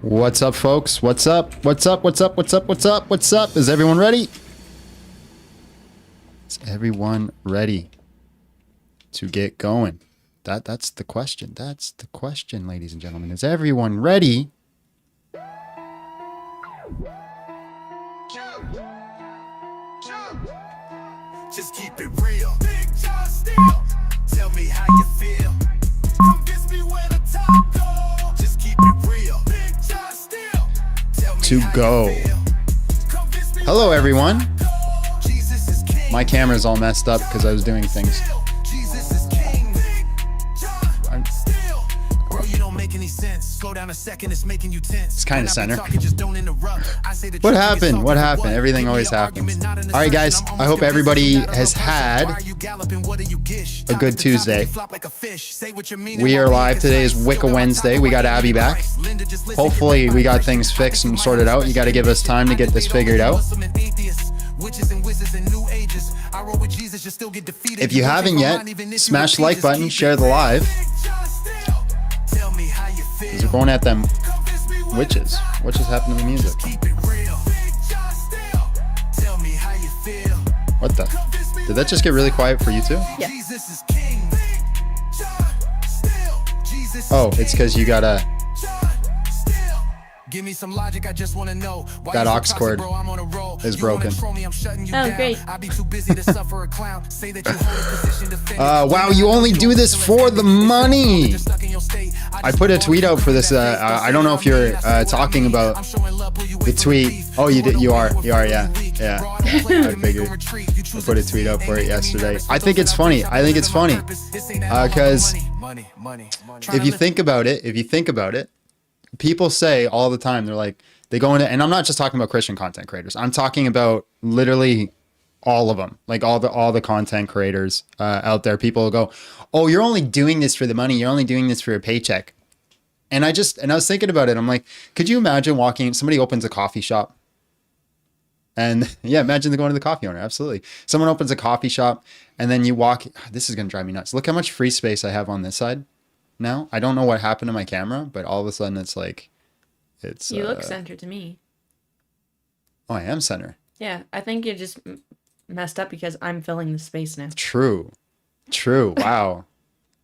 What's up, folks? What's up? What's up? What's up? What's up? What's up? What's up? Is everyone ready? Is everyone ready to get going? That's the question. That's the question, ladies and gentlemen. Is everyone ready? Just keep it real. Big John Steel. Tell me how you feel. Convince me where the top go. Just keep it real. Big John Steel. Tell me To how go. you feel. Convince me Hello, where the everyone. top go. Jesus is king. My camera's all messed up because I was doing things. Jesus is king. Big John Steel. Bro, you don't make any sense. Slow down a second, it's making you tense. It's kinda When I be center. talking, just don't interrupt. I say the What truth, happened? it's What all happened? what? Everything Give me always an happens. argument, not an All right, guys. assertion. I'm I hope almost everybody convinced I'm has not a person. had Why are you galloping? What do you gish? a good Tuesday. Flop like a fish. Say what you mean We and are why live. you Today is concise. Wicca Still got my Wednesday. top We on got my Abby name back. price. Linda, just listen, Hopefully get the we got vibration. things I fixed think and you sorted might out. You got to give us time to get this figured out. Muslim and atheists, witches and wizards and new ages. I roll with Jesus, you still get defeated. If you won't haven't change my yet, mind even if you smash the repeat, like just button, keep share it the real. live. Big John Steel. Tell me how you feel. Because we're going at them Convince me where witches. the top What just happened to the music? Just keep it real. Big John Steel. Tell me how you feel. What the? Did that just get really quiet for you too? Yeah. Jesus is king. Big John Steel. Jesus is Oh, it's because you got a... John Steel. Give me some logic, I just wanna know why That you so aux toxic, cord bro, I'm on a roll. is You wanna broken. troll me, I'm shutting you Oh, down. great. I be too busy to suffer a clown. Say that you hold a position defending. Wow, you only do this for the money. I put a tweet out for this. I don't know if you're talking about the tweet. Oh, you did. You are. Yeah. I figured. I put a tweet out for it yesterday. I think it's funny. Because if you think about it, people say all the time, they're like, they go into, and I'm not just talking about Christian content creators. I'm talking about literally all of them, like all the content creators out there. People will go, oh, you're only doing this for the money. You're only doing this for a paycheck. And I was thinking about it. I'm like, could you imagine somebody opens a coffee shop? And yeah, imagine going to the coffee owner. Absolutely. Someone opens a coffee shop and then you walk. This is going to drive me nuts. Look how much free space I have on this side now. I don't know what happened to my camera, but all of a sudden it's like, You look center to me. Oh, I am center. Yeah, I think you're just messed up because I'm filling the space now. True. Wow.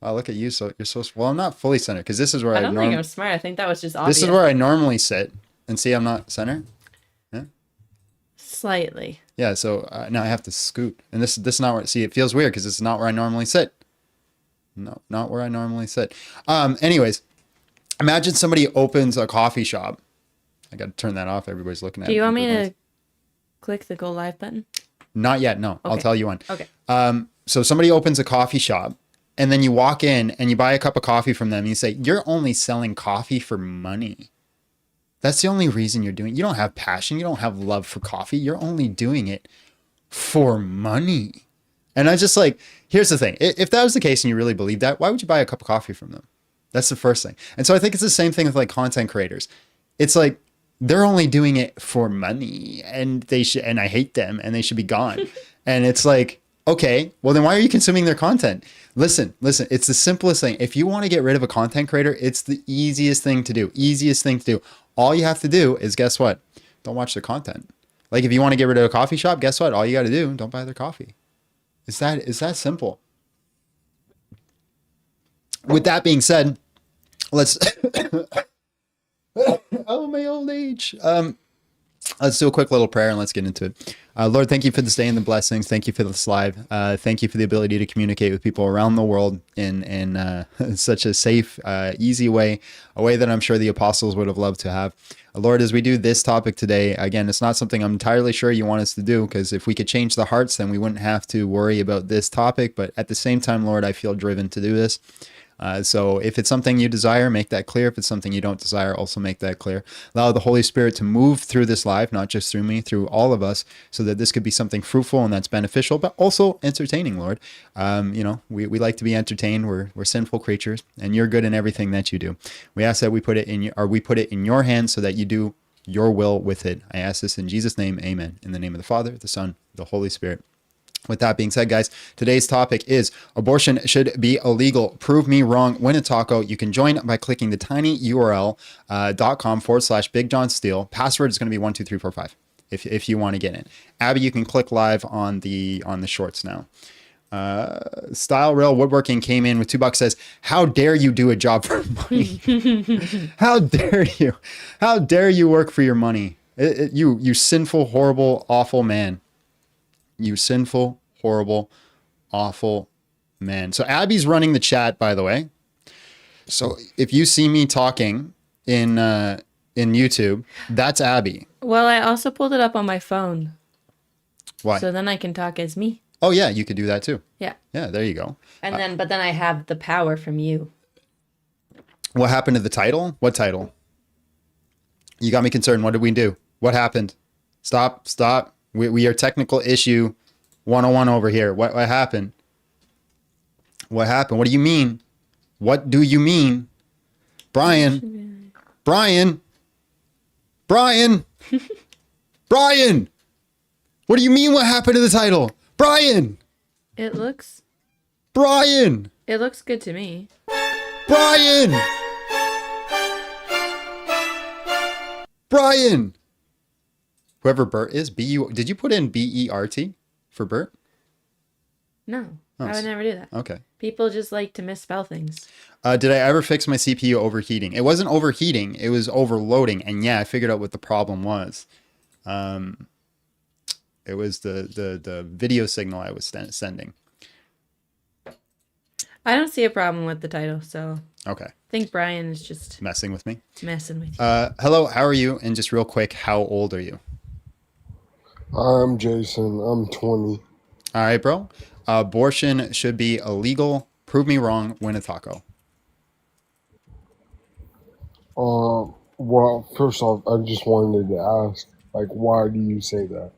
Wow, look at you. So you're so, well, I'm not fully center because this is where I don't think I'm smart. I think that was just obvious. This is where I normally sit. And see, I'm not center. Yeah. Slightly. Yeah. So now I have to scoot. And this is not where, see, it feels weird because this is not where I normally sit. No, not where I normally sit. Anyways, imagine somebody opens a coffee shop. I got to turn that off. Everybody's looking at it. Do you want me to click the go live button? Not yet. No, I'll Okay. tell you when. Okay. So somebody opens a coffee shop and then you walk in and you buy a cup of coffee from them and you say, you're only selling coffee for money. That's the only reason you're doing it. You don't have passion. You don't have love for coffee. You're only doing it for money. And I just like, here's the thing. If that was the case and you really believe that, why would you buy a cup of coffee from them? That's the first thing. And so I think it's the same thing with like content creators. It's like, they're only doing it for money and and I hate them and they should be gone. And it's like, okay, well then why are you consuming their content? Listen, it's the simplest thing. If you want to get rid of a content creator, it's the easiest thing to do. All you have to do is, guess what? Don't watch their content. Like if you want to get rid of a coffee shop, guess what? All you got to do, don't buy their coffee. It's that simple. With that being said, let's oh, my old age. Let's do a quick little prayer and let's get into it. Lord, thank you for this day and the blessings. Thank you for this live. Thank you for the ability to communicate with people around the world in such a safe, easy way, a way that I'm sure the apostles would have loved to have. Lord, as we do this topic today, again, it's not something I'm entirely sure you want us to do, because if we could change the hearts, then we wouldn't have to worry about this topic. But at the same time, Lord, I feel driven to do this. So if it's something you desire, make that clear. If it's something you don't desire, also make that clear. Allow the Holy Spirit to move through this live, not just through me, through all of us, so that this could be something fruitful and that's beneficial, but also entertaining, Lord. We like to be entertained. We're sinful creatures, and you're good in everything that you do. We ask that we put it in your hands so that you do your will with it. I ask this in Jesus' name, amen. In the name of the Father, the Son, the Holy Spirit. With that being said, guys, today's topic is abortion should be illegal. Prove me wrong. Win a taco. You can join by clicking the tiny URL .com/Big John Steele. Password is going to be 12345 if you want to get in. Abby, you can click live on the shorts now. Style Rail Woodworking came in with $2. Says, "How dare you do a job for money? How dare you? How dare you work for your money? You sinful, horrible, awful man." You sinful, horrible, awful man. So Abby's running the chat, by the way. So if you see me talking in YouTube, that's Abby. Well, I also pulled it up on my phone. Why? So then I can talk as me. Oh yeah, you could do that too. Yeah. Yeah, there you go. But then I have the power from you. What happened to the title? What title? You got me concerned. What did we do? What happened? Stop. We are technical issue 101 over here. What happened? What happened? What do you mean? What do you mean? Brian. Brian. Brian. Brian. What do you mean what happened to the title? Brian. It looks Brian. good to me. Brian. Brian. Whoever Bert is, did you put in BERT for Bert? No, Oh, I would never do that. Okay. People just like to misspell things. Did I ever fix my CPU overheating? It wasn't overheating, it was overloading. And yeah, I figured out what the problem was. It was the video signal I was sending. I don't see a problem with the title, so Okay. I think Brian is just Messing with me. messing with you. Hello, how are you? And just real quick, how old are you? I'm Jason. I'm 20. All right, bro. Abortion should be illegal. Prove me wrong. Win a taco. Well, first off, I just wanted to ask, like, why do you say that?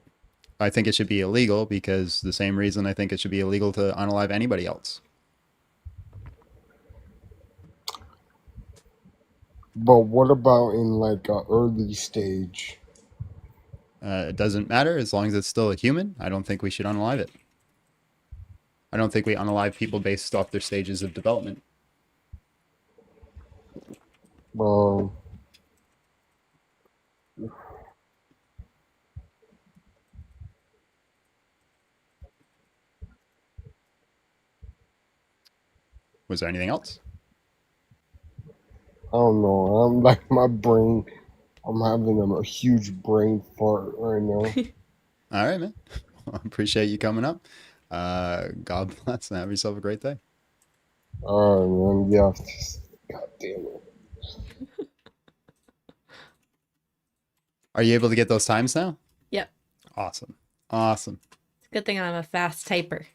I think it should be illegal because the same reason I think it should be illegal to unalive anybody else. But what about in like a early stage? It doesn't matter as long as it's still a human. I don't think we should unalive it. I don't think we unalive people based off their stages of development. Um, Was there anything else? I don't know. I'm like my brain. I'm having a huge brain fart right now. All right, man. I appreciate you coming up. God bless and have yourself a great day. All right, man. Yeah. God damn it. Are you able to get those times now? Yep. Awesome. Awesome. It's a good thing I'm a fast typer.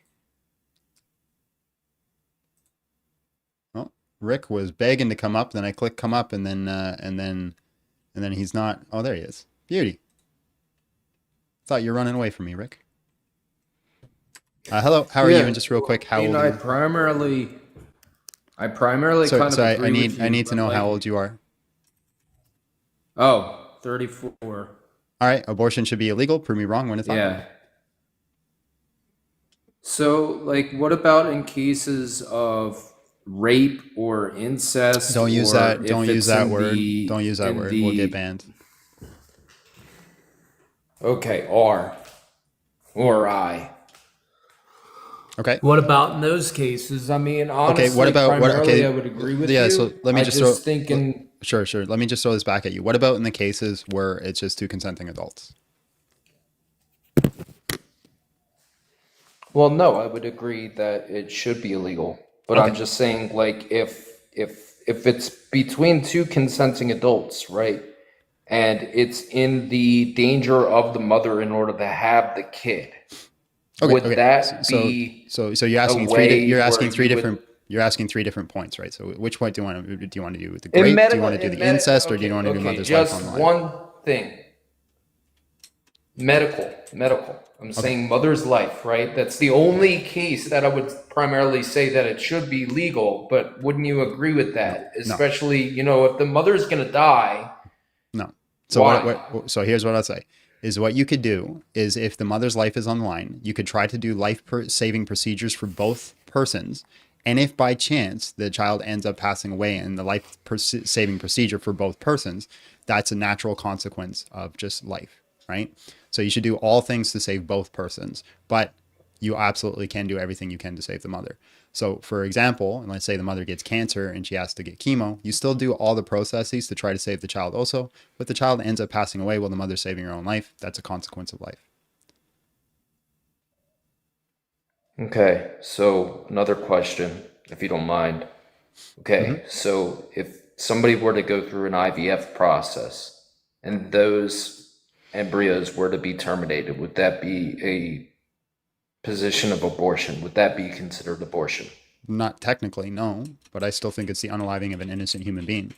Well, Rick was begging to come up, then I clicked come up, and then he's not. Oh, there he is. Beauty. Thought you were running away from me, Rick. Hello, how are you? And just real quick, how old are I you? primarily So, kind of I agree need with you, I need to but, know like, how old you are. Oh, 34. All right, abortion should be illegal. Prove me wrong when it's not. Yeah. So, like, what about in cases of rape or incest? Don't use or that. if Don't use it's that in word. the- Don't use that in word. the- We'll get banned. Okay, R or I. Okay. What about in those cases? I mean, honestly, Okay. What about what? primarily Okay. I would agree with yeah. you. So let me I just throw. thinking. Sure. Let me just throw this back at you. What about in the cases where it's just two consenting adults? Well, no, I would agree that it should be illegal. But I'm just saying, like, if it's between two consenting adults, right, and it's in the danger of the mother in order to have the kid, would that be so you're asking a way you're asking where three you would- different you're asking three different points, right? So which point do you want to do with the in grape? medical? Do you want to do in the medi- incest, or do okay, you want to do okay, mother's life just on life? one thing. Medical. I'm saying mother's life, right? That's the only case that I would primarily say that it should be legal. But wouldn't you agree with that? No. Especially, if the mother's gonna die. No. So Why? what? So here's what I'll say. is what you could do is if the mother's life is on the line, you could try to do life-saving procedures for both persons. And if by chance the child ends up passing away in the life-saving procedure for both persons, that's a natural consequence of just life, right? So you should do all things to save both persons, but you absolutely can do everything you can to save the mother. So for example, and let's say the mother gets cancer and she has to get chemo, you still do all the processes to try to save the child also, but the child ends up passing away while the mother's saving her own life. That's a consequence of life. Okay, so another question, if you don't mind. Okay, so if somebody were to go through an IVF process and those embryos were to be terminated, would that be a position of abortion? Would that be considered abortion? Not technically, no, but I still think it's the unaliving of an innocent human being.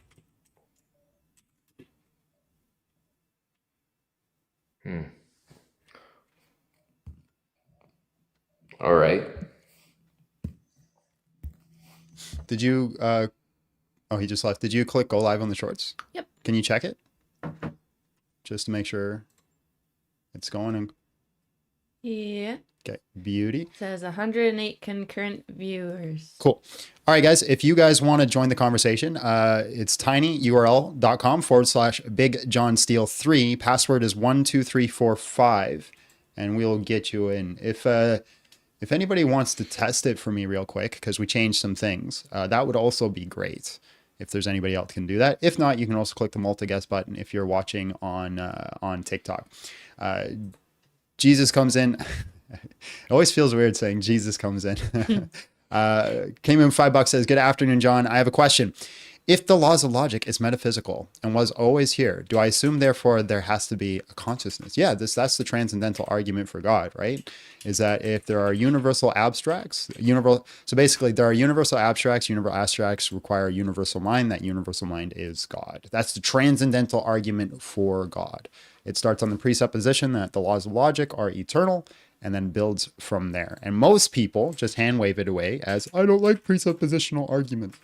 All right. Did you, oh, he just left. Did you click go live on the shorts? Yep. Can you check it? Just to make sure it's going and Yeah. okay, beauty. Says 108 concurrent viewers. Cool. All right, guys, if you guys want to join the conversation, it's tinyurl.com/BigJohnSteele3. Password is 12345, and we'll get you in. If anybody wants to test it for me real quick, because we changed some things, that would also be great. If there's anybody else can do that. If not, you can also click the multi-guest button if you're watching on TikTok. Jesus comes in. It always feels weird saying Jesus comes in. Came in $5, says, good afternoon, John. I have a question. If the laws of logic is metaphysical and was always here, do I assume therefore there has to be a consciousness? Yeah, that's the transcendental argument for God, right? Is that if there are universal abstracts, so basically there are universal abstracts require a universal mind. That universal mind is God. That's the transcendental argument for God. It starts on the presupposition that the laws of logic are eternal and then builds from there. And most people just hand wave it away as, I don't like presuppositional arguments.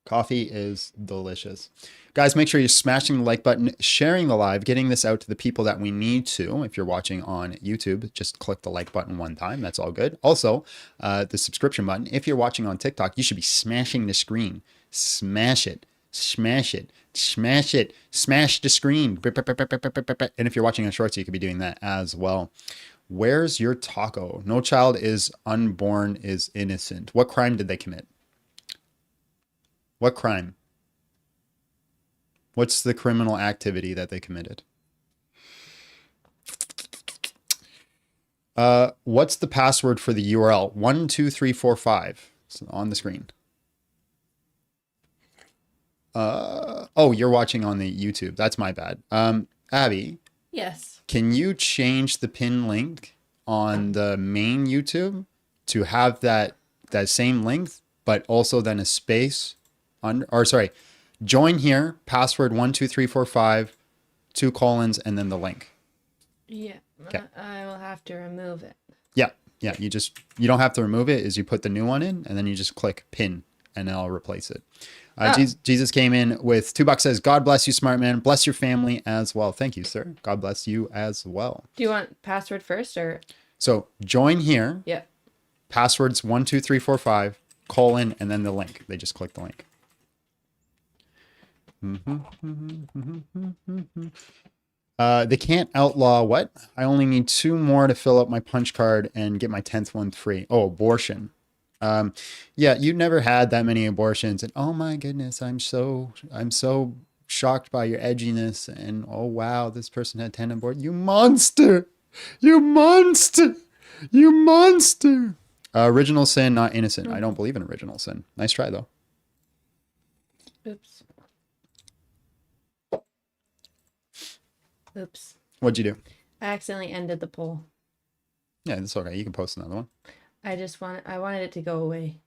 Coffee is delicious. Guys, make sure you're smashing the like button, sharing the live, getting this out to the people that we need to. If you're watching on YouTube, just click the like button one time. That's all good. Also, the subscription button. If you're watching on TikTok, you should be smashing the screen. Smash it. Smash it. Smash it. Smash the screen. And if you're watching on Shorts, you could be doing that as well. Where's your taco? No child is unborn is innocent. What crime did they commit? What crime? What's the criminal activity that they committed? What's the password for the URL? 12345. It's on the screen. Oh, you're watching on the YouTube. That's my bad. Abby, Yes. can you change the pin link on the main YouTube to have that same length, but also then a space join here, password 12345, 2 colons, and then the link. Yeah. Okay. I will have to remove it. Yeah. You don't have to remove it. Is you put the new one in, and then you just click pin, and I'll replace it. Jesus came in with $2, says, God bless you, smart man. Bless your family as well. Thank you, sir. God bless you as well. Do you want password first or? So join here. Yeah. Passwords 12345, colon, and then the link. They just click the link. They can't outlaw what? I only need 2 more to fill up my punch card and get my 10th one free. Oh, abortion. Yeah, you never had that many abortions, and oh my goodness, I'm so shocked by your edginess, and oh wow, this person had 10 abortions. You monster! You monster! You monster! Original sin, not innocent. I don't believe in original sin. Nice try though. Oops. Oops. What'd you do? I accidentally ended the poll. Yeah, that's okay. You can post another one. I wanted it to go away.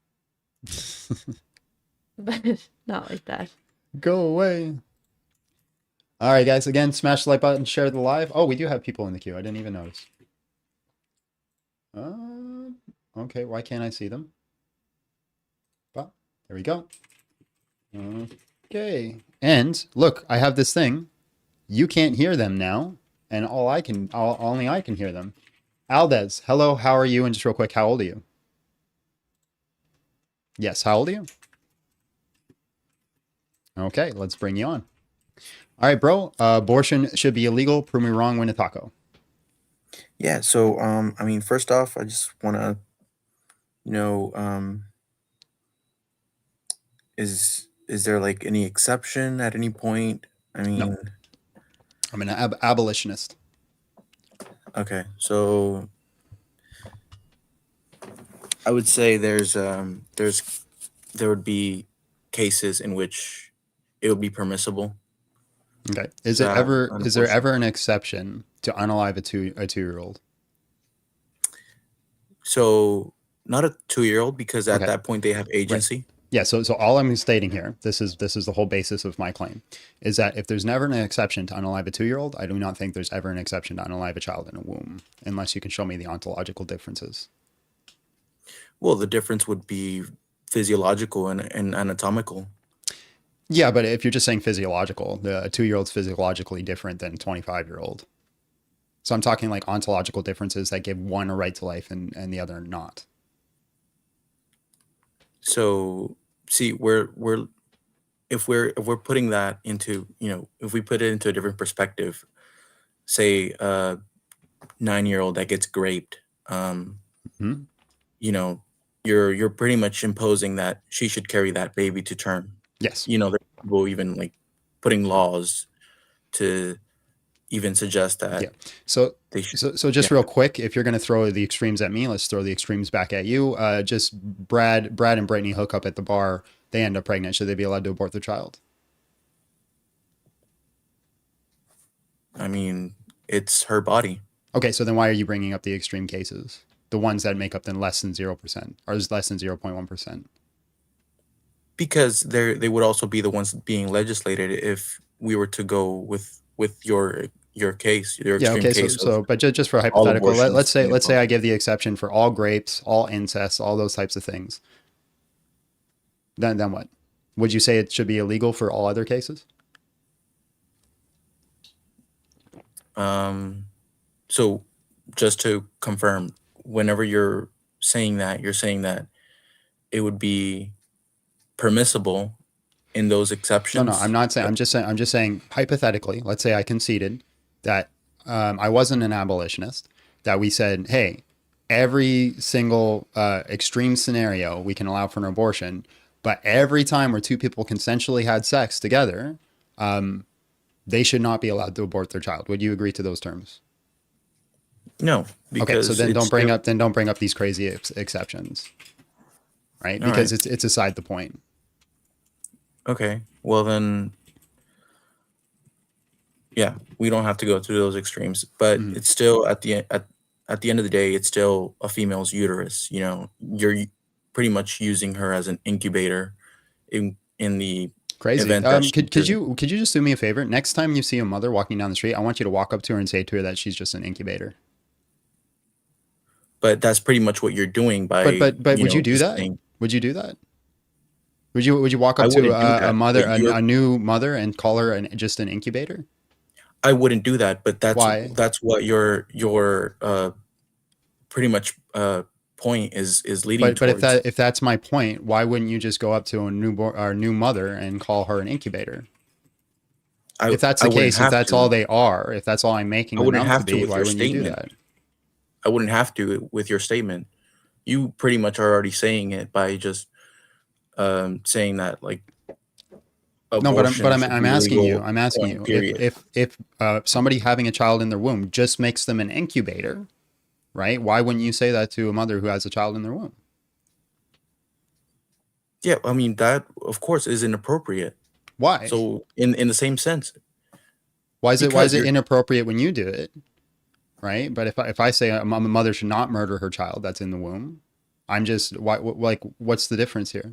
But not like that. Go away. All right, guys. Again, smash the like button, share the live. Oh, we do have people in the queue. I didn't even notice. Okay. Why can't I see them? Well, there we go. Okay. And look, I have this thing. You can't hear them now, and only I can hear them. Aldez, hello, how are you? And just real quick, how old are you? Yes, how old are you? Okay, let's bring you on. All right, bro. Abortion should be illegal. Prove me wrong. Win a taco. Yeah, so I mean, first off, I just want to know is there like any exception at any point? I No, mean, I'm an abolitionist. okay, so I would say there would be cases in which it would be permissible Okay. to have an Is there abortion. ever an exception to unalive a 2-year-old? So not a 2-year-old because at Okay. that point they have Right. agency. Yeah, so all I'm stating here, this is the whole basis of my claim, is that if there's never an exception to unalive a 2-year-old, I do not think there's ever an exception to unalive a child in a womb, unless you can show me the ontological differences. Well, the difference would be physiological and anatomical. Yeah, but if you're just saying physiological, a 2-year-old's physiologically different than a 25-year-old. So I'm talking like ontological differences that give one a right to life and the other not. So see, if we're putting that into, if we put it into a different perspective, say a 9-year-old that gets raped, Hmm? you know, you're pretty much imposing that she should carry that baby to term. Yes. There are people even like putting laws to even suggest that Yeah. So they should. so just Yeah. real quick, if you're going to throw the extremes at me, let's throw the extremes back at you. Just Brad and Brittany hook up at the bar. They end up pregnant. Should they be allowed to abort their child? I mean, it's her body. Okay, so then why are you bringing up the extreme cases? The ones that make up then less than 0% or is less than 0.1%? Because they would also be the ones being legislated if we were to go with your case, your Yeah, extreme okay, case of but just for a all hypothetical, abortions being let's say I abolished. give the exception for all grapes, all incest, all those types of things. Then what? Would you say it should be illegal for all other cases? So just to confirm, whenever you're saying that it would be permissible in those No, I'm exceptions. not saying. I'm just saying hypothetically. Let's say I conceded that I wasn't an abolitionist. That we said, hey, every single extreme scenario we can allow for an abortion, but every time where two people consensually had sex together, they should not be allowed to abort their child. Would you agree to those terms? No, Okay, so because then it's still, don't bring up these crazy exceptions, right? all Because right. it's aside the point. Okay. Well then, yeah, we don't have to go through those extremes, but Mhm. it's still at the end of the day, it's still a female's uterus. You're pretty much using her as an incubator in the Crazy. event that she Could you just do me a favor? Next time you see a mother walking down the street, I want you to walk up to her and say to her that she's just an incubator. But that's pretty much what you're doing by But would you do just that? saying, Would you do that? Would you walk I up to wouldn't do that. mother But you're a new mother and call her just an incubator? I wouldn't do that. But Why? that's what your pretty much point is leading But towards. if that's my point, why wouldn't you just go up to a new mother and call her an incubator? If that's I the wouldn't case, if have that's all to. they are, if that's all I'm making I them wouldn't out to have to be, with why your wouldn't you do statement. that? I wouldn't have to with your statement. You pretty much are already saying it by just saying that like No, abortion should I'm be asking you. illegal. I'm asking Point. you Period. if somebody having a child in their womb just makes them an incubator, right? Why wouldn't you say that to a mother who has a child in their womb? Yeah, I mean that of course is inappropriate. Why? So in the same sense, Why is because it you're inappropriate when you do it, right? But if I say a mother should not murder her child that's in the womb, I'm just like what's the difference here?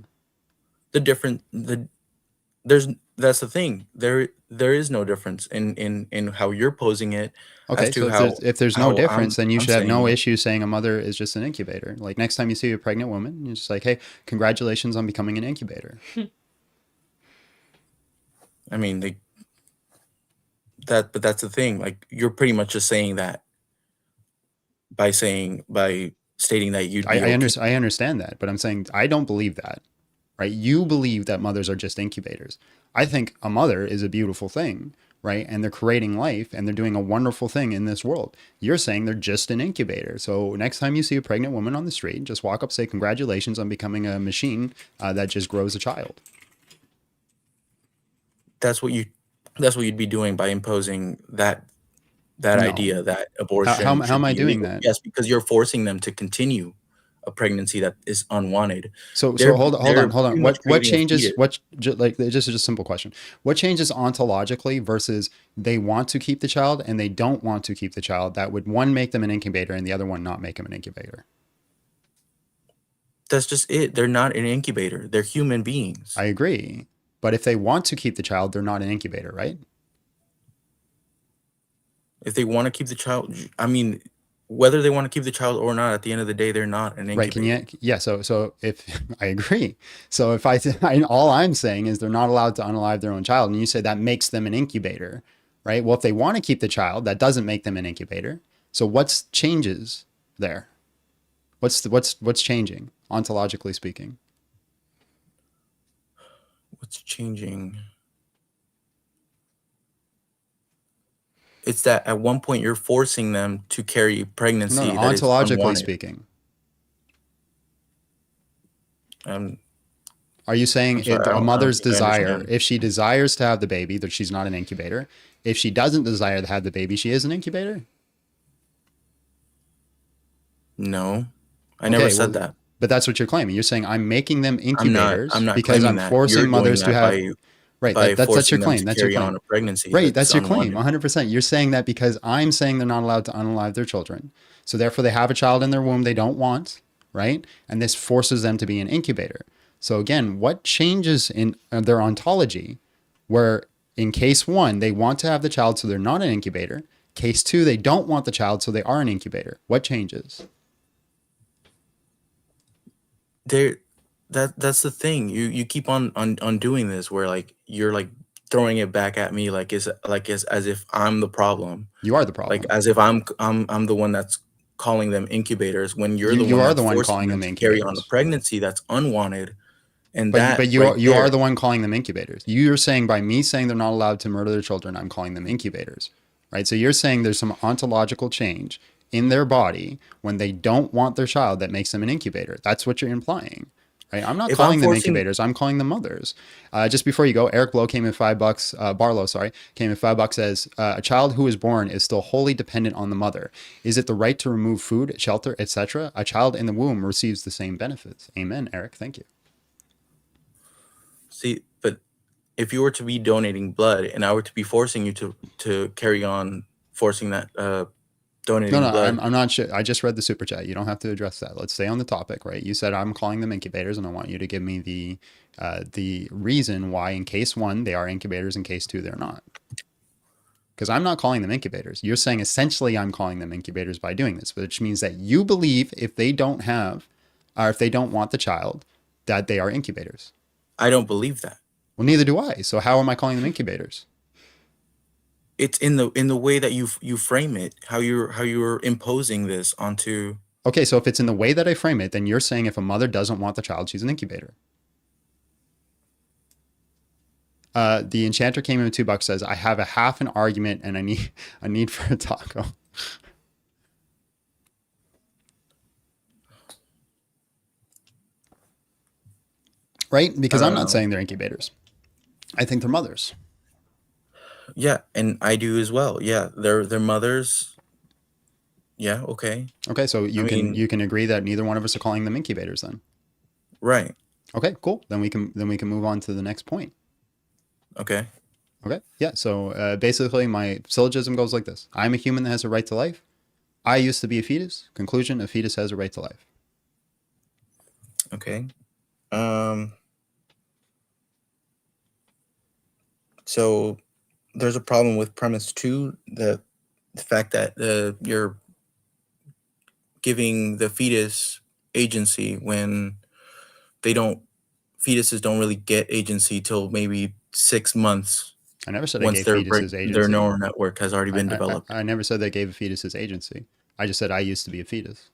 the different the there's that's the thing. There is no difference in how you're posing it as Okay, so to how if there's no how difference, then you I'm should have saying no it. issue saying a mother is just an incubator. Like next time you see a pregnant woman, you're just like, hey, congratulations on becoming an incubator. I mean, but that's the thing. Like, you're pretty much just saying that by stating that you'd be okay. I understand that, but I'm saying I don't believe that, right? You believe that mothers are just incubators. I think a mother is a beautiful thing, right? And they're creating life and they're doing a wonderful thing in this world. You're saying they're just an incubator. So next time you see a pregnant woman on the street, just walk up, say, congratulations on becoming a machine that just grows a child. That's what you'd be doing by imposing that No. idea that abortion How should am I be doing illegal. that? Yes, because you're forcing them to continue a pregnancy that is unwanted. So They're hold on. pretty much What creating a changes? fetus. What like just a simple question? What changes ontologically versus they want to keep the child and they don't want to keep the child? That would one make them an incubator and the other one not make them an incubator. That's just it. They're not an incubator. They're human beings. I agree, but if they want to keep the child, they're not an incubator, right? If they want to keep the child, I mean, whether they want to keep the child or not, at the end of the day, they're not an incubator. Right? Can you? Yeah. So if I agree, so if all I'm saying is they're not allowed to unalive their own child, and you say that makes them an incubator, right? Well, if they want to keep the child, that doesn't make them an incubator. So what's changes there? What's changing ontologically speaking? What's changing? It's that at one point you're forcing them to carry pregnancy No, that is ontologically unwanted. speaking. Um, Are you saying I'm sorry, if I a don't mother's think I desire, understand. if she desires to have the baby, that she's not an incubator? If she doesn't desire to have the baby, she is an incubator? No, I never Okay, said well, that. but that's what you're claiming. You're saying I'm making them incubators I'm not because claiming I'm that. forcing You're doing mothers to that have. Right, by that's your forcing them claim. to That's your carry on claim. a pregnancy Right, that's that's your claim. unwanted. 100%. You're saying that because I'm saying they're not allowed to unalive their children. So therefore they have a child in their womb they don't want, right? And this forces them to be an incubator. So again, what changes in their ontology where in case 1 they want to have the child so they're not an incubator, case 2 they don't want the child so they are an incubator. What changes? That's the thing. You keep on doing this where like you're like throwing it back at me like as if I'm the problem. You are the Like problem. as if I'm the one that's calling them incubators when you're the You one are that's the one forcing calling them them to carry on a incubators. pregnancy that's unwanted. And But that you right you are there, the one calling them incubators. You're saying by me saying they're not allowed to murder their children, I'm calling them incubators, right? So you're saying there's some ontological change in their body when they don't want their child that makes them an incubator. That's what you're implying, right? I'm not if I'm calling them forcing incubators. I'm calling them mothers. Just before you go, Eric Blow came in $5. Barlow, sorry, came in $5. Says a child who is born is still wholly dependent on the mother. Is it the right to remove food, shelter, etc.? A child in the womb receives the same benefits. Amen, Eric. Thank you. see, but if you were to be donating blood and I were to be forcing you to carry on forcing that donating No, blood, I'm not sure. I just read the super chat. You don't have to address that. Let's stay on the topic, right? You said I'm calling them incubators, and I want you to give me the reason why, in case 1, they are incubators, in case 2, they're not. Because I'm not calling them incubators. You're saying essentially I'm calling them incubators by doing this, which means that you believe if they don't have, or if they don't want the child, that they are incubators. I don't believe that. Well, neither do I. So how am I calling them incubators? It's in the way that you frame it, how you're imposing this onto. Okay, so if it's in the way that I frame it, then you're saying if a mother doesn't want the child, she's an incubator. The enchanter came in with $2. Says I have a half an argument and I need for a taco. Right? Because I'm not saying they're incubators. I think they're mothers. Yeah, and I do as well. Yeah, they're mothers. Yeah, okay. Okay, so you mean- can agree that neither one of us are calling them incubators then. Right. Okay, cool. Then we can move on to the next point. Okay. Okay. Yeah. So basically, my syllogism goes like this: I'm a human that has a right to life. I used to be a fetus. Conclusion: a fetus has a right to life. Okay. So there's a problem with premise 2, the fact that you're giving the fetus agency when fetuses don't really get agency till maybe 6 months I never said I once gave fetuses their agency. neural network has already been developed. I never said they gave fetuses agency. I just said I used to be a fetus.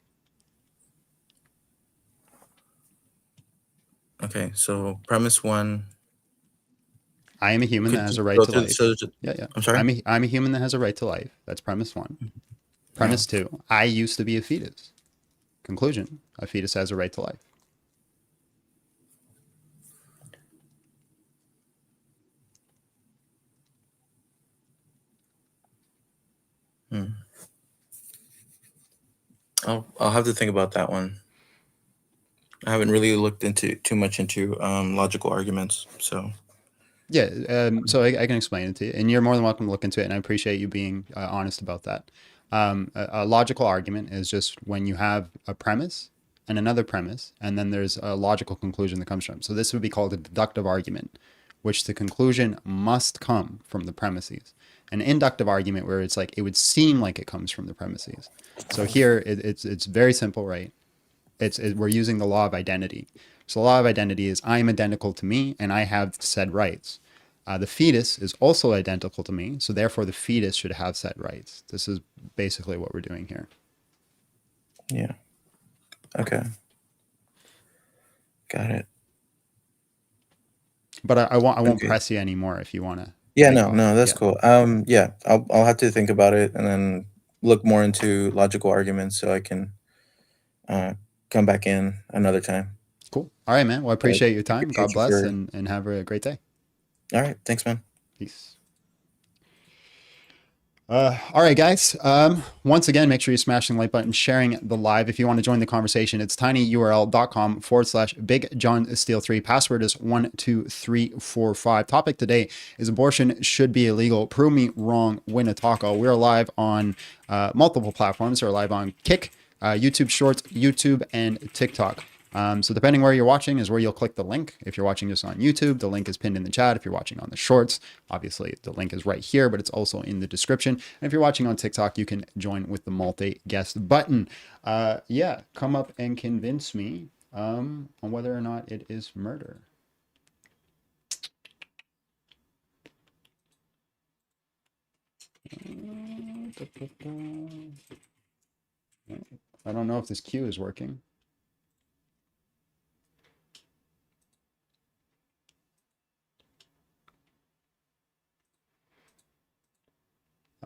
Okay, so premise one. I am a human that Could has you a right go to through? life. Yeah. I'm sorry. I'm a human that has a right to life. That's premise one. Premise two, I used to be a fetus. Conclusion, a fetus has a right to life. I'll have to think about that one. I haven't really looked into too much into logical arguments, so Yeah, so I can explain it to you, and you're more than welcome to look into it, and I appreciate you being honest about that. A logical argument is just when you have a premise and another premise, and then there's a logical conclusion that comes from. So this would be called a deductive argument, which the conclusion must come from the premises. An inductive argument where it's like it would seem like it comes from the premises. So here it's very simple, right? We're using the law of identity. So the law of identity is I am identical to me and I have said rights. The fetus is also identical to me, so therefore the fetus should have said rights. This is basically what we're doing here. yeah. Okay. Got it. But I won't Okay. press you anymore if you want to. Yeah, no, that's cool. Yeah, I'll have to think about it and then look more into logical arguments so I can come back in another time. Cool. All right, man. Well, I appreciate your time. appreciate God you bless for- and have a great day. All right, thanks, man. Peace. All right, guys. Once again, make sure you're smashing the like button, sharing the live. If you want to join the conversation, it's tinyurl.com/Big John Steel 3. Password is 12345. Topic today is abortion should be illegal. Prove me wrong. Win a taco. We're live on multiple platforms. We're live on Kick, YouTube Shorts, YouTube, and TikTok. So depending where you're watching is where you'll click the link. If you're watching this on YouTube, the link is pinned in the chat. If you're watching on the shorts, obviously the link is right here, but it's also in the description. And if you're watching on TikTok, you can join with the multi-guest button. Yeah, come up and convince me on whether or not it is murder. I don't know if this queue is working.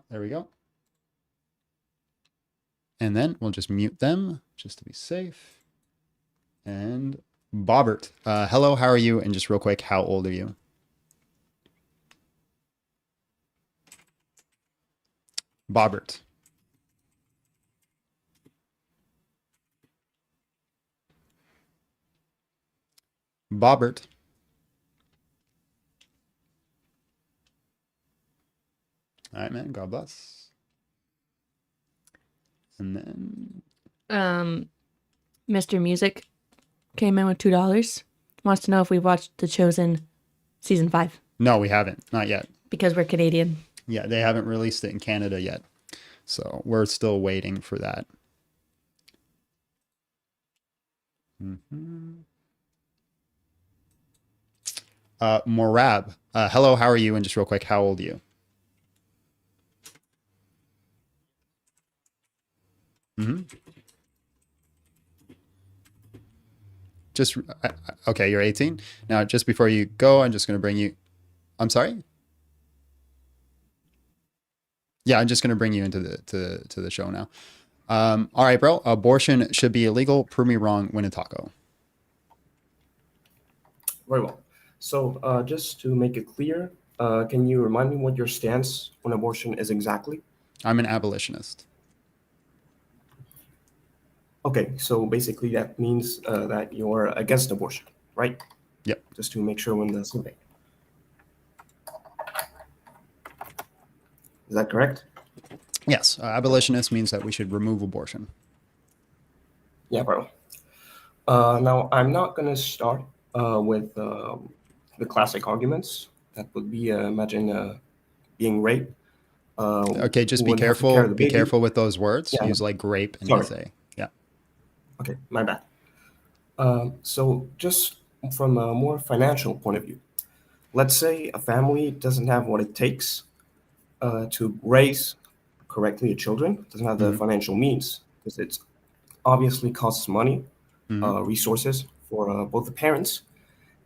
There we go. And then we'll just mute them just to be safe. And Bobbert, hello, how are you? And just real quick, how old are you? Bobbert. Bobbert. All right, man. God bless. And then Mr. Music came in with $2. Wants to know if we've watched The Chosen season 5 no, we haven't. Not yet. because we're Canadian. Yeah, they haven't released it in Canada yet. So we're still waiting for that. Morab, hello, how are you? And just real quick, how old are you? Just okay, you're 18. Now, just before you go, I'm just going to bring you. I'm sorry. Yeah, I'm just going to bring you into the show now. All right, bro. Abortion should be illegal. Prove me wrong. Win a taco. Very well. So just to make it clear, can you remind me what your stance on abortion is exactly? I'm an abolitionist. Okay, so basically that means that you're against abortion, right? Yep. Just to make sure when the survey. Is that correct? Yes, abolitionist means that we should remove abortion. Yeah, bro. Now, I'm not going to start with the classic arguments. That would be, imagine being raped. Okay, just be wouldn't have to careful. carry the Be baby. careful with those words. Yeah. Use like grape and Sorry. essay. Yeah. Okay, my bad. So just from a more financial point of view, let's say a family doesn't have what it takes to raise correctly children, doesn't have the Hmm. financial means, because it obviously costs money, Hmm. resources for both the parents.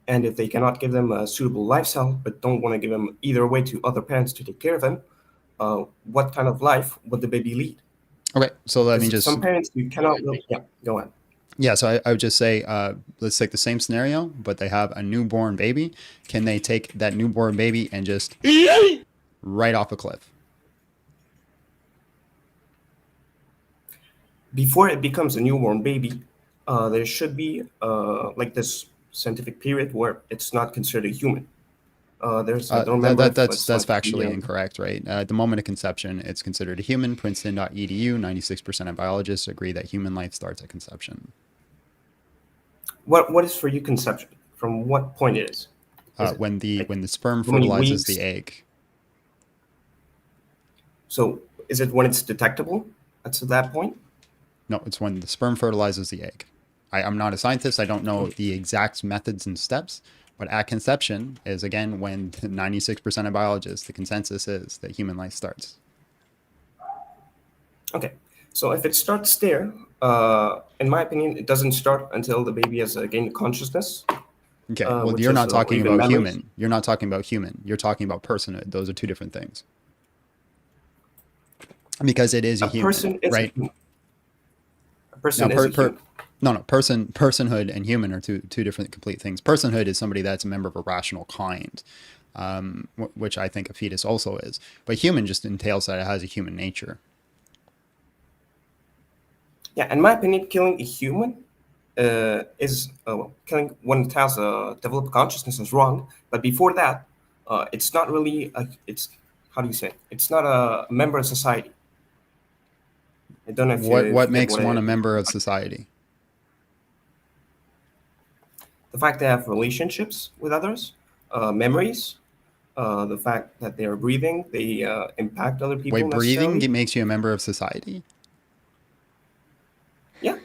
And if they cannot give them a suitable lifestyle, but don't want to give them either way to other parents to take care of them, what kind of life would the baby lead? Okay, so let me Because just some parents, you cannot really, yeah, go on. yeah. So I would just say, let's take the same scenario, but they have a newborn baby. Can they take that newborn baby and just right off a cliff? Before it becomes a newborn baby, there should be like this scientific period where it's not considered a human. I don't remember if it's That's like the factually incorrect, right? At the moment of conception, it's considered a human. Princeton.edu, 96% of biologists agree that human life starts at conception. what is for you conception? From what point it is? Is it like When the sperm how many fertilizes the weeks? egg. So is it when it's detectable? That's at that point. No, it's when the sperm fertilizes the egg. I'm not a scientist. I don't know the exact methods and steps, but at conception is again when 96% of biologists, the consensus is that human life starts. Okay. So if it starts there, in my opinion, it doesn't start until the baby has gained consciousness, Okay, well, which you're is not or talking even about memories. human. You're not talking about human. You're talking about personhood. Those are two different things. Because it is a A human, person is a right? human. A Now, person is a human. personhood and human are two different complete things. Personhood is somebody that's a member of a rational kind, which I think a fetus also is. But human just entails that it has a human nature. Yeah, in my opinion, killing a human is well, killing when it has a developed consciousness is wrong. But before that, it's not really. It's how do you say? It's not a member of society. I don't know if What you get makes what one a I. member of society? The fact they have relationships with others, memories, the fact that they are breathing, they impact other people Wait, breathing necessarily. makes you a member of society? Yeah,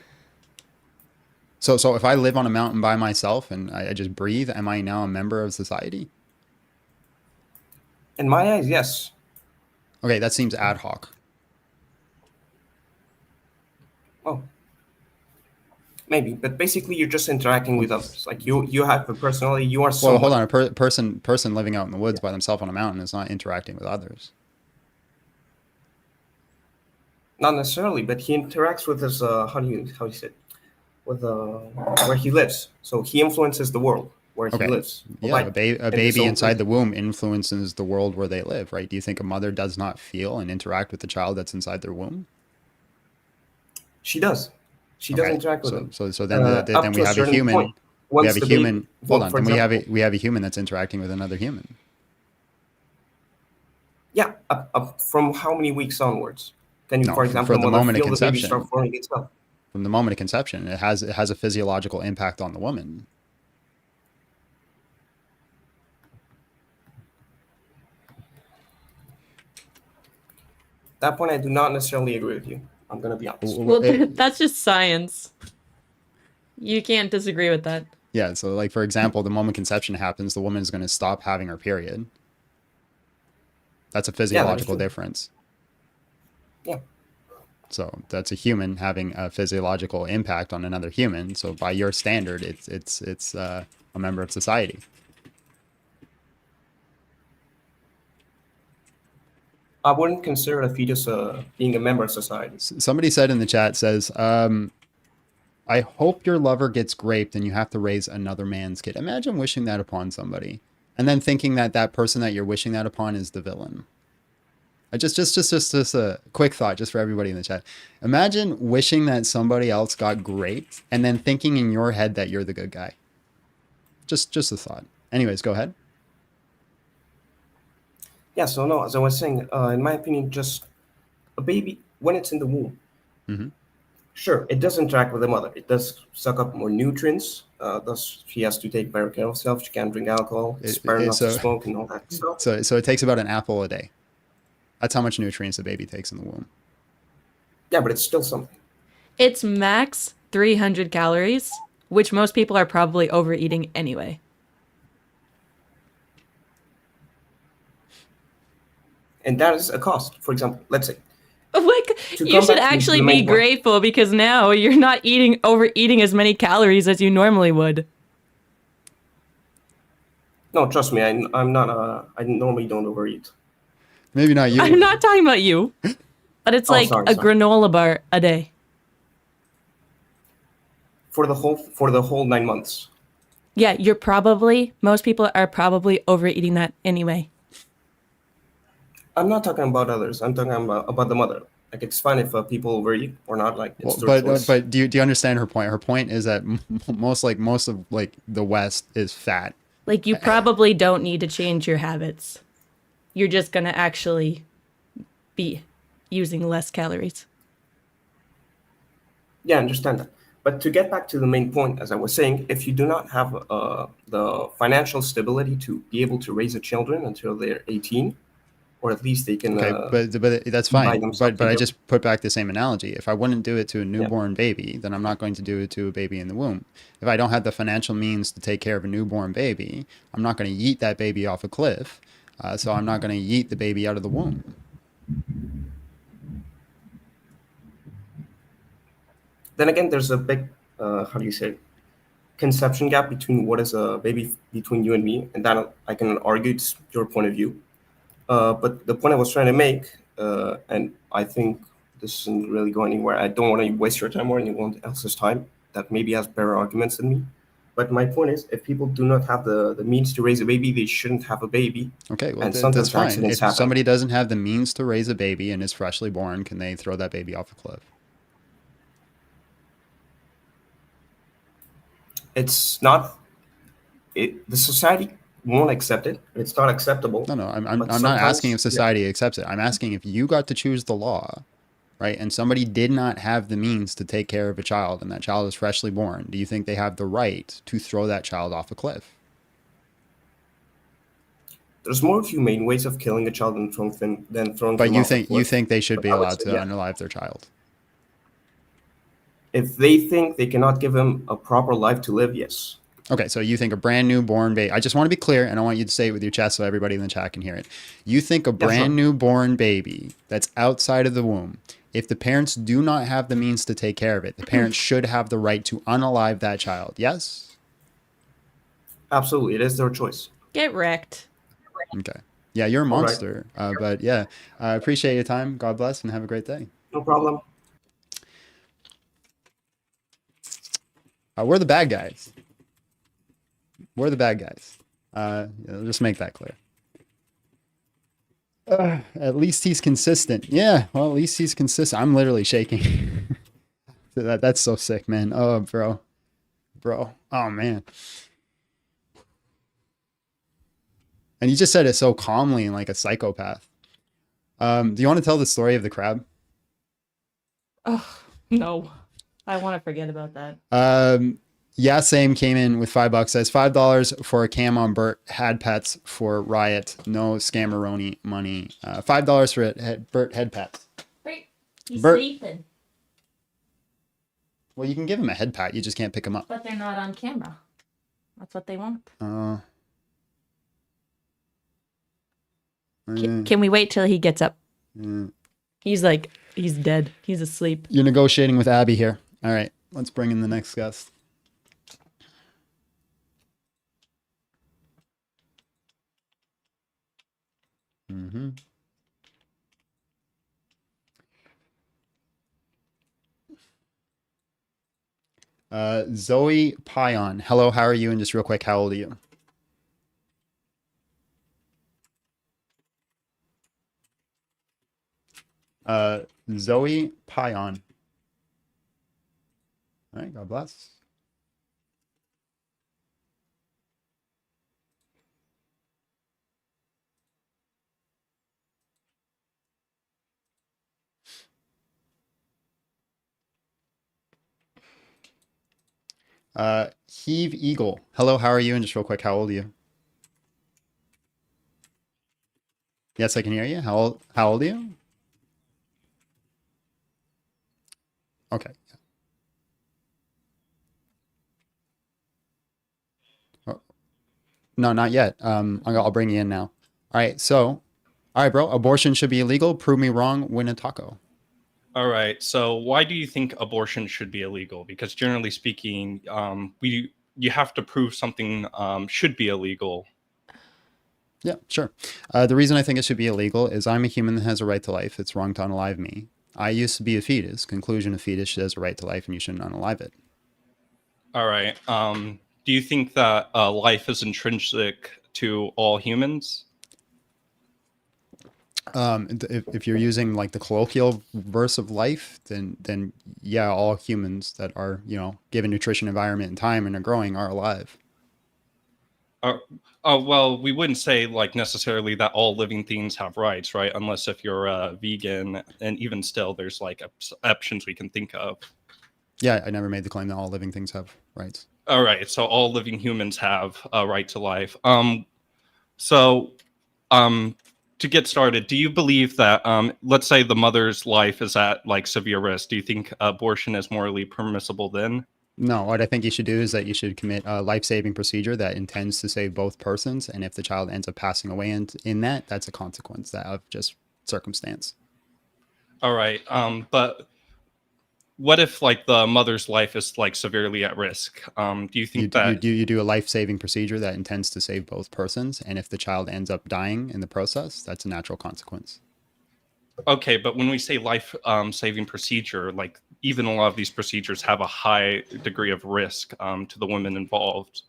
So if I live on a mountain by myself and I just breathe, am I now a member of society? in my eyes, yes. Okay, that seems ad hoc. Oh, maybe, but basically, you're just interacting with others. Like you have a personality. You are Well, hold someone. on. A person living out in the woods by themselves on a mountain is not interacting with others. Not necessarily, but he interacts with his how do you say it? With where he lives. So he influences the world where he Okay. lives, Yeah, a in his baby own inside place. the womb influences the world where they live, right? Do you think a mother does not feel and interact with the child that's inside their womb? She does. She does Okay. interact with him So then up then to we a have a certain point. human. We have Once a the baby, human. Hold well, on. for Then example, we have a human that's interacting with another human. yeah, up from how many weeks onwards? Can you, No, for example, for the the mother moment of feel the baby start conception. forming itself? From the moment of conception, it has a physiological impact on the woman. At that point, I do not necessarily agree with you. I'm gonna be honest. Well, that's just science. You can't disagree with that. Yeah, so like for example, the moment conception happens, the woman is going to stop having her period. That's a Yeah, that is physiological true. difference. Yeah. So that's a human having a physiological impact on another human. So by your standard, it's a member of society. I wouldn't consider a fetus being a member of society. Somebody said in the chat says, "I hope your lover gets raped and you have to raise another man's kid." Imagine wishing that upon somebody, and then thinking that that person that you're wishing that upon is the villain. Just a quick thought, just for everybody in the chat. Imagine wishing that somebody else got raped, and then thinking in your head that you're the good guy. Just a thought. Anyways, go ahead. Yeah, so no, as I was saying, in my opinion, just a baby, when it's in the womb, Hmm. sure, it does interact with the mother. It does suck up more nutrients. Thus, she has to take better care of herself. She can't drink alcohol. It's better not to So smoke and all that stuff. so it takes about an apple a day. That's how much nutrients a baby takes in the womb. Yeah, but it's still something. It's max 300 calories, which most people are probably overeating anyway. and that is a cost. For example, let's say Like, to you come should back to actually the be main point. grateful because now you're not overeating as many calories as you normally would. No, trust me, I'm not. I normally don't overeat. Maybe not I'm you. not talking about you, but it's Oh, like sorry, a sorry. granola bar a day. For the whole 9 months. Yeah, most people are probably overeating that anyway. I'm not talking about others. I'm talking about the mother. Like it's fine if people overeat or not. Like Well, it's their choice. but do you understand her point? Her point is that most of like the West is fat. Like, you probably don't need to change your habits. You're just going to actually be using less calories. Yeah, I understand that. But to get back to the main point, as I was saying, if you do not have the financial stability to be able to raise a children until they're 18, or at least they can Okay, but that's buy fine. themselves But I bigger. just put back the same analogy. If I wouldn't do it to a Yeah. newborn baby, then I'm not going to do it to a baby in the womb. If I don't have the financial means to take care of a newborn baby, I'm not going to yeet that baby off a cliff. So I'm not going to yeet the baby out of the womb. Then again, there's a big, how do you say, conception gap between what is a baby between you and me, and that I can argue it's your point of view. But the point I was trying to make, and I think this isn't really going anywhere. I don't want to waste your time or anyone else's time that maybe has better arguments than me. But my point is, if people do not have the means to raise a baby, they shouldn't have a baby. Okay, well, And that's sometimes fine. accidents If happen. somebody doesn't have the means to raise a baby and is freshly born, can they throw that baby off a cliff? It's not. The society won't accept it. It's not acceptable. No, no, But I'm not asking sometimes, if yeah, society accepts it. I'm asking if you got to choose the law, right? And somebody did not have the means to take care of a child and that child is freshly born. Do you think they have the right to throw that child off a cliff? there's more humane ways of killing a child than throwing But him off a you cliff. think they should But be I would allowed say, to yeah, unalive their child? if they think they cannot give him a proper life to live, yes. Okay, so you think a brand new born baby, I just want to be clear and I want you to say it with your chest so everybody in the chat can hear it. You think a Yeah, brand sure. new born baby that's outside of the womb, if the parents do not have the means to take care of it, the parents should have the right to unalive that child. Yes? Absolutely, it is their choice. Get wrecked. Okay. Yeah, you're a All right, monster. But yeah, I appreciate your time. God bless and have a great day. no problem. We're the bad guys. We're the bad guys. Just make that clear. At least he's consistent. Yeah, well, at least he's consistent. I'm literally shaking. That's so sick, man. Oh, bro. Oh, man. And you just said it so calmly and like a psychopath. Do you want to tell the story of the crab? Oh, no. I want to forget about that. Yeah, same came in with $5. Says $5 for a cam on Bert. Had pets for Riot. No scammeroni money. $5 for Bert head pets. He's Bert- sleeping, Well, you can give him a head pat. You just can't pick him up. but they're not on camera. That's what they want. Can we wait till he gets up? He's dead. He's asleep. You're negotiating with Abby here. All right, let's bring in the next guest. Zoe Pion. Hello, how are you? And just real quick, how old are you? Zoe Pion. All right, God bless. Heave Eagle. Hello, how are you? And just real quick, how old are you? Yes, I can hear you. How old are you? Okay. Oh, no, not yet. I'll bring you in now. All right. So, All right, bro. Abortion should be illegal. Prove me wrong. Win a taco. All right. So why do you think abortion should be illegal? Because generally speaking, you have to prove something should be illegal. Yeah, sure. The reason I think it should be illegal is I'm a human that has a right to life. It's wrong to unalive me. I used to be a fetus. Conclusion: a fetus has a right to life, and you shouldn't unalive it. All right. Do you think that life is intrinsic to all humans? If you're using like the colloquial verse of life, then yeah, all humans that are given nutrition, environment, and time and are growing are alive. Well, we wouldn't say like necessarily that all living things have rights, right? Unless if you're a vegan, and even still, there's like options we can think of. Yeah, I never made the claim that all living things have rights. All right, so all living humans have a right to life. So, to get started, do you believe that, let's say the mother's life is at like severe risk? Do you think abortion is morally permissible then? No, what I think you should do is that you should commit a life-saving procedure that intends to save both persons, and if the child ends up passing away in that, that's a consequence of just circumstance. All right, but what if like the mother's life is like severely at risk? Do you think you do a life-saving procedure that intends to save both persons, and if the child ends up dying in the process, that's a natural consequence. Okay, but when we say life saving procedure, like even a lot of these procedures have a high degree of risk to the women involved.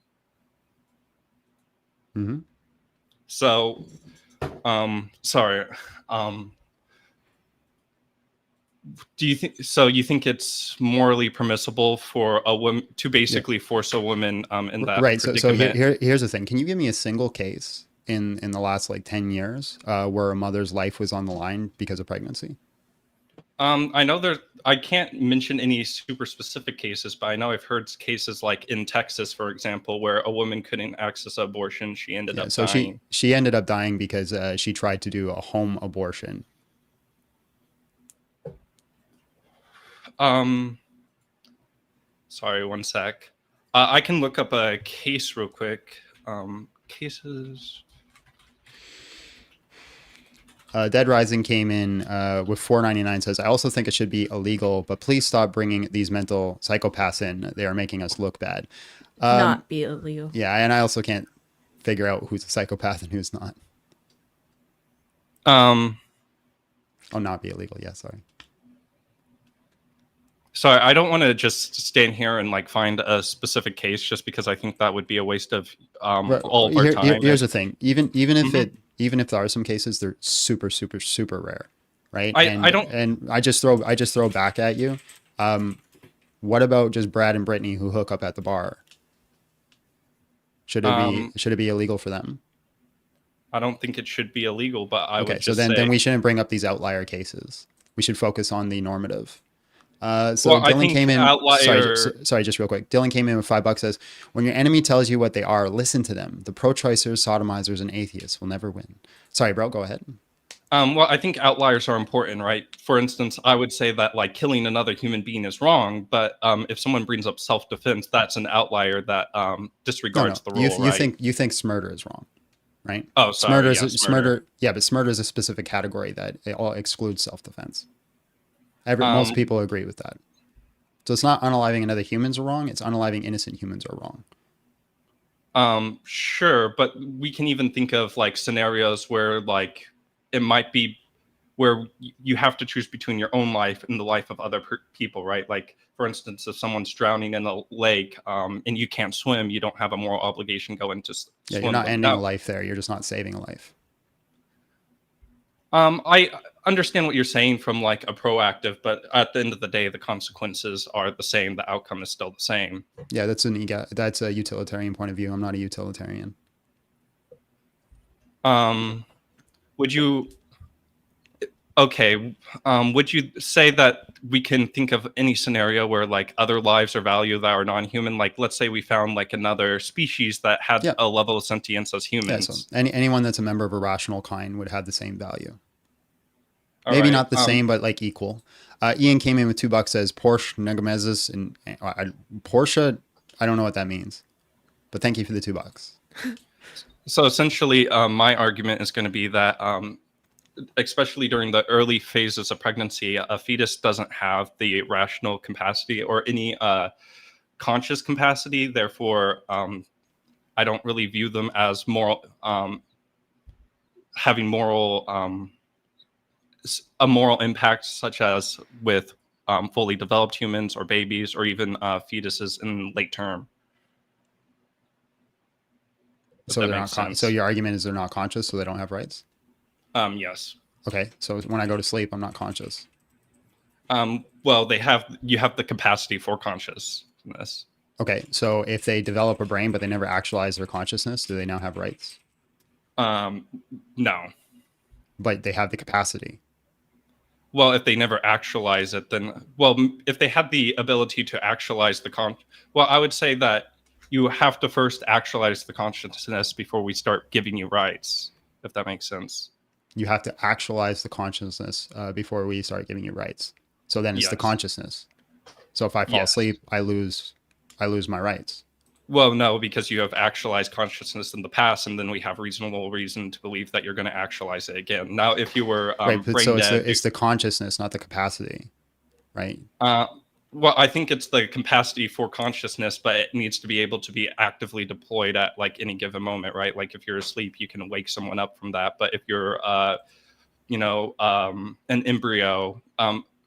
Mm-hmm. So, sorry. Do you think so? You think it's morally permissible for a woman to basically force a woman in that right? So predicament? here's the thing. Can you give me a single case in the last like 10 years where a mother's life was on the line because of pregnancy? I know I can't mention any super specific cases, but I know I've heard cases like in Texas, for example, where a woman couldn't access abortion. She ended up dying. She ended up dying because she tried to do a home abortion. Sorry, one sec. I can look up a case real quick. Cases. Dead Rising came in with 4.99. Says, I also think it should be illegal, but please stop bringing these mental psychopaths in. They are making us look bad. Not be illegal. Yeah, and I also can't figure out who's a psychopath and who's not. Oh, not be illegal. Yeah, sorry. Sorry, I don't want to just stand here and like find a specific case just because I think that would be a waste of all of our time. Here's the thing. Even if there are some cases, they're super, super, super rare, right? I just throw back at you. What about just Brad and Brittany who hook up at the bar? Should it be illegal for them? I don't think it should be illegal, but I would just then we shouldn't bring up these outlier cases. We should focus on the normative. Dylan came in. Sorry, just real quick. Dylan came in with $5. Says, when your enemy tells you what they are, listen to them. The pro-choicers, sodomizers, and atheists will never win. Sorry, bro. Go ahead. Well, I think outliers are important, right? For instance, I would say that like killing another human being is wrong, but if someone brings up self-defense, that's an outlier that disregards the rule. You think smurder is wrong, right? Oh, sorry. Smurder. Yeah, but smurder is a specific category that it all excludes self-defense. Most people agree with that. So it's not unaliving another humans are wrong. It's unaliving innocent humans are wrong. Sure, but we can even think of like scenarios where like it might be where you have to choose between your own life and the life of other people, right? Like for instance, if someone's drowning in a lake and you can't swim, you don't have a moral obligation going to swim. Yeah, you're not ending a life there. You're just not saving a life. I understand what you're saying from like a proactive, but at the end of the day, the consequences are the same. The outcome is still the same. Yeah, that's a utilitarian point of view. I'm not a utilitarian. Would you say that we can think of any scenario where like other lives are valued that are non-human? Like let's say we found like another species that had a level of sentience as humans. Yeah, so anyone that's a member of a rational kind would have the same value. Maybe not the same, but like equal. Ian came in with $2. Says Porsche Negamezis and Porsche. I don't know what that means, but thank you for the $2. So essentially, my argument is going to be that especially during the early phases of pregnancy, a fetus doesn't have the rational capacity or any conscious capacity. Therefore, I don't really view them as moral, having moral, a moral impact, such as with fully developed humans or babies or even fetuses in late term. If So that they're makes not. sense. So your argument is they're not conscious, so they don't have rights. Yes. Okay. So when I go to sleep, I'm not conscious. Well, you have the capacity for consciousness. Okay. So if they develop a brain but they never actualize their consciousness, do they now have rights? No. But they have the capacity. Well, if they never actualize it, then if they had the ability to actualize well, I would say that you have to first actualize the consciousness before we start giving you rights, if that makes sense. You have to actualize the consciousness before we start giving you rights. So then it's the Yes. consciousness. So if I fall Yes. asleep, I lose my rights. Well, no, because you have actualized consciousness in the past, and then we have reasonable reason to believe that you're going to actualize it again. Now, if you were Right. But brain so dead, it's the consciousness, not the capacity. Right. well, I think it's the capacity for consciousness, but it needs to be able to be actively deployed at like any given moment, right? Like if you're asleep, you can wake someone up from that. But if you're, an embryo,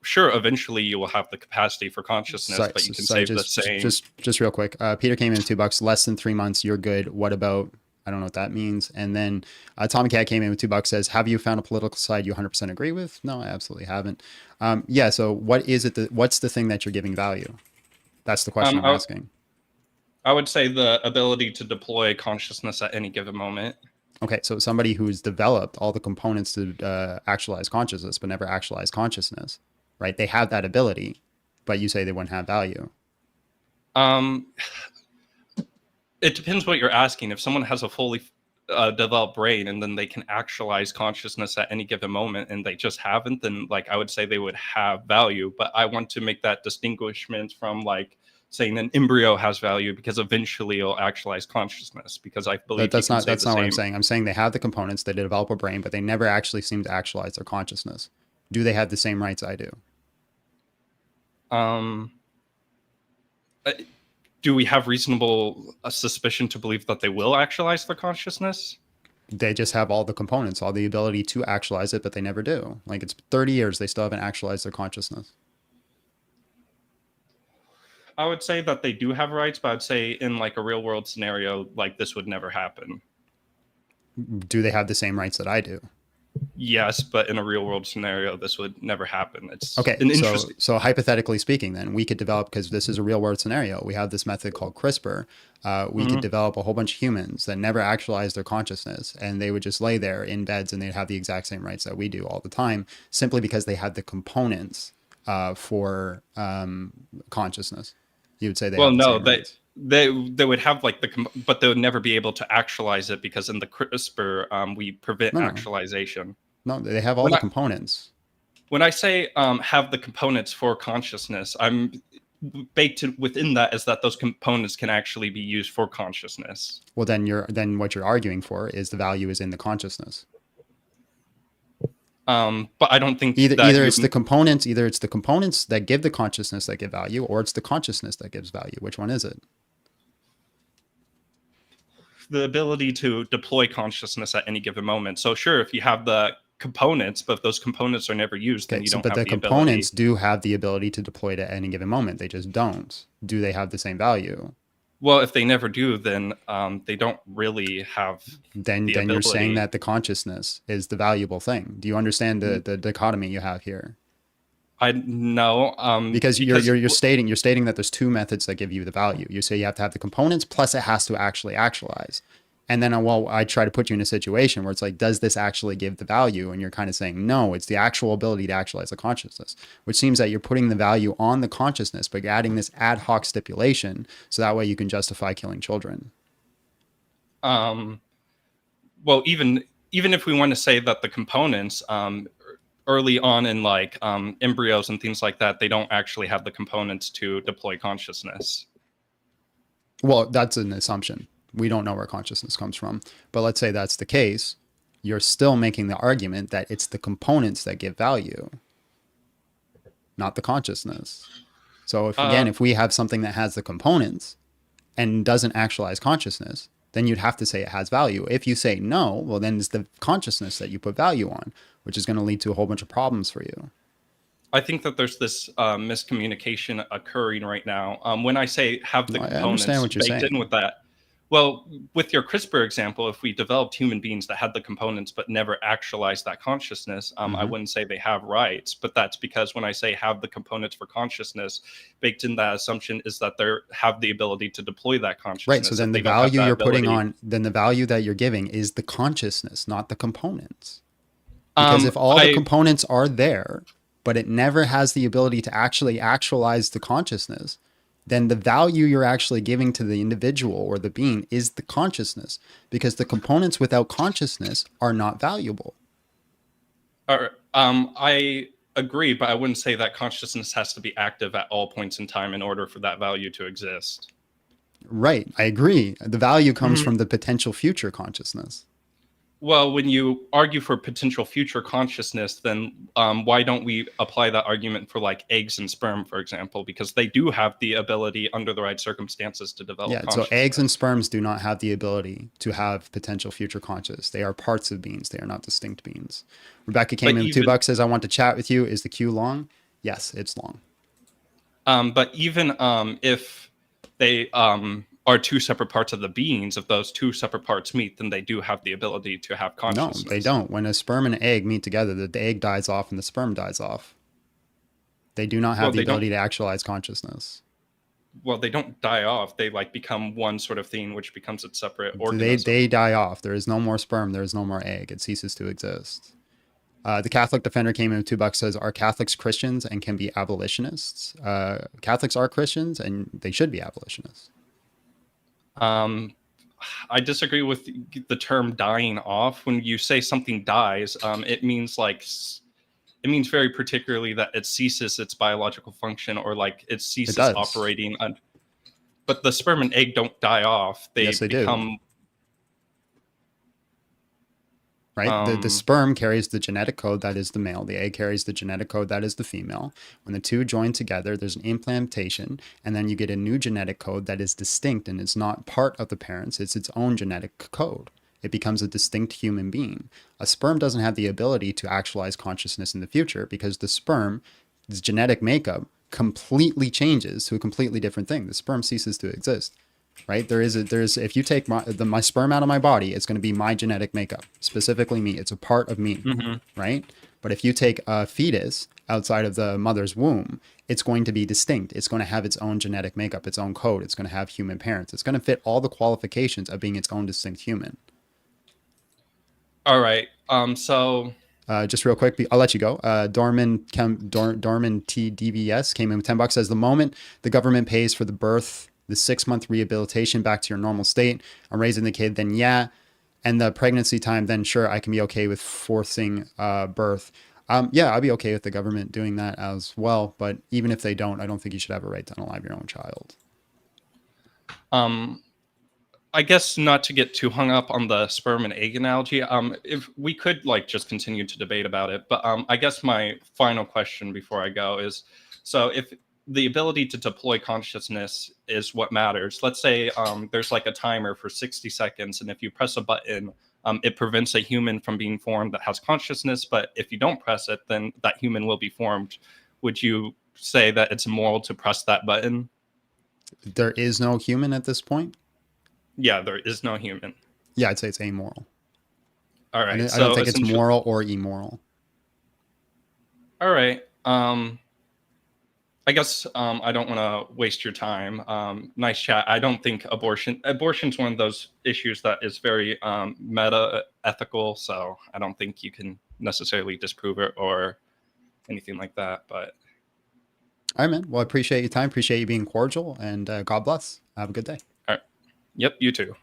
sure, eventually you will have the capacity for consciousness, but you can say the same. Just real quick. Peter came in with $2, less than 3 months. You're good. What about, I don't know what that means. And then Tommy Cat came in with $2, says, have you found a political side you 100% agree with? No, I absolutely haven't. Yeah. So what is it what's the thing that you're giving value? That's the question I'm asking. I would say the ability to deploy consciousness at any given moment. Okay. So somebody who's developed all the components to actualize consciousness, but never actualize consciousness, right? They have that ability, but you say they wouldn't have value. It depends what you're asking. If someone has a fully developed brain and then they can actualize consciousness at any given moment and they just haven't, then like I would say they would have value. But I want to make that distinguishment from like saying an embryo has value because eventually it'll actualize consciousness, because I believe that's not what same. I'm saying. I'm saying they have the components, they develop a brain, but they never actually seem to actualize their consciousness. Do they have the same rights I do? Do we have reasonable suspicion to believe that they will actualize their consciousness? They just have all the components, all the ability to actualize it, but they never do. Like it's 30 years, they still haven't actualized their consciousness. I would say that they do have rights, but I'd say in like a real world scenario, like this would never happen. Do they have the same rights that I do? Yes, but in a real world scenario, this would never happen. It's okay. An interesting. So hypothetically speaking, then we could develop, because this is a real world scenario. We have this method called CRISPR. We could develop a whole bunch of humans that never actualize their consciousness, and they would just lay there in beds, and they'd have the exact same rights that we do all the time, simply because they had the components for consciousness. You would say they. Well, have the no, same rights. They would have like but they would never be able to actualize it, because in the CRISPR we prevent actualization. No, they have all the components. When I say have the components for consciousness, I'm baked within that is that those components can actually be used for consciousness. Well, then what you're arguing for is the value is in the consciousness. But I don't think either it's the components that give the consciousness that give value, or it's the consciousness that gives value. Which one is it? The ability to deploy consciousness at any given moment. So sure, if you have the components, but if those components are never used, then you don't have the ability. But the components do have the ability to deploy it at any given moment. They just don't. Do they have the same value? Well, if they never do, then they don't really have. Then you're saying that the consciousness is the valuable thing. Do you understand the dichotomy you have here? I know. Because you're stating that there's two methods that give you the value. You say you have to have the components, plus it has to actually actualize. And then I try to put you in a situation where it's like, does this actually give the value? And you're kind of saying, no, it's the actual ability to actualize the consciousness, which seems that you're putting the value on the consciousness, but you're adding this ad hoc stipulation so that way you can justify killing children. Well, even if we want to say that the components early on in like embryos and things like that, they don't actually have the components to deploy consciousness. Well, that's an assumption. We don't know where consciousness comes from, but let's say that's the case. you're still making the argument that it's the components that give value, not the consciousness. So if we have something that has the components and doesn't actualize consciousness, then you'd have to say it has value. If you say no, well, then it's the consciousness that you put value on, which is going to lead to a whole bunch of problems for you. I think that there's this miscommunication occurring right now. When I say have the I components understand what you're baked saying. in with that, well, with your CRISPR example, if we developed human beings that had the components but never actualized that consciousness, I wouldn't say they have rights. But that's because when I say have the components for consciousness, baked in that assumption is that they have the ability to deploy that consciousness. Right. So then If the they don't have value that you're putting ability- on, then the value that you're giving is the consciousness, not the components. Because if all the components are there, but it never has the ability to actually actualize the consciousness, then the value you're actually giving to the individual or the being is the consciousness, because the components without consciousness are not valuable. I agree, but I wouldn't say that consciousness has to be active at all points in time in order for that value to exist. Right. I agree. The value comes from the potential future consciousness. Well, when you argue for potential future consciousness, then why don't we apply that argument for like eggs and sperm, for example? Because they do have the ability under the right circumstances to develop consciousness. So eggs and sperms do not have the ability to have potential future conscious. They are parts of beings. They are not distinct beings. Rebecca came in with $2, says, I want to chat with you. Is the queue long? Yes, it's long. But even if they are two separate parts of the beings, if those two separate parts meet, then they do have the ability to have consciousness. No, they don't. When a sperm and an egg meet together, the egg dies off and the sperm dies off. They do not have the ability to actualize consciousness. Well, they don't die off. They like become one sort of thing, which becomes its separate organism. They die off. There is no more sperm. There is no more egg. It ceases to exist. The Catholic Defender came in with $2, says, are Catholics Christians and can be abolitionists? Catholics are Christians and they should be abolitionists. I disagree with the term dying off. When you say something dies, it means very particularly that it ceases its biological function, or like it ceases operating. But the sperm and egg don't die off. They become. Right? The sperm carries the genetic code that is the male. The egg carries the genetic code that is the female. When the two join together, there's an implantation, and then you get a new genetic code that is distinct and it's not part of the parents. It's its own genetic code. It becomes a distinct human being. A sperm doesn't have the ability to actualize consciousness in the future because the sperm's genetic makeup completely changes to a completely different thing. The sperm ceases to exist. Right? If you take my sperm out of my body, it's going to be my genetic makeup, specifically me. It's a part of me, right? But if you take a fetus outside of the mother's womb, it's going to be distinct. It's going to have its own genetic makeup, its own code. It's going to have human parents. It's going to fit all the qualifications of being its own distinct human. All right. Just real quick, I'll let you go. Dorman TDBS came in with $10, says, the moment the government pays for the birth, the 6-month rehabilitation back to your normal state, I'm raising the kid, then yeah. And the pregnancy time, then sure, I can be okay with forcing birth. Yeah, I'd be okay with the government doing that as well. But even if they don't, I don't think you should have a right to unalive your own child. I guess not to get too hung up on the sperm and egg analogy. If we could just continue to debate about it, but I guess my final question before I go is, so if the ability to deploy consciousness is what matters. Let's say there's like a timer for 60 seconds, and if you press a button, it prevents a human from being formed that has consciousness, but if you don't press it, then that human will be formed. Would you say that it's immoral to press that button? There is no human at this point? Yeah, there is no human. Yeah, I'd say it's amoral. All right. I don't think it's moral or immoral. All right. I guess I don't want to waste your time. Nice chat. I don't think abortion's one of those issues that is very meta ethical, so I don't think you can necessarily disprove it or anything like that. But all right, man. Well, I appreciate your time. Appreciate you being cordial, and God bless. Have a good day. All right. Yep, you too.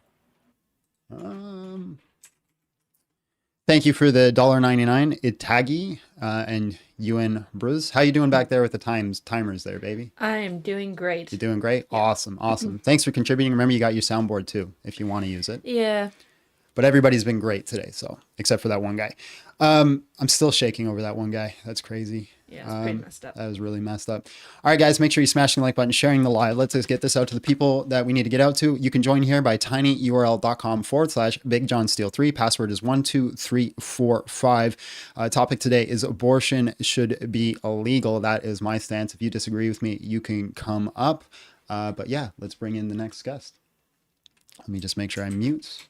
Thank you for the $1.99 Itagi and Ewan Bruz. How you doing back there with the timers there, baby? I'm doing great. You're doing great? Yeah. Awesome. Thanks for contributing. Remember, you got your soundboard too, if you want to use it. Yeah. But everybody's been great today, so except for that one guy. I'm still shaking over that one guy. That's crazy. Yeah, it's pretty messed up. That was really messed up. All right, guys, make sure you smash the like button, sharing the live. Let's just get this out to the people that we need to get out to. You can join here by tinyurl.com/BigJohnSteel3. Password is 12345. Topic today is abortion should be illegal. That is my stance. If you disagree with me, you can come up. But yeah, let's bring in the next guest. Let me just make sure I mute.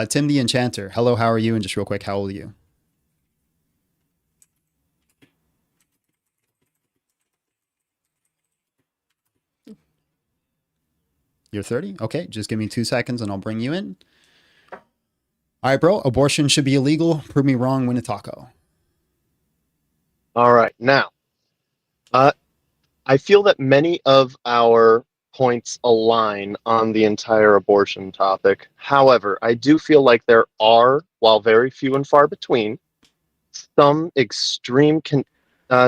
Tim the Enchanter. Hello, how are you? And just real quick, how old are you? You're 30? Okay, just give me 2 seconds and I'll bring you in. All right, bro. Abortion should be illegal. Prove me wrong, win a taco. All right. Now, I feel that many of our points align on the entire abortion topic. However, I do feel like there are, while very few and far between, some extreme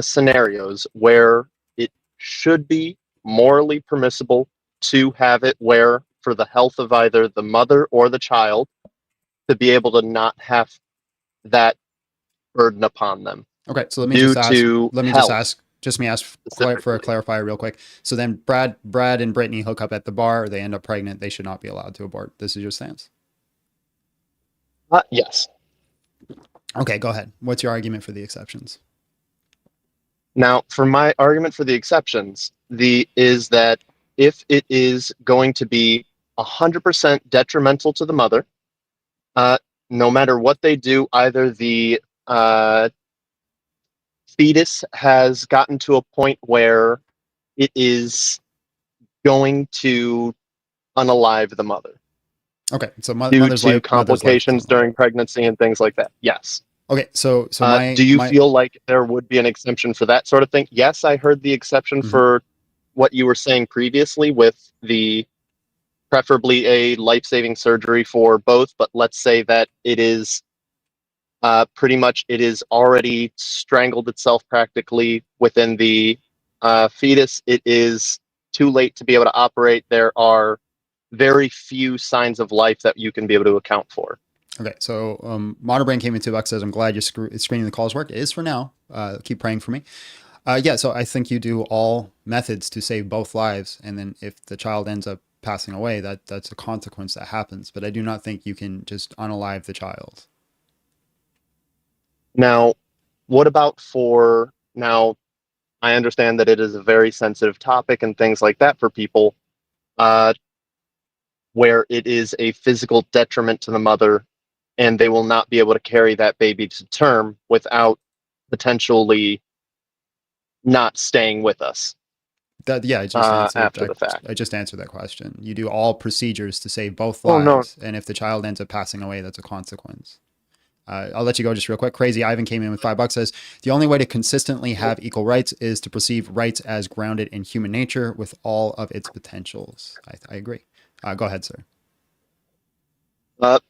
scenarios where it should be morally permissible to have it, where for the health of either the mother or the child, to be able to not have that burden upon them. Okay, so let me Due just ask. to Let me health, just ask for a specifically. clarifier real quick. So then Brad and Brittany hook up at the bar. They end up pregnant. They should not be allowed to abort. This is your stance. Yes. Okay, go ahead. What's your argument for the exceptions? Now, for my argument for the exceptions, is that if it is going to be 100% detrimental to the mother, no matter what they do, either the fetus has gotten to a point where it is going to unalive the mother. Okay, so Due mother's to life, complications during pregnancy and things like that. Yes. Okay, so do you feel like there would be an exemption for that sort of thing? Yes, I heard the exception for what you were saying previously with the preferably a life-saving surgery for both, but let's say that it is pretty much it is already strangled itself practically within the fetus. It is too late to be able to operate. There are very few signs of life that you can be able to account for. Okay, so Monobrain came in $2, says, I'm glad you're screening the calls work. It is for now. Keep praying for me. Yeah, so I think you do all methods to save both lives. And then if the child ends up passing away, that's a consequence that happens. But I do not think you can just unalive the child. Now, what about now, I understand that it is a very sensitive topic and things like that for people, where it is a physical detriment to the mother and they will not be able to carry that baby to term without potentially not staying with us. Yeah, I just answered after the fact. I just answered that question. You do all procedures to save both Oh, no. lives, and if the child ends up passing away, that's a consequence. I'll let you go just real quick. Crazy Ivan came in with $5, says, the only way to consistently have equal rights is to perceive rights as grounded in human nature with all of its potentials. I agree. Go ahead, sir. But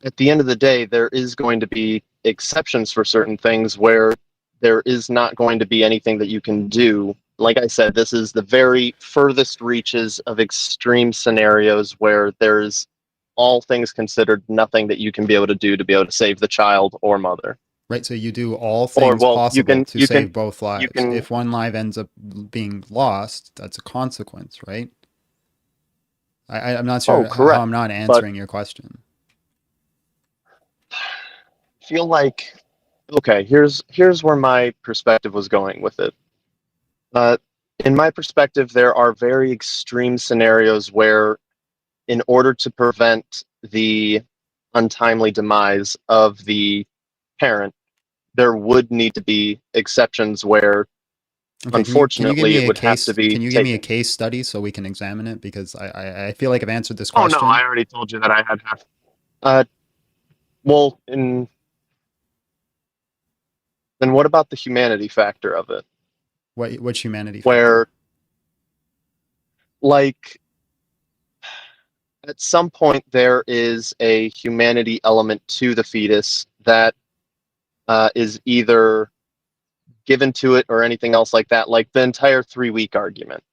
at the end of the day, there is going to be exceptions for certain things where there is not going to be anything that you can do. Like I said, this is the very furthest reaches of extreme scenarios where there's, all things considered, nothing that you can be able to do to be able to save the child or mother. Right, so you do all things possible to save both lives. can, if one life ends up being lost, that's a consequence, right? I'm not sure how I'm not answering your question. I feel like, okay, here's where my perspective was going with it. In my perspective, there are very extreme scenarios where, in order to prevent the untimely demise of the parent, there would need to be exceptions where, unfortunately, it would have to be. Can you give me a case study so we can examine it? Because I feel like I've answered this question. Oh no, I already told you that I had half. Well, then what about the humanity factor of it? What's humanity factor? Where, like, at some point there is a humanity element to the fetus that is either given to it or anything else like that, like the entire 3-week argument.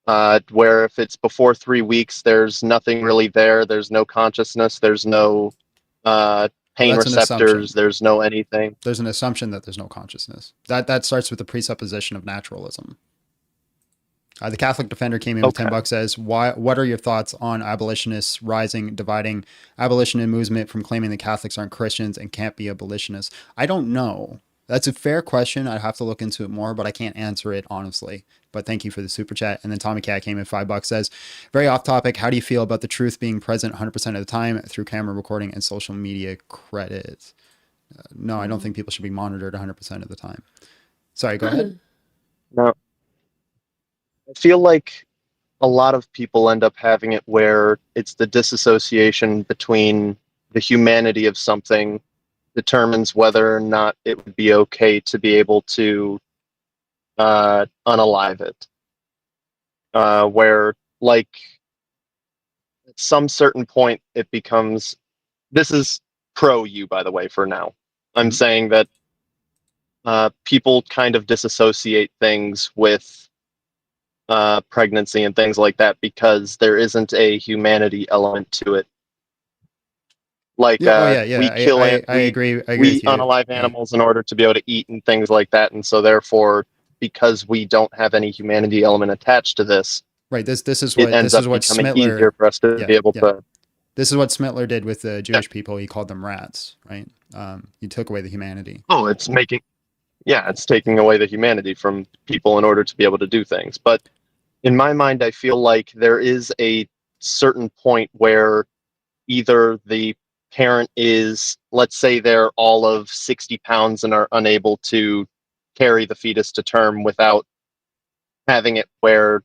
Where if it's before 3 weeks, there's nothing really there. There's no consciousness. There's no pain that's an assumption. receptors. There's no anything. There's an assumption that there's no consciousness. That starts with the presupposition of naturalism. The Catholic Defender came in with $10, says, what are your thoughts on abolitionists rising, dividing abolition and movement from claiming that Catholics aren't Christians and can't be abolitionists? I don't know. That's a fair question. I'd have to look into it more, but I can't answer it honestly. But thank you for the super chat. And then Tommy Cat came in $5, says, very off topic. How do you feel about the truth being present 100% of the time through camera recording and social media credits? No, I don't think people should be monitored 100% of the time. Sorry, go ahead. No. I feel like a lot of people end up having it where it's the disassociation between the humanity of something determines whether or not it would be okay to be able to unalive it. Where, like, at some certain point, it becomes... This is pro you, by the way, for now. I'm saying that people kind of disassociate things with pregnancy and things like that because there isn't a humanity element to it. Like, we kill I agree. we with you. unalive animals in order to be able to eat and things like that, and so therefore, because we don't have any humanity element attached to this, right? This is it what ends this is up what becoming Smittler easier for us to be able to. This is what Smittler did with the Jewish people. He called them rats, right? He took away the humanity. Oh, it's taking away the humanity from people in order to be able to do things. But in my mind, I feel like there is a certain point where either the parent is, let's say they're all of 60 pounds and are unable to carry the fetus to term without having it where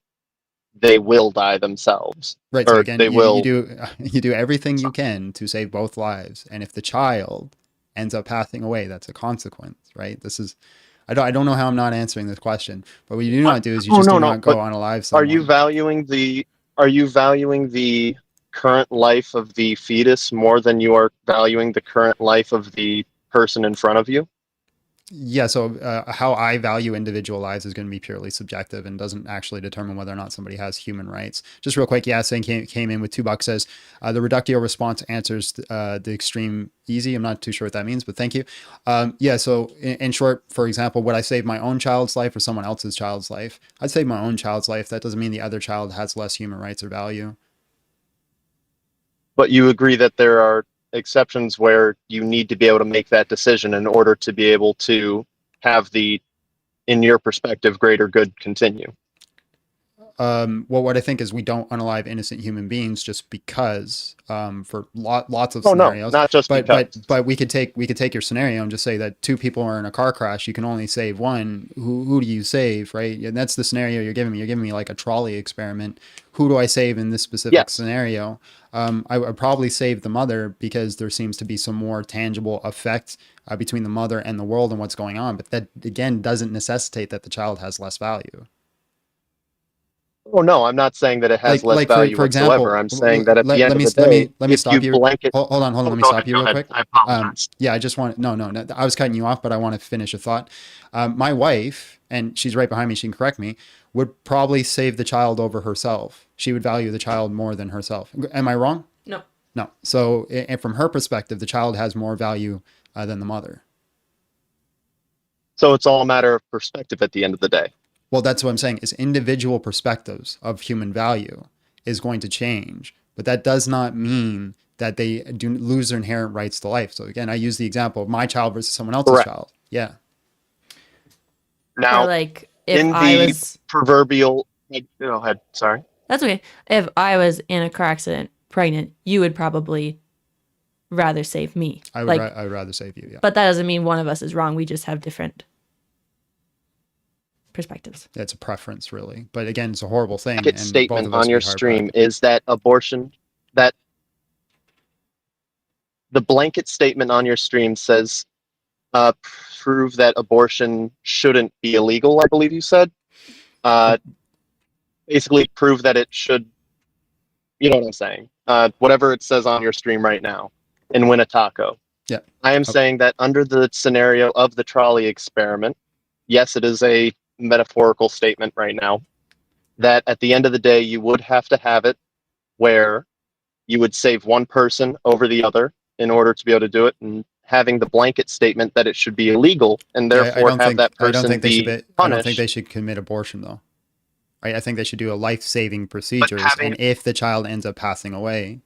they will die themselves. Right. So again, you do everything you can to save both lives. And if the child ends up passing away, that's a consequence, right? This is, I don't know how I'm not answering this question, but what you do not do is you do not go unalive someone. Are you valuing the current life of the fetus more than you are valuing the current life of the person in front of you? Yeah, so how I value individual lives is going to be purely subjective and doesn't actually determine whether or not somebody has human rights. Just real quick, saying came in with $2, says the reductio response answers the extreme easy. I'm not too sure what that means, but thank you. So in short, for example, would I save my own child's life or someone else's child's life? I'd save my own child's life. That doesn't mean the other child has less human rights or value. But you agree that there are exceptions where you need to be able to make that decision in order to be able to have the, in your perspective, greater good continue. Well, what I think is we don't unalive innocent human beings just because for lots of scenarios. No, not just because. But we could take your scenario and just say that two people are in a car crash. You can only save one. Who do you save, right? And that's the scenario you're giving me. You're giving me like a trolley experiment. Who do I save in this specific scenario? I would probably save the mother because there seems to be some more tangible effect between the mother and the world and what's going on. But that, again, doesn't necessitate that the child has less value. Oh, no, I'm not saying that it has less value for whatsoever. Example, I'm saying that at the end of the day, let me stop you. Blanket... Hold on. Let me stop you real quick. I apologize. I just want no. I was cutting you off, but I want to finish a thought. My wife, and she's right behind me, she can correct me, would probably save the child over herself. She would value the child more than herself. Am I wrong? No. So, and from her perspective, the child has more value than the mother. So it's all a matter of perspective at the end of the day. Well, that's what I'm saying is individual perspectives of human value is going to change, but that does not mean that they do lose their inherent rights to life. So again, I use the example of my child versus someone else's child. Yeah. Now, or like if I was proverbial, go ahead. Sorry. That's okay. If I was in a car accident pregnant, you would probably rather save me. I would rather save you. Yeah. But that doesn't mean one of us is wrong. We just have different perspectives. It's a preference, really. But again, it's a horrible thing. The statement on your stream is that abortion, that the blanket statement on your stream says, prove that abortion shouldn't be illegal, I believe you said. Basically prove that it should, you know what I'm saying? Whatever it says on your stream right now, and win a taco. Yeah. I am Oh. saying that under the scenario of the trolley experiment, yes, it is a metaphorical statement right now, that at the end of the day, you would have to have it where you would save one person over the other in order to be able to do it, and having the blanket statement that it should be illegal and Yeah, therefore have that I don't person think they should be be. I don't think they punished. should commit abortion though. Right? I think they should do a life-saving But procedures, having, and if the child ends up passing away,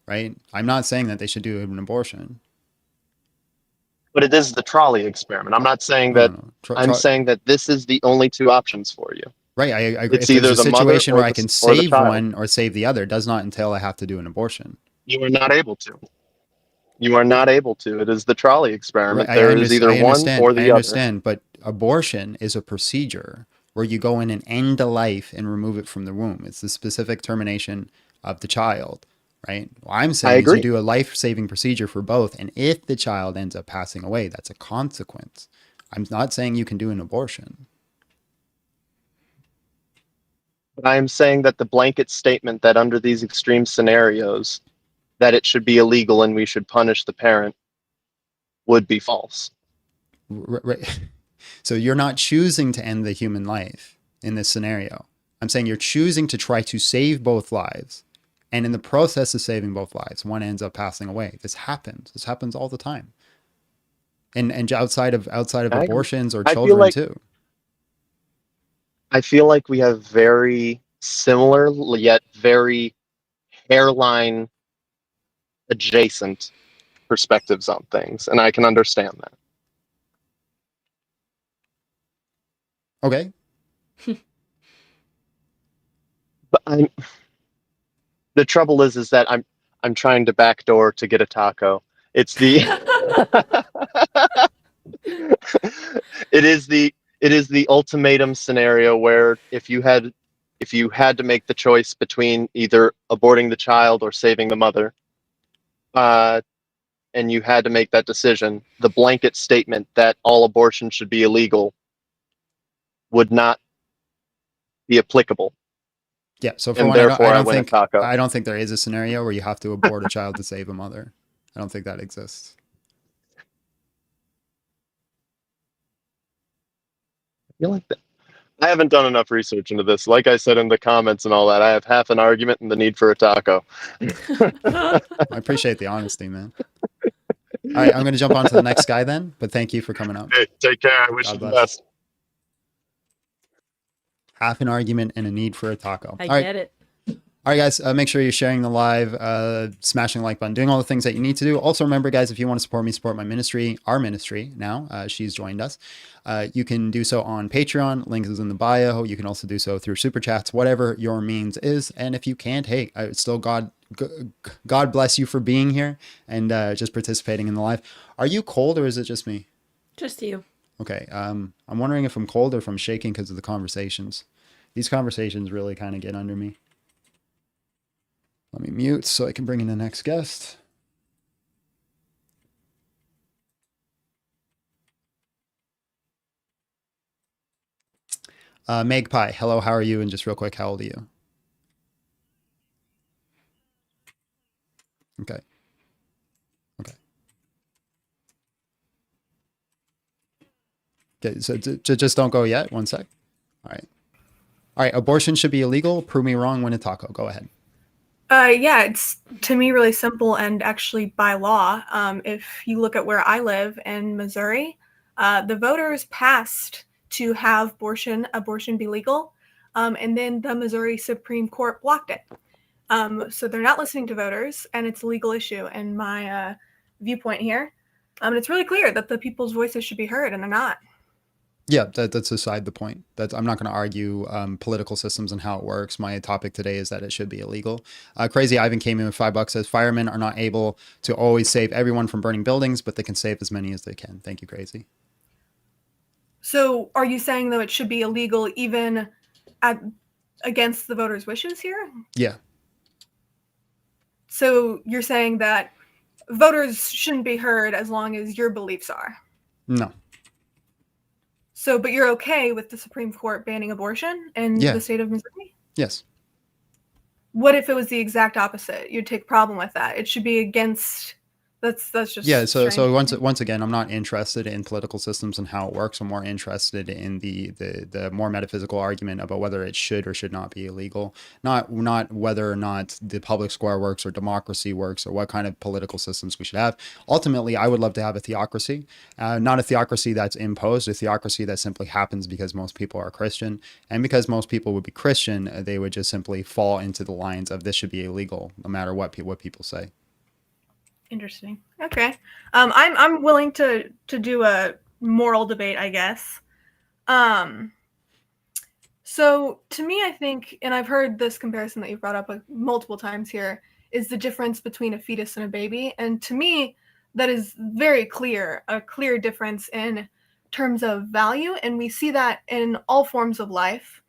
right? I'm not saying that they should do an abortion. but it is the trolley experiment. I'm not saying No, no, that. no. I'm saying that this is the only two options for you. Right. I agree. It's If there's either a the mother situation where I can or the save child. one or save the other, does not entail I have to do an abortion. You are not able to. You are not able to. It is the trolley Right. experiment. There is either one or I the other. understand. But abortion is a procedure where you go in and end a life and remove it from the womb. It's the specific termination of the child. Right. What I'm I saying is you agree. do a life-saving procedure for both. And if the child ends up passing away, that's a consequence. I'm not saying you can do an abortion. But I am saying that the blanket statement that under these extreme scenarios that it should be illegal and we should punish the parent would be false. Right. So you're not choosing to end the human life in this scenario. I'm saying you're choosing to try to save both lives. And in the process of saving both lives, one ends up passing away. This happens. This happens all the time. And outside of abortions or I feel children like too. I feel like we have very similar yet very hairline adjacent perspectives on things, and I can understand that. Okay. But the trouble is that I'm trying to backdoor to get a taco. It's the it is the ultimatum scenario where if you had to make the choice between either aborting the child or saving the mother, and you had to make that decision, the blanket statement that all abortion should be illegal would not be applicable. Yeah. So for And one, therefore I win a taco. I don't think there is a scenario where you have to abort a child to save a mother. I don't think that exists. I feel like that. I haven't done enough research into this. Like I said in the comments and all that, I have half an argument and the need for a taco. I appreciate the honesty, man. All right, I'm going to jump on to the next guy then, but thank you for coming up. Hey, take care. I wish God you the bless. best. Half an argument and a need for a taco. I All right. get it. All right, guys, make sure you're sharing the live, smashing the like button, doing all the things that you need to do. Also, remember, guys, if you want to support me, support my ministry, our ministry now, she's joined us. You can do so on Patreon. Link is in the bio. You can also do so through Super Chats, whatever your means is. And if you can't, hey, still God bless you for being here and just participating in the live. Are you cold or is it just me? Just you. Okay. I'm wondering if I'm cold or if I'm shaking because of the conversations. These conversations really kind of get under me. Let me mute so I can bring in the next guest. Magpie, hello, how are you? And just real quick, how old are you? Okay. Okay. Okay, so just don't go yet. One sec. All right. All right, abortion should be illegal. Prove me wrong, win a taco. Go ahead. Yeah, it's to me really simple and actually by law. If you look at where I live in Missouri, the voters passed to have abortion be legal, and then the Missouri Supreme Court blocked it. So they're not listening to voters, and it's a legal issue in my viewpoint here. And it's really clear that the people's voices should be heard, and they're not. Yeah, that's aside the point. I'm not going to argue political systems and how it works. My topic today is that it should be illegal. Crazy Ivan came in with $5, says firemen are not able to always save everyone from burning buildings, but they can save as many as they can. Thank you, Crazy. So are you saying, though, it should be illegal even against the voters' wishes here? Yeah. So you're saying that voters shouldn't be heard as long as your beliefs are? No. So, but you're okay with the Supreme Court banning abortion in the state of Missouri? Yes. What if it was the exact opposite? You'd take problem with that. It should be against That's just Yeah, so strange. once again, I'm not interested in political systems and how it works. I'm more interested in the more metaphysical argument about whether it should or should not be illegal. Not whether or not the public square works or democracy works or what kind of political systems we should have. Ultimately, I would love to have a theocracy, not a theocracy that's imposed, a theocracy that simply happens because most people are Christian, and because most people would be Christian, they would just simply fall into the lines of this should be illegal, no matter what people say. Interesting. Okay. I'm willing to do a moral debate, I guess. So to me, I think, and I've heard this comparison that you've brought up multiple times here, is the difference between a fetus and a baby. And to me, that is very clear, a clear difference in terms of value. And we see that in all forms of life.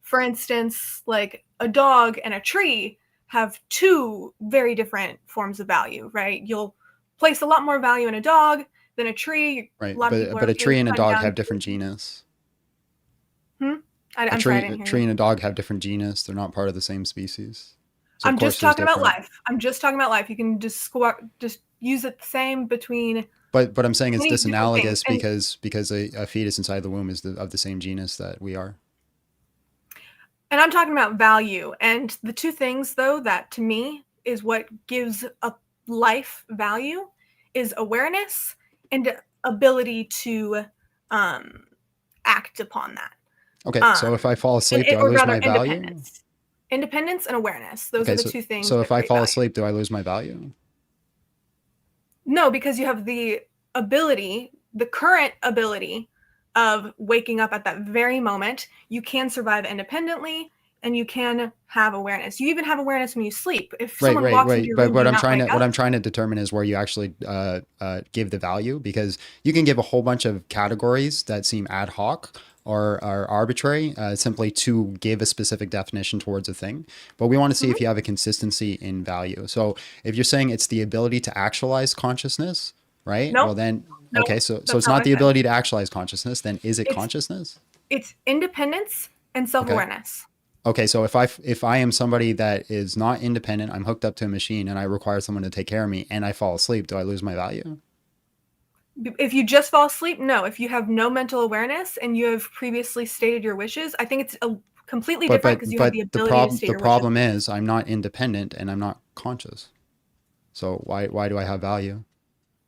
For instance, like a dog and a tree have two very different forms of value, right? You'll place a lot more value in a dog than a tree. Right, A lot of people but are a tree and a cutting dog down have different trees. genus. I'm sorry, I didn't hear Tree you. and a dog have different genus. They're not part of the same species. So of I'm course just there's talking about different. life. I'm just talking about life. You can just use it the same between But I'm saying it's many different things. disanalogous because a fetus inside the womb is of the same genus that we are. And I'm talking about value. And the two things, though, that to me is what gives a life value is awareness and ability to act upon that. Okay, so if I fall asleep, do I Or lose rather, my value? Independence and awareness. Those Okay, are the two things so that if I create fall value. asleep, do I lose my value? No, because you have the ability, the current ability of waking up at that very moment. You can survive independently and you can have awareness. You even have awareness when you sleep. If someone walks into your But room, do you not wake what up? I'm trying to determine is where you actually give the value, because you can give a whole bunch of categories that seem ad hoc or are arbitrary, simply to give a specific definition towards a thing. But we want to see if you have a consistency in value. So if you're saying it's the ability to actualize consciousness, right? Nope. Well then, Nope. okay, so That's it's not not what I the said. ability to actualize consciousness. Then is it It's consciousness? it's independence and Okay. self-awareness. Okay, so if I am somebody that is not independent, I'm hooked up to a machine and I require someone to take care of me and I fall asleep, do I lose my value? If you just fall asleep, no. If you have no mental awareness and you have previously stated your wishes, I think it's a completely different because you have the ability to state The your wishes. problem is I'm not independent and I'm not conscious. So why do I have value?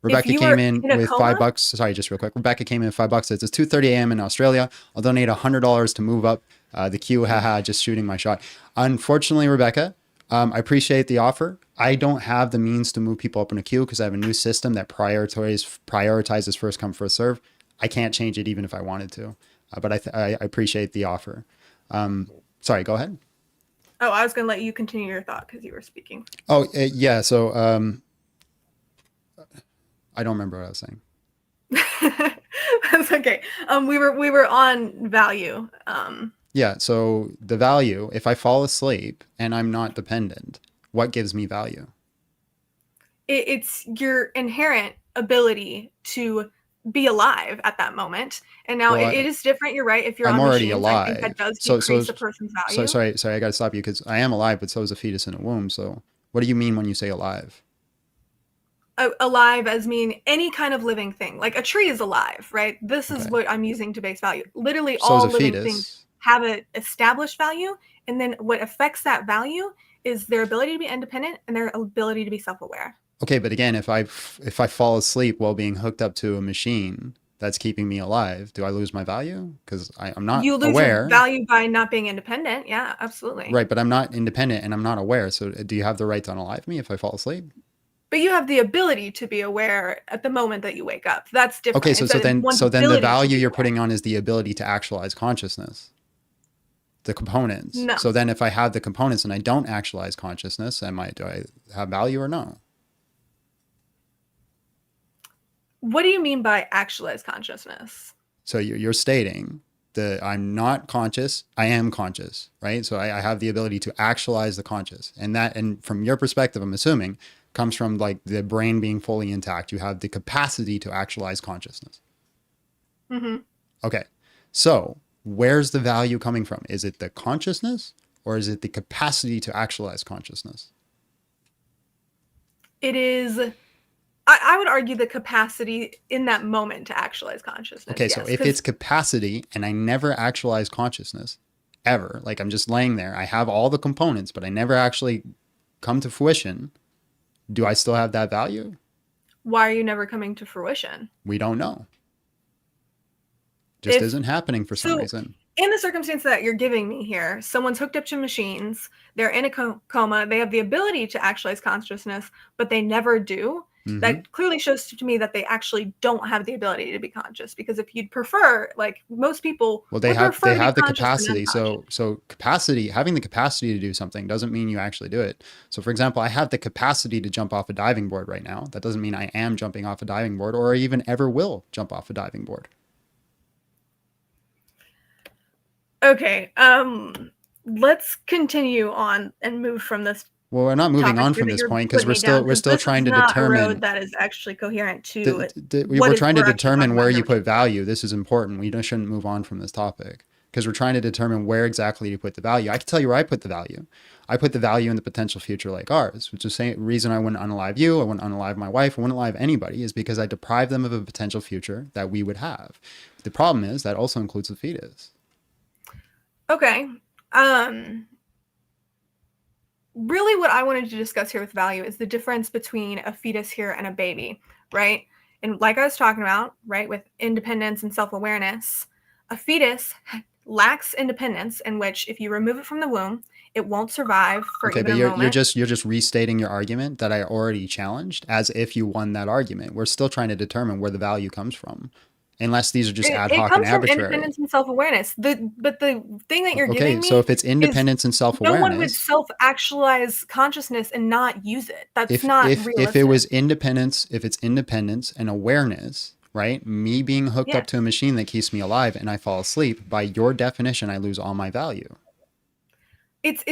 Rebecca you came were in in a with coma, $5. Sorry, just real quick. Rebecca came in with $5. It's 2:30 a.m. in Australia. I'll donate $100 to move up the queue. Haha, just shooting my shot. Unfortunately, Rebecca, I appreciate the offer. I don't have the means to move people up in a queue because I have a new system that prioritizes first come first serve. I can't change it even if I wanted to, but I appreciate the offer. Sorry, go ahead. Oh, I was going to let you continue your thought because you were speaking. Oh, yeah. So I don't remember what I was saying. That's okay. We were on value. Yeah. So the value, if I fall asleep and I'm not dependent, what gives me value? It's your inherent ability to be alive at that moment. And now Well, it is different. You're right. If you're I'm on already machines, I think that alive. does So decrease a person's value. sorry, I got to stop you because I am alive, but so is a fetus in a womb. So what do you mean when you say alive? Alive as mean any kind of living thing. Like a tree is alive, right? This is Okay. what I'm using to base value. Literally So is all a living fetus. things have an established value. And then what affects that value is their ability to be independent and their ability to be self-aware. Okay, but again, if I fall asleep while being hooked up to a machine that's keeping me alive, do I lose my value? Because I'm not You lose aware. your value by not being independent. Yeah, absolutely. Right, but I'm not independent and I'm not aware. So do you have the right to unalive me if I fall asleep? But you have the ability to be aware at the moment that you wake up. That's different. Okay, so then one's the ability to value be you're aware. putting on is the ability to actualize consciousness. The components. No. So then if I have the components and I don't actualize consciousness, do I have value or no? What do you mean by actualize consciousness? So you're stating that I'm not conscious, I am conscious, right? So I have the ability to actualize the conscious. And from your perspective, I'm assuming, comes from like the brain being fully intact. You have the capacity to actualize consciousness. Mm-hmm. Okay. So where's the value coming from? Is it the consciousness or is it the capacity to actualize consciousness? It is I would argue the capacity in that moment to actualize consciousness. Okay, so yes, if 'cause it's capacity and I never actualize consciousness ever, like I'm just laying there, I have all the components, but I never actually come to fruition, do I still have that value? why are you never coming to fruition? We don't know. Just If isn't happening for some so, reason. in the circumstance that you're giving me here, someone's hooked up to machines, they're in a coma, they have the ability to actualize consciousness, but they never do. Mhm. That clearly shows to me that they actually don't have the ability to be conscious. Because if you'd prefer, like most people, Well, would prefer to be have the conscious than capacity. unconscious. So capacity, having the capacity to do something doesn't mean you actually do it. So for example, I have the capacity to jump off a diving board right now. That doesn't mean I am jumping off a diving board or even ever will jump off a diving board. Okay, let's continue on and move from this Well, we're not moving topic on here from that this you're point because putting me down, we're 'cause still this trying is to not a road determine that is actually coherent to we're what is trying to we're actually determine talking where about you here, which put is- value. This is important. We shouldn't move on from this topic because we're trying to determine where exactly you put the value. I can tell you where I put the value. I put the value in the potential future like ours, which is the reason I wouldn't unalive you, I wouldn't unalive my wife, I wouldn't alive anybody is because I deprive them of a potential future that we would have. The problem is that also includes the fetus. Okay. Really what I wanted to discuss here with value is the difference between a fetus here and a baby, right? And like I was talking about, right, with independence and self-awareness, a fetus lacks independence in which if you remove it from the womb, it won't survive for Okay, even but a moment. you're just restating your argument that I already challenged as if you won that argument. We're still trying to determine where the value comes from. Unless these are just ad It hoc and comes from arbitrary. independence and self-awareness. But the thing that you're Okay, giving so me if it's is independence and no one would self-awareness, self-actualize consciousness and not use it. That's not if it realistic. was independence, if it's independence and awareness, right? Me being hooked up Yes. to a machine that keeps me alive and I fall asleep, by your definition, I lose all my value. It's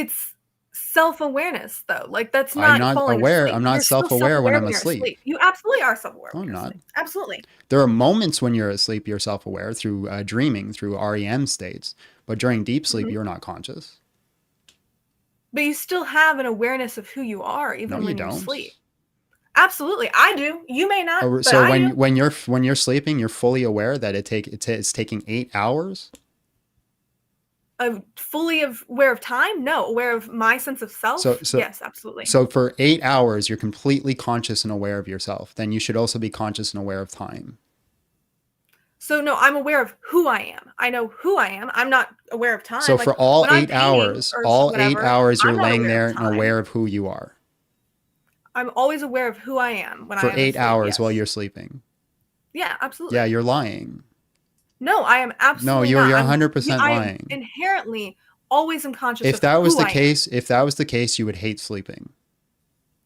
self-awareness though. Like that's I'm not not falling aware. asleep. I'm not You're still self-aware when self-aware I'm when you're asleep. asleep. You absolutely are self-aware No, when I'm you're not. asleep. Absolutely. There are moments when you're asleep, you're self-aware through dreaming, through REM states. But during deep sleep, Mhm. you're not conscious. But you still have an awareness of who you are No, even you when you don't. sleep. Absolutely. I do. You may not, but So I do. when you're sleeping, you're fully aware that it's taking 8 hours. Fully aware of time? No. Aware of my sense of self? So Yes, absolutely. So for 8 hours, you're completely conscious and aware of yourself. Then you should also be conscious and aware of time. So no, I'm aware of who I am. I know who I am. I'm not aware of time. So Like for all when I'm 8 painting hours, or all 8 whatever, hours, you're I'm not laying aware there of and time. aware of who you are. I'm always aware of who I am when I For am 8 asleep, hours yes. while you're sleeping. Yeah, absolutely. Yeah, you're lying. No, I am absolutely No, you're not. 100% I am lying. inherently always am conscious If of that was who the I am. case, if that was the case, you would hate sleeping.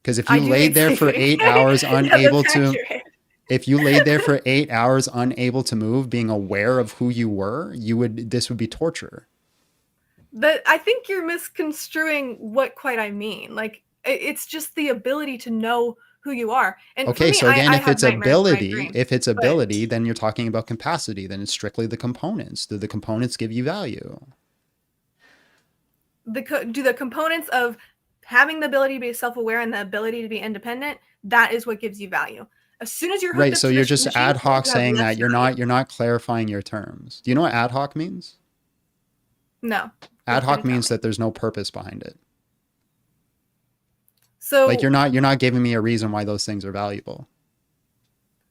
Because if I you do laid hate there for sleeping. 8 hours Yeah, unable that's to, accurate. if you laid there for 8 hours unable to move, being aware of who you were, this would be torture. But I think you're misconstruing what quite I mean. Like it's just the ability to know who you are. And for Okay, me, so again, I if have it's nightmares when I ability, dream. But then you're talking about capacity. Then it's strictly the components. Do the components give you value? do the components of having the ability to be self-aware and the ability to be independent, that is what gives you value. As soon as you're hooked Right. up So to you're this just machine, ad hoc you have saying less that value. you're not clarifying your terms. Do you know what ad hoc means? No. Ad Feel free hoc to tell means me. that there's no purpose behind it. So Like you're not giving me a reason why those things are valuable.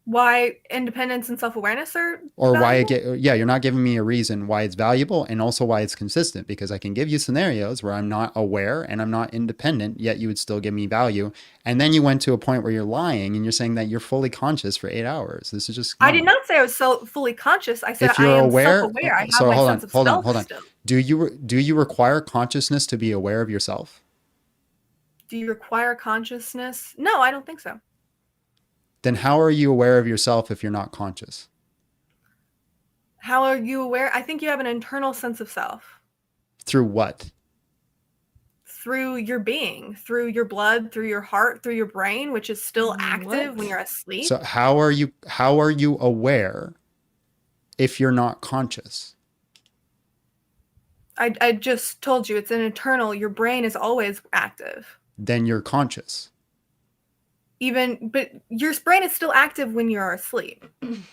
why independence and self-awareness are Or why valuable? you're not giving me a reason why it's valuable and also why it's consistent, because I can give you scenarios where I'm not aware and I'm not independent, yet you would still give me value. And then you went to a point where you're lying and you're saying that you're fully conscious for 8 hours. This is just I did no. not say I was fully conscious. I said If I you're am aware, self-aware. I have so my sense of self hold on. still. Do you require consciousness to be aware of yourself? Do you require consciousness? No, I don't think so. Then how are you aware of yourself if you're not conscious? How are you aware? I think you have an internal sense of self Through what? through your being, through your blood, through your heart, through your brain, which is still active when What? you're asleep. So how are you aware if you're not conscious? I just told you it's an internal. Your brain is always active. Then you're conscious. but your brain is still active when you're asleep.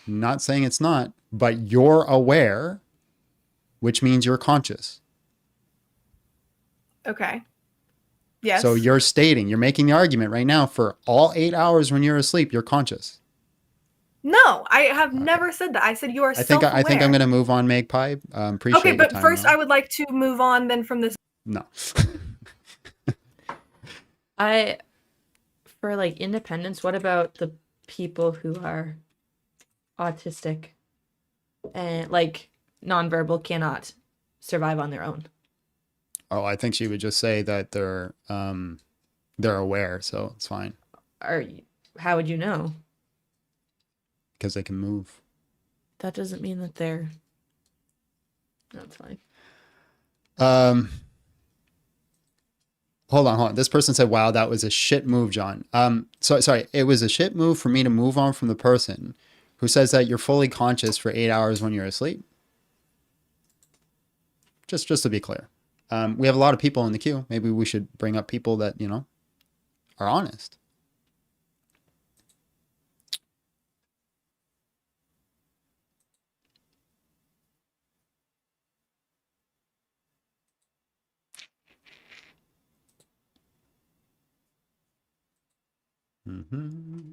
Not saying it's not, but you're aware, which means you're conscious. Okay. Yes. So you're making the argument right now for all 8 hours when you're asleep, you're conscious. No, I have never said that. I said you are self-aware. I think I'm going to move on, Magpie. Appreciate Okay, your but time, first though. I would like to move on then from this. No. For like independence, what about the people who are autistic and like nonverbal, cannot survive on their own? Oh, I think she would just say that they're aware, so it's fine. How would you know? Because they can move. That doesn't mean that they're. That's fine. Hold on. This person said, "Wow, that was a shit move, John." Sorry, it was a shit move for me to move on from the person who says that you're fully conscious for 8 hours when you're asleep. Just to be clear, we have a lot of people in the queue. Maybe we should bring up people that are honest. Mm-hmm.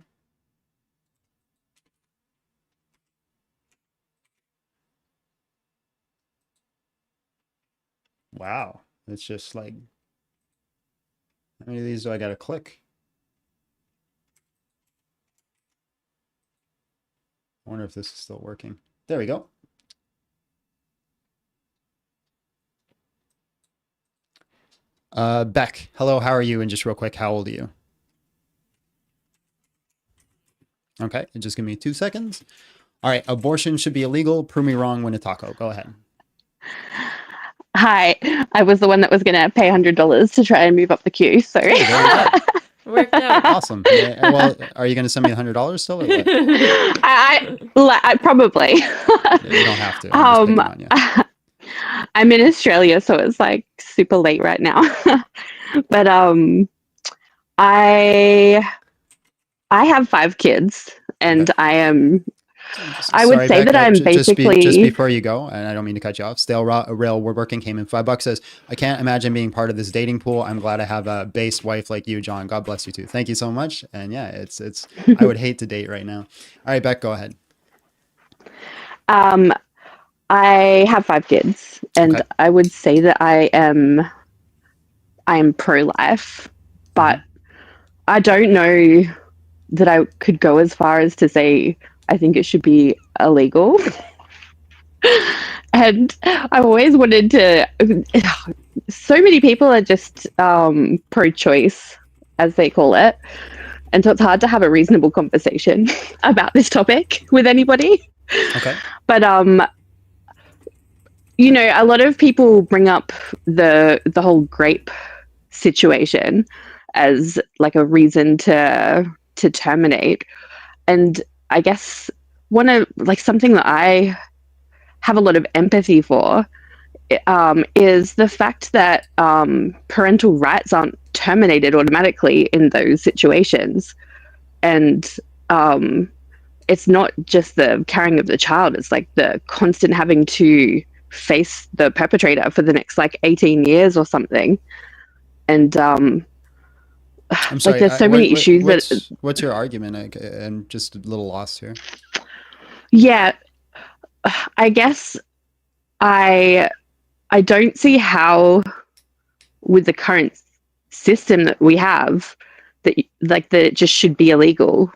Wow. It's just like, how many of these do I got to click? I wonder if this is still working. There we go. Beck, hello, how are you? And just real quick, how old are you? Okay, just give me 2 seconds. All right, abortion should be illegal. Prove me wrong, win a taco. Go ahead. Hi, I was the one that was going to pay $100 to try and move up the queue. So Hey, there you go. Worked out. Awesome. Yeah, well, are you going to send me $100 still? Or what? I probably. You don't have to. I'm just picking on you. I'm in Australia, so it's like super late right now. But I have 5 kids, and Okay. I would say Beck, that I'm basically just before you go, and I don't mean to cut you off. Stale Rail Woodworking came in $5. Says, I can't imagine being part of this dating pool. I'm glad I have a based wife like you, John. God bless you too. Thank you so much. And yeah, it's I would hate to date right now. All right, Beck, go ahead. I have 5 kids, and Okay. I would say that I am pro-life, but I don't know that I could go as far as to say I think it should be illegal. And I've always wanted to. So many people are just pro-choice, as they call it, and so it's hard to have a reasonable conversation about this topic with anybody. Okay. But a lot of people bring up the whole grape situation as like a reason to terminate, and I guess something that I have a lot of empathy for is the fact that parental rights aren't terminated automatically in those situations, and it's not just the carrying of the child, it's like the constant having to face the perpetrator for the next 18 years or something. And I'm sorry. there's so many issues what's your argument? I'm just a little lost here. Yeah, I guess I don't see how, with the current system that we have, that it just should be illegal,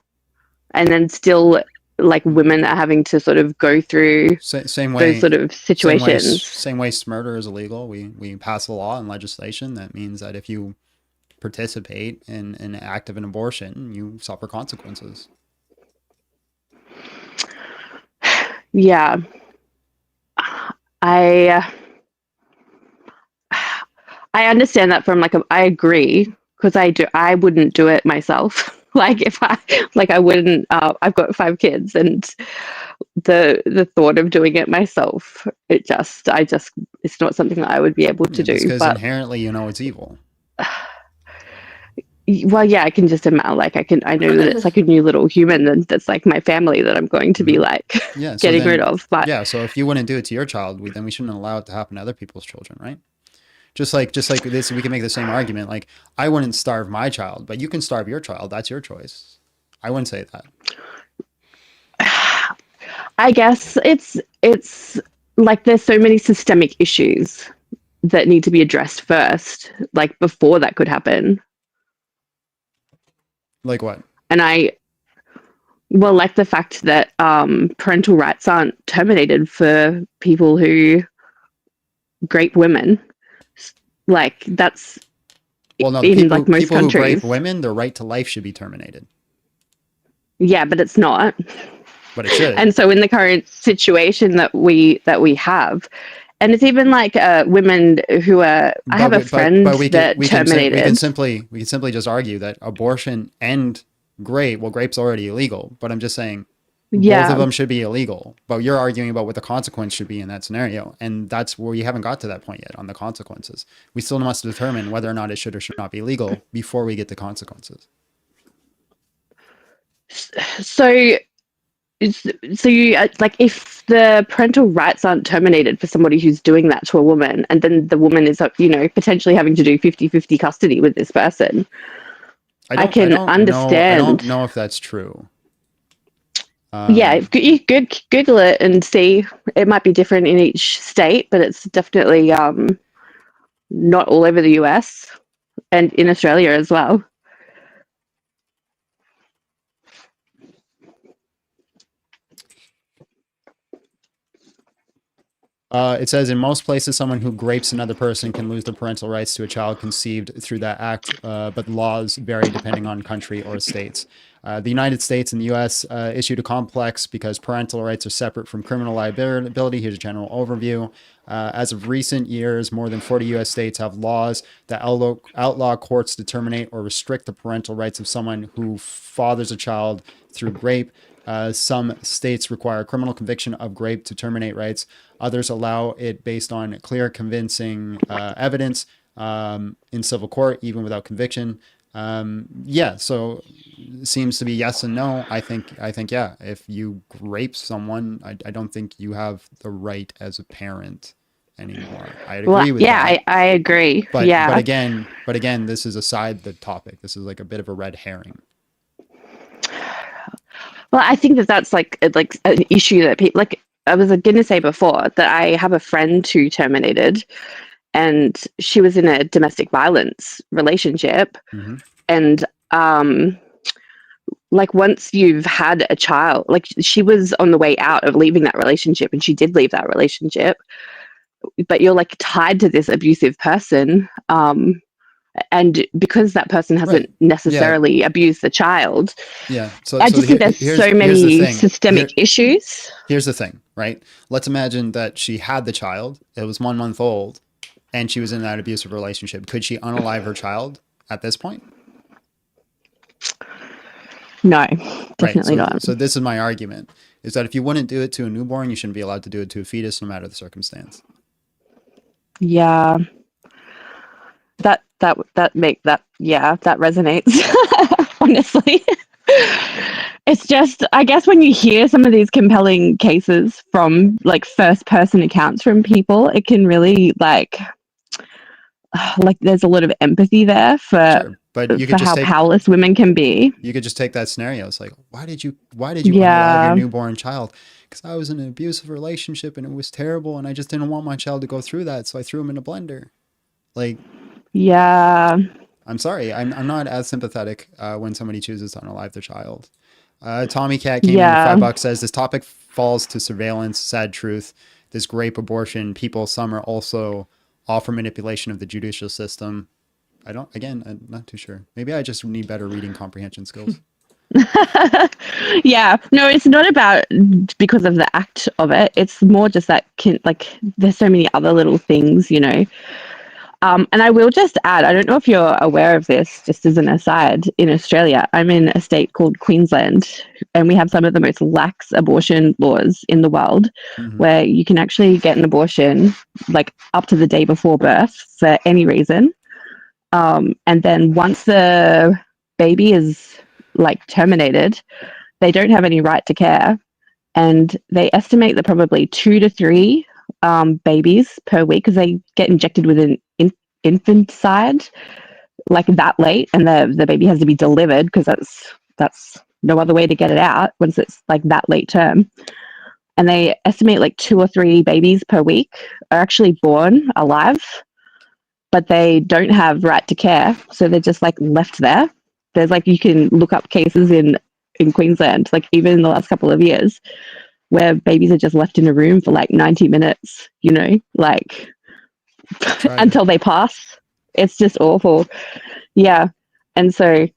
and then still women are having to sort of go through same way, those sort of situations. Same way murder is illegal. We pass a law and legislation that means that if you participate in an act of an abortion, you suffer consequences. Yeah. I understand that from I agree, because I wouldn't do it myself. If I wouldn't, I've got 5 kids, and the thought of doing it myself, it's not something that I would be able to do. Because but inherently, it's evil. Well, yeah, I can just imagine. Like, I know that it's like a new little human that's like my family that I'm going to be like Yeah. So getting then, rid of. But yeah. So if you wouldn't do it to your child, then we shouldn't allow it to happen to other people's children, right? Just like this, we can make the same argument. Like, I wouldn't starve my child, but you can starve your child. That's your choice. I wouldn't say that. I guess it's like there's so many systemic issues that need to be addressed first, like before that could happen. Like what? And well, like the fact that parental rights aren't terminated for people who grape women. Like that's Well, no, in people, like most people who countries. rape women, their right to life should be terminated. Yeah, but it's not. But it should. And so in the current situation that we have, and it's even like women who are. I have a friend that terminated. We can simply just argue that abortion and grape. Well, grape's already illegal, but I'm just saying both of them should be illegal. But you're arguing about what the consequence should be in that scenario, and that's where we haven't got to that point yet on the consequences. We still must determine whether or not it should or should not be legal before we get to consequences. So you like if the parental rights aren't terminated for somebody who's doing that to a woman, and then the woman is potentially having to do 50-50 custody with this person, I can understand. I don't know if that's true. Yeah, you could Google it and see. It might be different in each state, but it's definitely not all over the US and in Australia as well. It says in most places, someone who grapes another person can lose their parental rights to a child conceived through that act, but laws vary depending on country or states. The United States and the U.S. Issued a complex because parental rights are separate from criminal liability. Here's a general overview. As of recent years, more than 40 U.S. states have laws that outlaw courts to terminate or restrict the parental rights of someone who fathers a child through grape. Some states require criminal conviction of grape to terminate rights. Others allow it based on clear, convincing evidence in civil court, even without conviction. So it seems to be yes and no. I think, yeah, if you grape someone, I don't think you have the right as a parent anymore. I agree with that. Yeah, I agree. But again, this is aside the topic. This is like a bit of a red herring. Well, I think that's like an issue that people like. I was going to say before that I have a friend who terminated, and she was in a domestic violence relationship, and like once you've had a child, like she was on the way out of leaving that relationship, and she did leave that relationship, but you're like tied to this abusive person. And because that person hasn't necessarily abused the child, so I just think there's so many systemic issues. Here's the thing, right? Let's imagine that she had the child. It was 1 month old, and she was in that abusive relationship. Could she unalive her child at this point? No, definitely not. So this is my argument: is that if you wouldn't do it to a newborn, you shouldn't be allowed to do it to a fetus, no matter the circumstance. Yeah. That resonates. Honestly, it's just, I guess when you hear some of these compelling cases from like first person accounts from people, it can really like there's a lot of empathy there for how powerless women can be. You could just take that scenario. It's like, why did you unalive your newborn child? Because I was in an abusive relationship and it was terrible, and I just didn't want my child to go through that, so I threw him in a blender. Like, yeah, I'm sorry. I'm not as sympathetic when somebody chooses to unalive their child. Tommy Cat came in with $5, says this topic falls to surveillance. Sad truth. This grape abortion people, some are also all for manipulation of the judicial system. I'm not too sure. Maybe I just need better reading comprehension skills. Yeah, no, it's not about because of the act of it. It's more just that there's so many other little things, and I will just add, I don't know if you're aware of this, just as an aside, in Australia, I'm in a state called Queensland, and we have some of the most lax abortion laws in the world, where you can actually get an abortion like up to the day before birth for any reason. And then once the baby is like terminated, they don't have any right to care. And they estimate that probably 2 to 3 babies per week, because they get injected with an infanticide like that late, and the baby has to be delivered because that's no other way to get it out once it's like that late term. And they estimate like 2 or 3 babies per week are actually born alive, but they don't have right to care, so they're just like left there. There's like, you can look up cases in Queensland, like even in the last couple of years, where babies are just left in a room for like 90 minutes, you know, like until they pass. It's just awful. Yeah. And so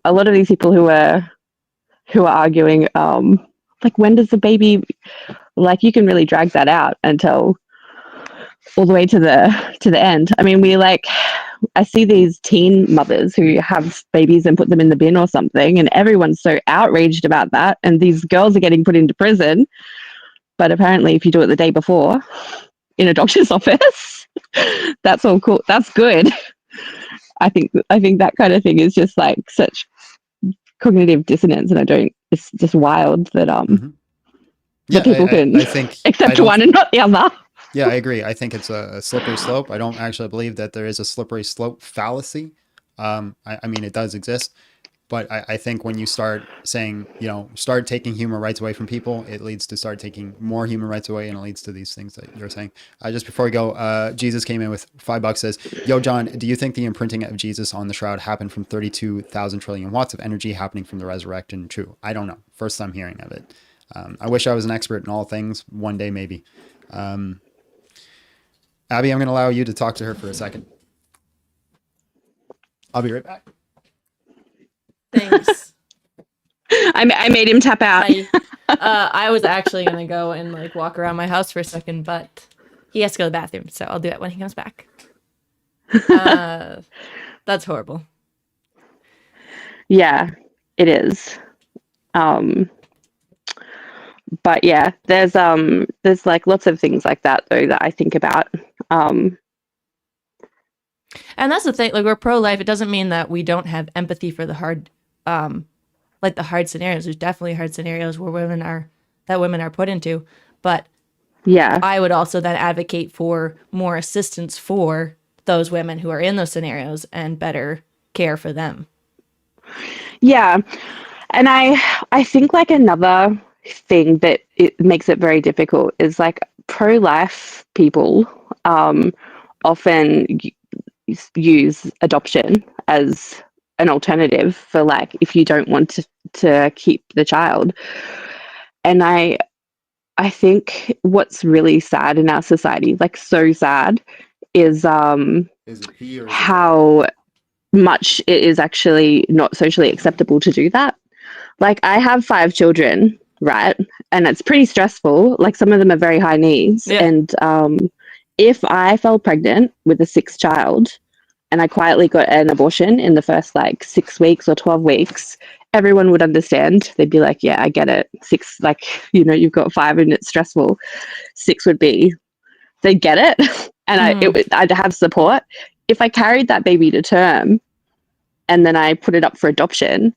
a lot of these people who are arguing, like, when does the baby, like, you can really drag that out until all the way to the end. I mean, I see these teen mothers who have babies and put them in the bin or something, and everyone's so outraged about that, and these girls are getting put into prison. But apparently if you do it the day before in a doctor's office, that's all cool. That's good. I think that kind of thing is just like such cognitive dissonance, and it's just wild that that people can I think accept one and not the other. Yeah, I agree. I think it's a slippery slope. I don't actually believe that there is a slippery slope fallacy. I mean, it does exist, but I think when you start saying, start taking human rights away from people, it leads to start taking more human rights away, and it leads to these things that you're saying. Just before we go, Jesus came in with $5, says, "Yo, John, do you think the imprinting of Jesus on the shroud happened from 32,000 trillion watts of energy happening from the resurrection? True. I don't know. First time hearing of it. I wish I was an expert in all things. One day, maybe." Abby, I'm going to allow you to talk to her for a second. I'll be right back. Thanks. I made him tap out. I was actually going to go and like walk around my house for a second, but he has to go to the bathroom, so I'll do it when he comes back. That's horrible. Yeah, it is. But yeah, there's like lots of things like that though that I think about. And that's the thing, like, we're pro-life. It doesn't mean that we don't have empathy for the hard, like the hard scenarios. There's definitely hard scenarios where women are put into. But yeah, I would also then advocate for more assistance for those women who are in those scenarios and better care for them. Yeah. And I think like another thing that it makes it very difficult is like pro-life people often use adoption as an alternative for like if you don't want to keep the child. And I think what's really sad in our society, like so sad, is how much it is actually not socially acceptable to do that. Like, I have 5 children, right? And it's pretty stressful. Like, some of them are very high needs. Yeah. And if I fell pregnant with a 6th child and I quietly got an abortion in the first like 6 weeks or 12 weeks, everyone would understand. They'd be like, yeah, I get it. 6, like, you've got 5 and it's stressful. 6 would be, they'd get it. And I'd have support. If I carried that baby to term and then I put it up for adoption,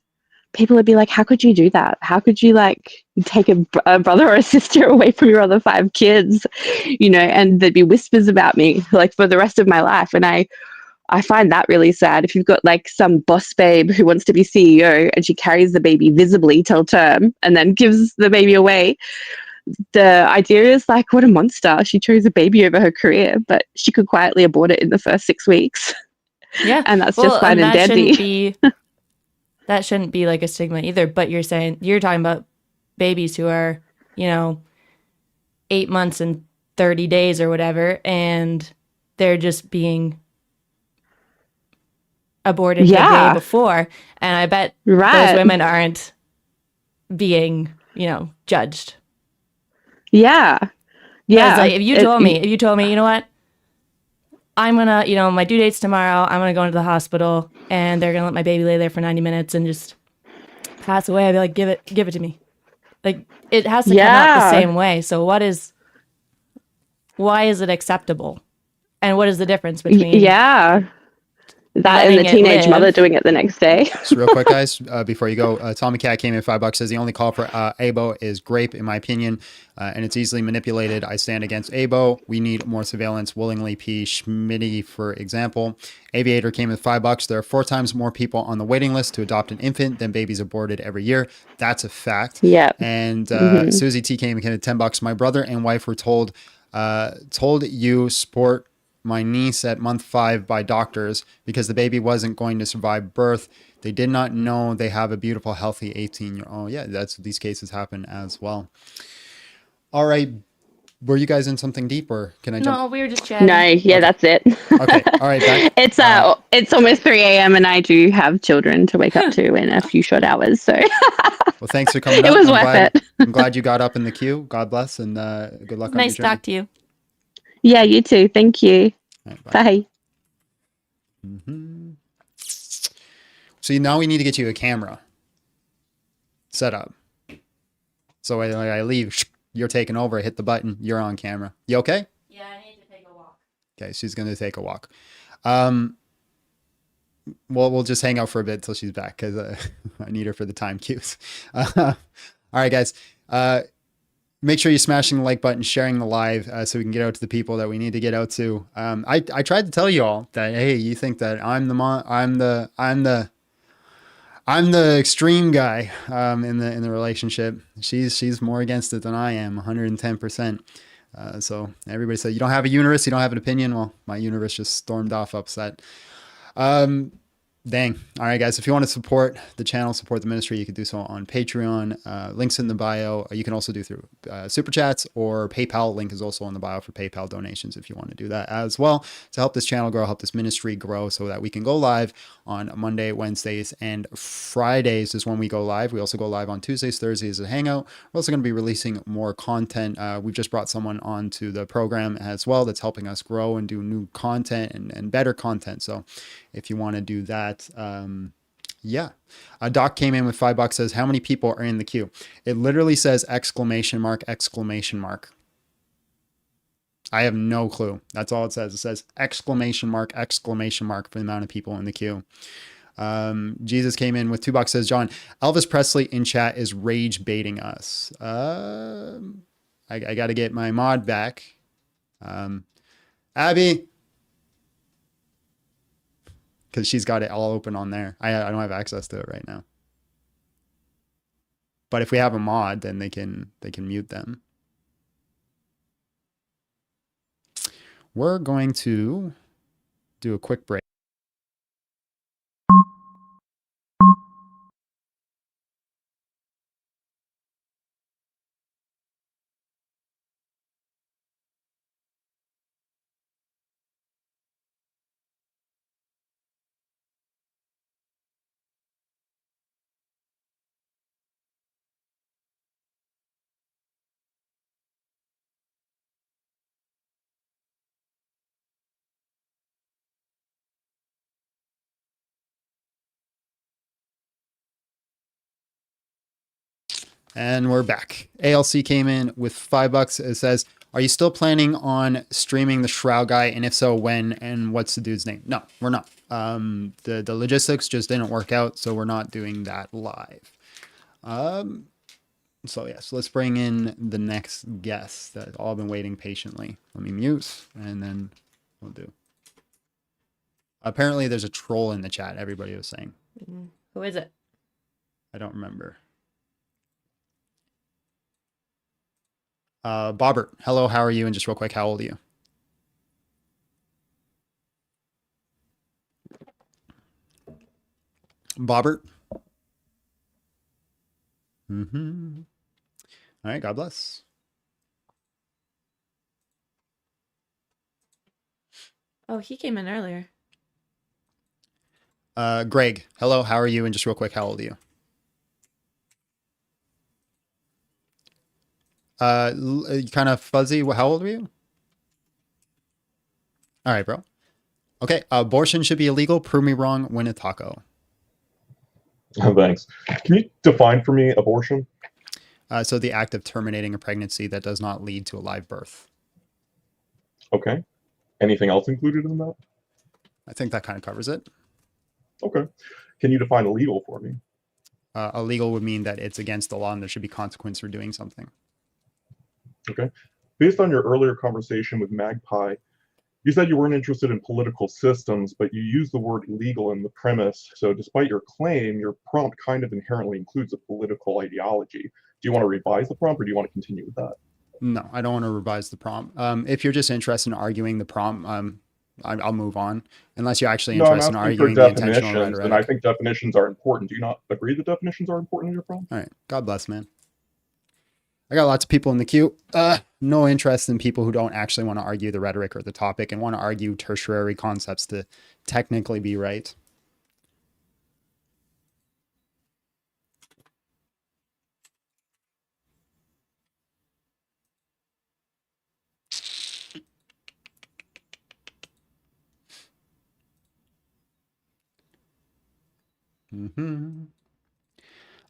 people would be like, how could you do that? How could you like take a brother or a sister away from your other 5 kids? And there'd be whispers about me like for the rest of my life. And I find that really sad. If you've got like some boss babe who wants to be CEO and she carries the baby visibly till term and then gives the baby away, the idea is like, what a monster. She chose a baby over her career, but she could quietly abort it in the first 6 weeks. Yeah. And that's just fine and dandy. That shouldn't be like a stigma either. But you're talking about babies who are, 8 months and 30 days or whatever, and they're just being aborted the day before. And I bet those women aren't being, judged. Yeah. Yeah. Like, if you told me, you know what? I'm going to, my due date's tomorrow. I'm going to go into the hospital and they're going to let my baby lay there for 90 minutes and just pass away. I'd be like, give it to me. Like, it has to come out the same way. So why is it acceptable? And what is the difference between That and the letting it teenage mother live. doing it the next day. So real quick, guys, before you go, Tommy Cat came in $5, says the only call for ABO is grape, in my opinion, and it's easily manipulated. I stand against ABO. We need more surveillance. Willingly P. Schmitty, for example. Aviator came in $5. There are 4 times more people on the waiting list to adopt an infant than babies aborted every year. That's a fact. Yeah. And Mhm. Susie T came in at $10. My brother and wife were told you sport my niece at month 5 by doctors because the baby wasn't going to survive birth. They did not know they have a beautiful, healthy 18-year-old. Yeah, these cases happen as well. All right. Were you guys in something deep, or can I jump? No, we were just chatting. No, yeah, Okay. that's it. Okay. All right. Back. It's almost 3 a.m. and I do have children to wake up to in a few short hours. So Well, thanks for coming it up. was worth it. I'm glad you got up in the queue. God bless, and good luck on Nice to your journey. talk to you. Yeah, you too. Thank you. All right, bye. Bye. Mm-hmm. See, now we need to get you a camera set up. So when I leave, you're taking over. I hit the button. You're on camera. You okay? Yeah, I need to take a walk. Okay, she's going to take a walk. We'll just hang out for a bit till she's back because I need her for the time cues. All right, guys. Make sure you're smashing the like button, sharing the live, so we can get out to the people that we need to get out to. I tried to tell you all that, hey, you think that I'm the extreme guy in the relationship. She's more against it than I am, 110%. So everybody said, you don't have a universe, you don't have an opinion. Well, my universe just stormed off upset. Dang. All right, guys. If you want to support the channel, support the ministry, you can do so on Patreon. Links in the bio. You can also do through Super Chats or PayPal. Link is also in the bio for PayPal donations if you want to do that as well to help this channel grow, help this ministry grow so that we can go live on Monday, Wednesdays, and Fridays is when we go live. We also go live on Tuesdays, Thursdays as a hangout. We're also going to be releasing more content. We've just brought someone onto the program as well that's helping us grow and do new content and better content. So if you want to do that, yeah. Doc came in with $5, says, how many people are in the queue? It literally says exclamation mark, exclamation mark. I have no clue. That's all it says. It says exclamation mark for the amount of people in the queue. Jesus came in with $2, says, John, Elvis Presley in chat is rage baiting us. I got to get my mod back. Abby, because she's got it all open on there. I don't have access to it right now. But if we have a mod, then they can mute them. We're going to do a quick break. And we're back. ALC came in with $5. It says, are you still planning on streaming the Shroud guy? And if so, when and what's the dude's name? No, we're not. The logistics just didn't work out, so we're not doing that live. So yes, let's bring in the next guest that all been waiting patiently. Let me mute and then we'll do. Apparently there's a troll in the chat, everybody was saying. Who is it? I don't remember. Bobbert, hello, how are you? And just real quick, how old are you? Bobbert? Mm-hmm. All right, God bless. Oh, he came in earlier. Greg, hello, how are you? And just real quick, how old are you? Kind of fuzzy. How old are you? All right, bro. Okay, abortion should be illegal. Prove me wrong. Win a taco. Thanks. Can you define for me abortion? So the act of terminating a pregnancy that does not lead to a live birth. Okay. Anything else included in that? I think that kind of covers it. Okay. Can you define illegal for me? Illegal would mean that it's against the law and there should be consequence for doing something. Okay. Based on your earlier conversation with Magpie, you said you weren't interested in political systems, but you used the word illegal in the premise. So despite your claim, your prompt kind of inherently includes a political ideology. Do you want to revise the prompt or do you want to continue with that? No, I don't want to revise the prompt. If you're just interested in arguing the prompt, I'll move on. Unless you're actually No, I'm interested in asking for arguing the intentional definitions, and I rhetoric. think definitions are important. Do you not agree that definitions are important in your prompt? All right. God bless, man. I got lots of people in the queue. No interest in people who don't actually want to argue the rhetoric or the topic and want to argue tertiary concepts to technically be right.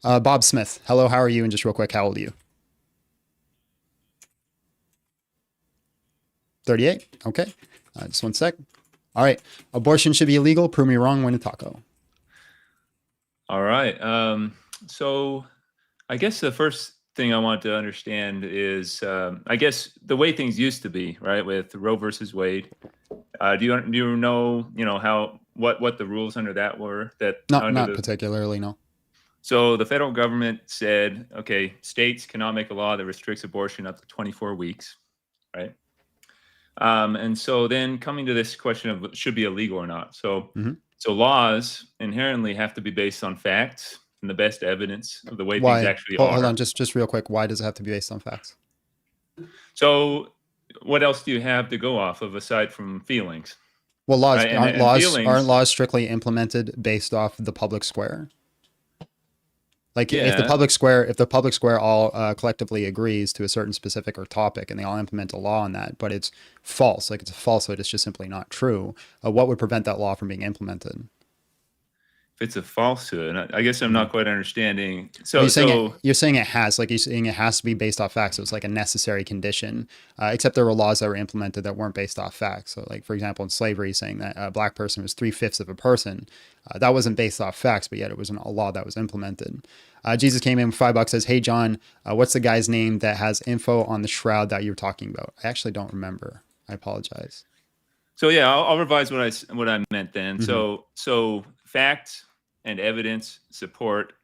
Bob Smith. Hello, how are you? And just real quick, how old are you? 38. Okay. Just one sec. All right. Abortion should be illegal. Prove me wrong. Win a taco. All right. So I guess the first thing I want to understand is, I guess the way things used to be, right, with Roe versus Wade. Do you know how what the rules under that were? That Not particularly, no. So the federal government said, okay, states cannot make a law that restricts abortion up to 24 weeks, right? And so then coming to this question of should be illegal or not. So so laws inherently have to be based on facts and the best evidence of the way things actually are. Hold on, just real quick. Why does it have to be based on facts? So what else do you have to go off of aside from feelings? Well, laws Right? aren't laws strictly implemented based off the public square? Like if the public square all collectively agrees to a certain specific or topic and they all implement a law on that, but it's false, like it's a falsehood, it's just simply not true. What would prevent that law from being implemented? If it's a falsehood, I guess I'm not quite understanding. So you're saying it has to be based off facts. So it's like a necessary condition, except there were laws that were implemented that weren't based off facts. So like, for example, in slavery, saying that a black person was 3/5 of a person, that wasn't based off facts, but yet it was a law that was implemented. Jesus came in with $5, says, "Hey, John, what's the guy's name that has info on the shroud that you were talking about?" I actually don't remember. I apologize. So yeah, I'll revise what I meant then. So facts and evidence support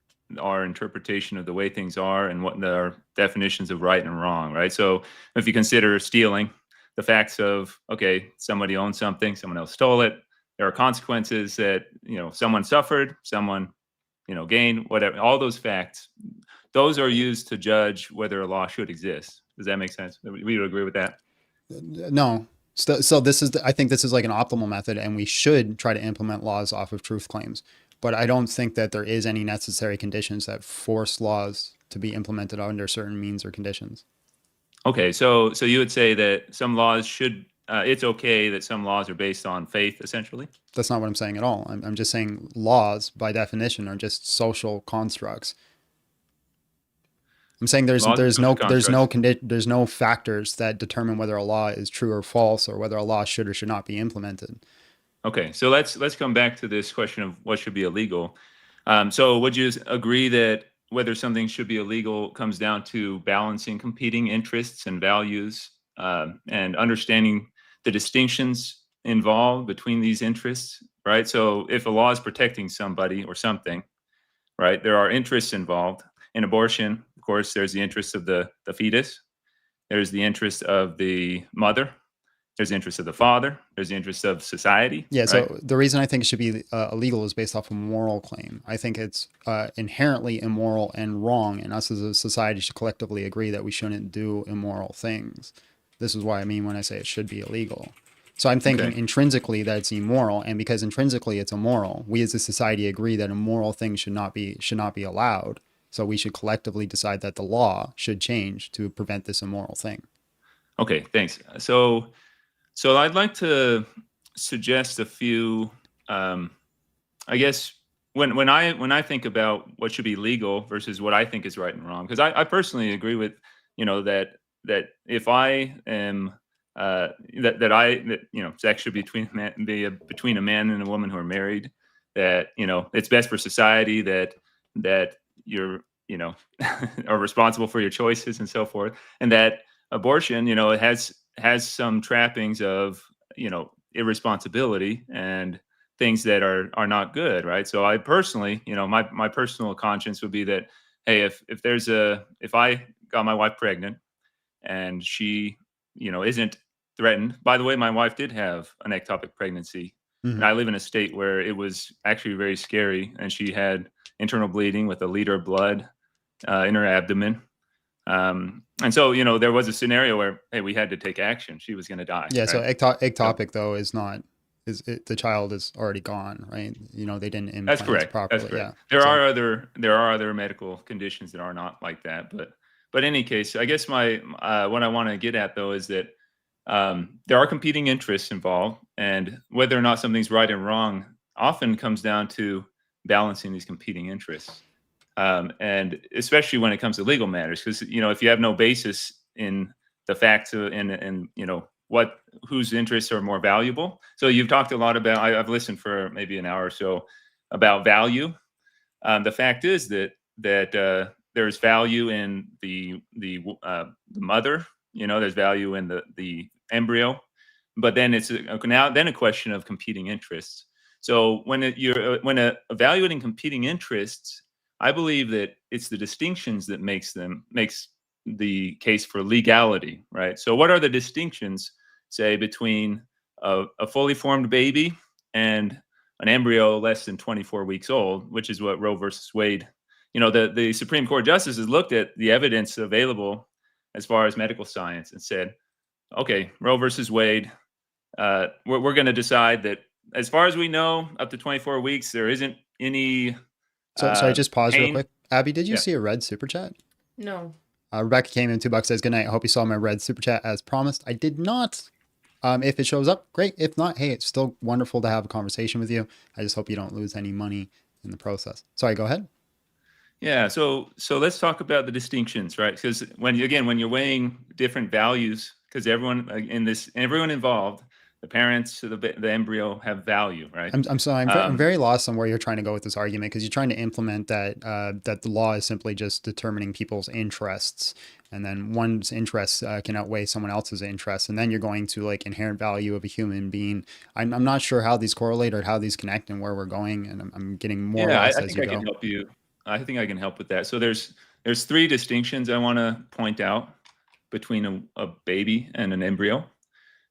our interpretation of the way things are and what our definitions of right and wrong, right? So if you consider stealing, the facts of, okay, somebody owns something, someone else stole it, there are consequences that, someone suffered, someone, gained, whatever, all those facts, those are used to judge whether a law should exist. Does that make sense? We would agree with that? No. So I think this is like an optimal method, and we should try to implement laws off of truth claims. But I don't think that there is any necessary conditions that force laws to be implemented under certain means or conditions. Okay, so you would say that some laws should, it's okay that some laws are based on faith, essentially? That's not what I'm saying at all. I'm just saying laws, by definition, are just social constructs. I'm saying there's no factors that determine whether a law is true or false, or whether a law should or should not be implemented. Okay, so let's come back to this question of what should be illegal. So would you agree that whether something should be illegal comes down to balancing competing interests and values, and understanding the distinctions involved between these interests, right? So if a law is protecting somebody or something, right, there are interests involved. In abortion, of course, there's the interest of the fetus, there's the interest of the mother, there's the interest of the father, there's the interest of society. Yeah, right? so the reason I think it should be illegal is based off a moral claim. I think it's inherently immoral and wrong, and us as a society should collectively agree that we shouldn't do immoral things. This is what I mean when I say it should be illegal. So I'm thinking intrinsically that it's immoral, and because intrinsically it's immoral, we as a society agree that immoral things should not be allowed. So we should collectively decide that the law should change to prevent this immoral thing. Okay, thanks. So I'd like to suggest a few. I guess when I think about what should be legal versus what I think is right and wrong, because I personally agree with that if I am that sex should be between a man and a woman who are married, that it's best for society, that you're are responsible for your choices and so forth, and that abortion it has some trappings of irresponsibility and things that are not good, right? So I personally, my personal conscience would be that, hey, if I got my wife pregnant and she isn't threatened. By the way, my wife did have an ectopic pregnancy, and I live in a state where it was actually very scary, and she had internal bleeding with a liter of blood in her abdomen. And so there was a scenario where, hey, we had to take action. She was going to die. Yeah. Right? So ectopic though is not the child is already gone, right? They didn't implant That's correct. properly. That's correct. Yeah. There are other medical conditions that are not like that, but in any case, I guess what I want to get at though is that there are competing interests involved, and whether or not something's right or wrong often comes down to balancing these competing interests, and especially when it comes to legal matters, because if you have no basis in the facts and whose interests are more valuable. So you've talked a lot about. I've listened for maybe an hour or so about value. The fact is that there's value in the mother. There's value in the embryo, but then it's a question of competing interests. So when you're evaluating competing interests, I believe that it's the distinctions that makes the case for legality, right? So what are the distinctions, say, between a fully formed baby and an embryo less than 24 weeks old, which is what Roe versus Wade, the Supreme Court justices looked at the evidence available as far as medical science and said, okay, Roe versus Wade, we're going to decide that as far as we know, up to 24 weeks, there isn't any Sorry, just pause real pain. quick. Abby, did you Yeah. see a red super chat? No. Rebecca came in, $2, says, good night. I hope you saw my red super chat as promised. I did not. If it shows up, great. If not, hey, it's still wonderful to have a conversation with you. I just hope you don't lose any money in the process. Sorry, go ahead. Yeah, so let's talk about the distinctions, right? Because when you're weighing different values, because everyone involved, the parents, the embryo, have value, right? I'm very lost on where you're trying to go with this argument, because you're trying to implement that the law is simply just determining people's interests, and then one's interests can outweigh someone else's interests, and then you're going to like inherent value of a human being. I'm not sure how these correlate or how these connect and where we're going, and I'm getting more lost as you go. Can help you. I think I can help with that. So there's three distinctions I want to point out between a baby and an embryo.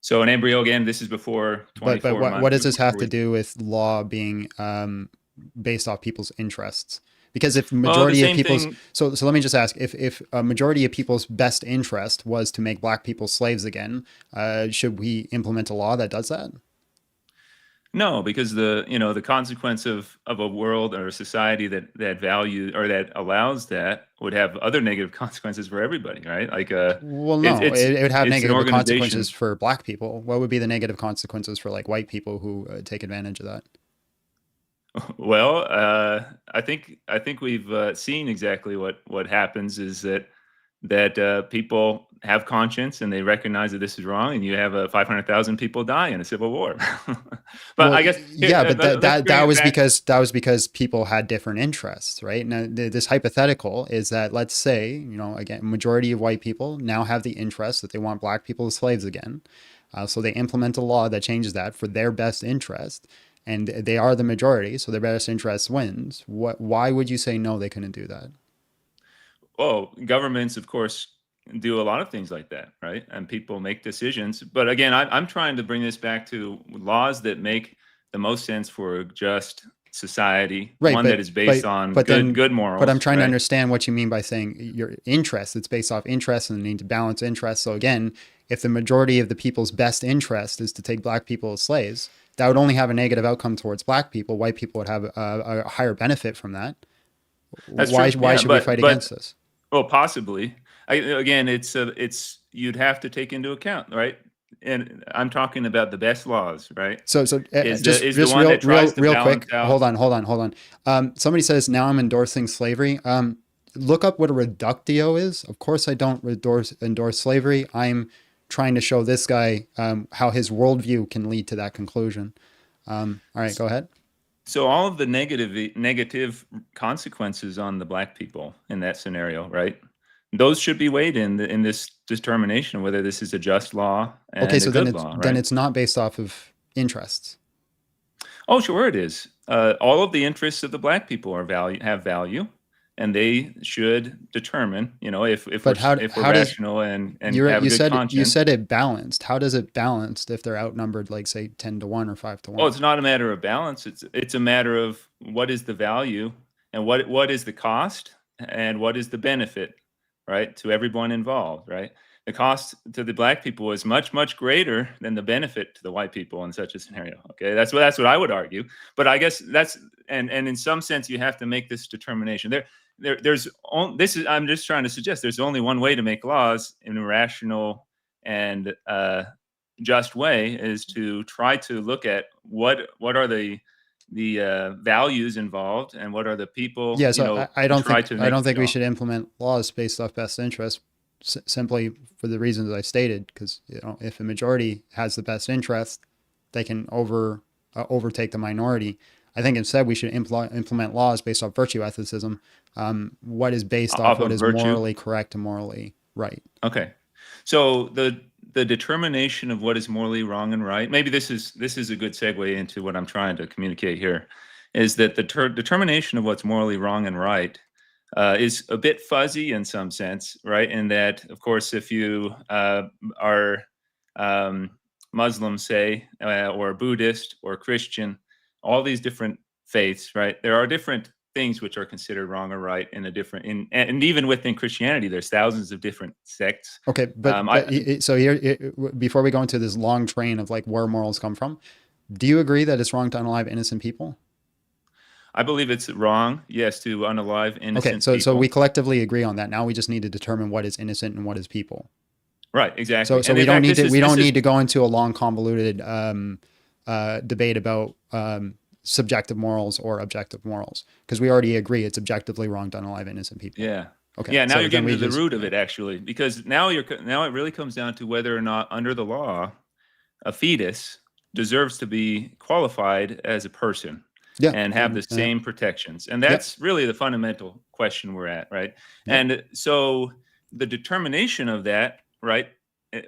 So an embryo, again, this is before 24 months. But what does this have to do with law being based off people's interests? Because if majority of people's so let me just ask, if a majority of people's best interest was to make black people slaves again, should we implement a law that does that? No, because the consequence of a world or a society that value or that allows that would have other negative consequences for everybody, right? Like well, no, it would have negative consequences for black people. What would be the negative consequences for like white people who take advantage of that? Well, I think we've seen exactly what happens is that people have conscience and they recognize that this is wrong, and you have 500,000 people die in a civil war. But I guess that was because people had different interests, right? Now, this hypothetical is that, let's say, again, majority of white people now have the interest that they want black people as slaves again. So they implement a law that changes that for their best interest, and they are the majority, so their best interest wins. Why would you say no, they couldn't do that? Well, governments, of course, do a lot of things like that, right? And people make decisions. But again, I'm trying to bring this back to laws that make the most sense for a just society, right, one that is based on good morals. But I'm trying to understand what you mean by saying your interest. It's based off interest and the need to balance interest. So again, if the majority of the people's best interest is to take black people as slaves, that would only have a negative outcome towards black people. White people would have a higher benefit from that. Why should we fight against this? Well, possibly. Again, it's you'd have to take into account, right? And I'm talking about the best laws, right? So just real quick. Hold on. Somebody says, now I'm endorsing slavery. Look up what a reductio is. Of course, I don't endorse slavery. I'm trying to show this guy how his worldview can lead to that conclusion. All right, go ahead. So all of the negative consequences on the black people in that scenario, right? Those should be weighed in this determination of whether this is a just law Okay, and a so then good law, then right? it's not based off of interests. Oh, sure it is. All of the interests of the black people have value, and they should determine, if But we're how does rational and you have a you good said you conscience. said it balanced. How does it balanced if they're outnumbered, like say 10-1 or 5-1? Well, it's not a matter of balance. It's a matter of what is the value and what is the cost and what is the benefit, right, to everyone involved, right? The cost to the black people is much, much greater than the benefit to the white people in such a scenario. Okay, that's what I would argue. But I guess and in some sense you have to make this determination. I'm just trying to suggest there's only one way to make laws in a rational and just way, is to try to look at what are the values involved and what are the people, Yeah, so I and don't try think to I make don't the think we law. should implement laws based off best interest simply for the reasons I stated. Because if a majority has the best interest, they can overtake the minority. I think instead we should implement laws based off virtue ethicism. What is based off Off what of is virtue. morally correct and morally right. Okay. So the determination of what is morally wrong and right, maybe this is a good segue into what I'm trying to communicate here, is that the determination of what's morally wrong and right is a bit fuzzy in some sense, right? In that, of course, if you are Muslim, say, or Buddhist or Christian, all these different faiths, right? There are different things which are considered wrong or right in and even within Christianity, there's thousands of different sects. Okay, so here, before we go into this long train of like where morals come from, do you agree that it's wrong to unalive innocent people? I believe it's wrong, yes, to unalive innocent Okay, so people. we collectively agree on that. Now we just need to determine what is innocent and what is people. Right, exactly. So And we in don't fact, need to this we is- don't this is- need to go into a long convoluted debate about subjective morals or objective morals, because we already agree it's objectively wrong to unalive innocent people. Yeah. Okay. Yeah. Now so you're then getting we to the just- root of it, actually, because now it really comes down to whether or not, under the law, a fetus deserves to be qualified as a person. Yeah, and have the same protections. And that's really the fundamental question we're at, right? Yep. And so the determination of that, right,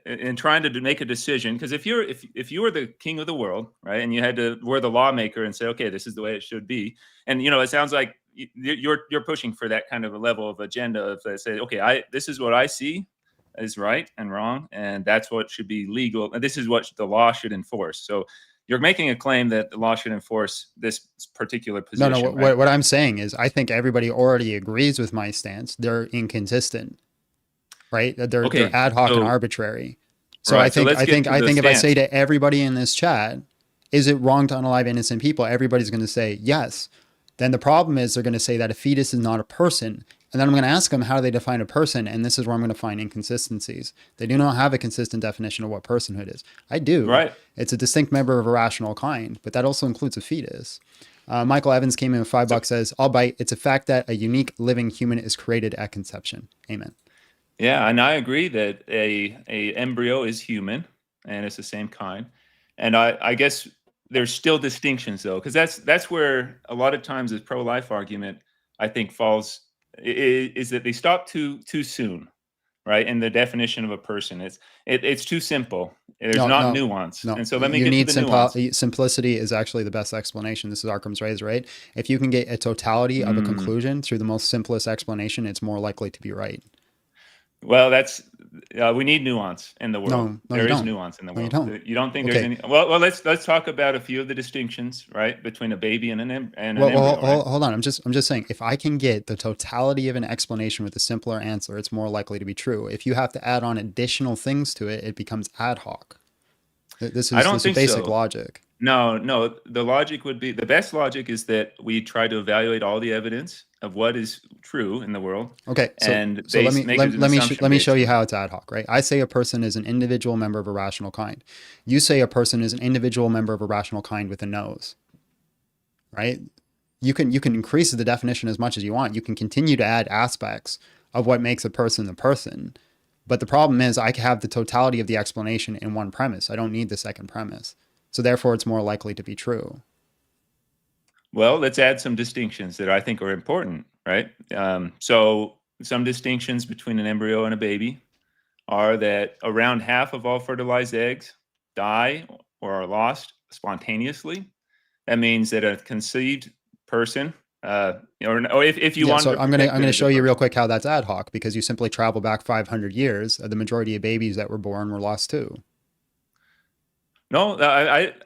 in trying to make a decision, because if you were the king of the world, right, and you were the lawmaker and say, okay, this is the way it should be, and it sounds like you're pushing for that kind of a level of agenda of say, okay, this is what I see is right and wrong, and that's what should be legal, and this is what the law should enforce. So you're making a claim that the law should enforce this particular position. No. Right? What I'm saying is, I think everybody already agrees with my stance. They're inconsistent, right? They're ad hoc and arbitrary. So right, I think if I say stance. to everybody in this chat, is it wrong to unalive innocent people? Everybody's going to say yes. Then the problem is they're going to say that a fetus is not a person. And then I'm going to ask them how do they define a person, and this is where I'm going to find inconsistencies. They do not have a consistent definition of what personhood is. I do. Right. It's a distinct member of a rational kind, but that also includes a fetus. Michael Evans came in with $5, says, I'll bite. It's a fact that a unique living human is created at conception. Amen. Yeah, and I agree that a embryo is human, and it's the same kind. And I guess there's still distinctions, though, because that's where a lot of times this pro-life argument, I think, falls, is that they stop too soon, right? In the definition of a person, it's too simple. There's not nuance. No. And so let me you get need to the nuance. Simplicity is actually the best explanation. This is Arkham's razor, right? If you can get a totality of a conclusion through the most simplest explanation, it's more likely to be right. Well, we need nuance in the world. No, there you is don't. nuance in the No, you world. don't. You don't think Okay. there's any? Well, let's talk about a few of the distinctions, right, between a baby and an embryo. Hold on. I'm just saying, if I can get the totality of an explanation with a simpler answer, it's more likely to be true. If you have to add on additional things to it, it becomes ad hoc. This is basic logic. No. The logic would be, the best logic is that we try to evaluate all the evidence of what is true in the world. Okay, so let me show you how it's ad hoc, right? I say a person is an individual member of a rational kind. You say a person is an individual member of a rational kind with a nose, right? You can increase the definition as much as you want. You can continue to add aspects of what makes a person a person. But the problem is I have the totality of the explanation in one premise. I don't need the second premise. So therefore, it's more likely to be true. Well, let's add some distinctions that I think are important, right? So some distinctions between an embryo and a baby are that around half of all fertilized eggs die or are lost spontaneously. That means that a conceived person, or if you Yeah, wanted so to I'm gonna protect I'm it gonna as a show you real person. quick how that's ad hoc, because you simply travel back 500 years. The majority of babies that were born were lost too. No,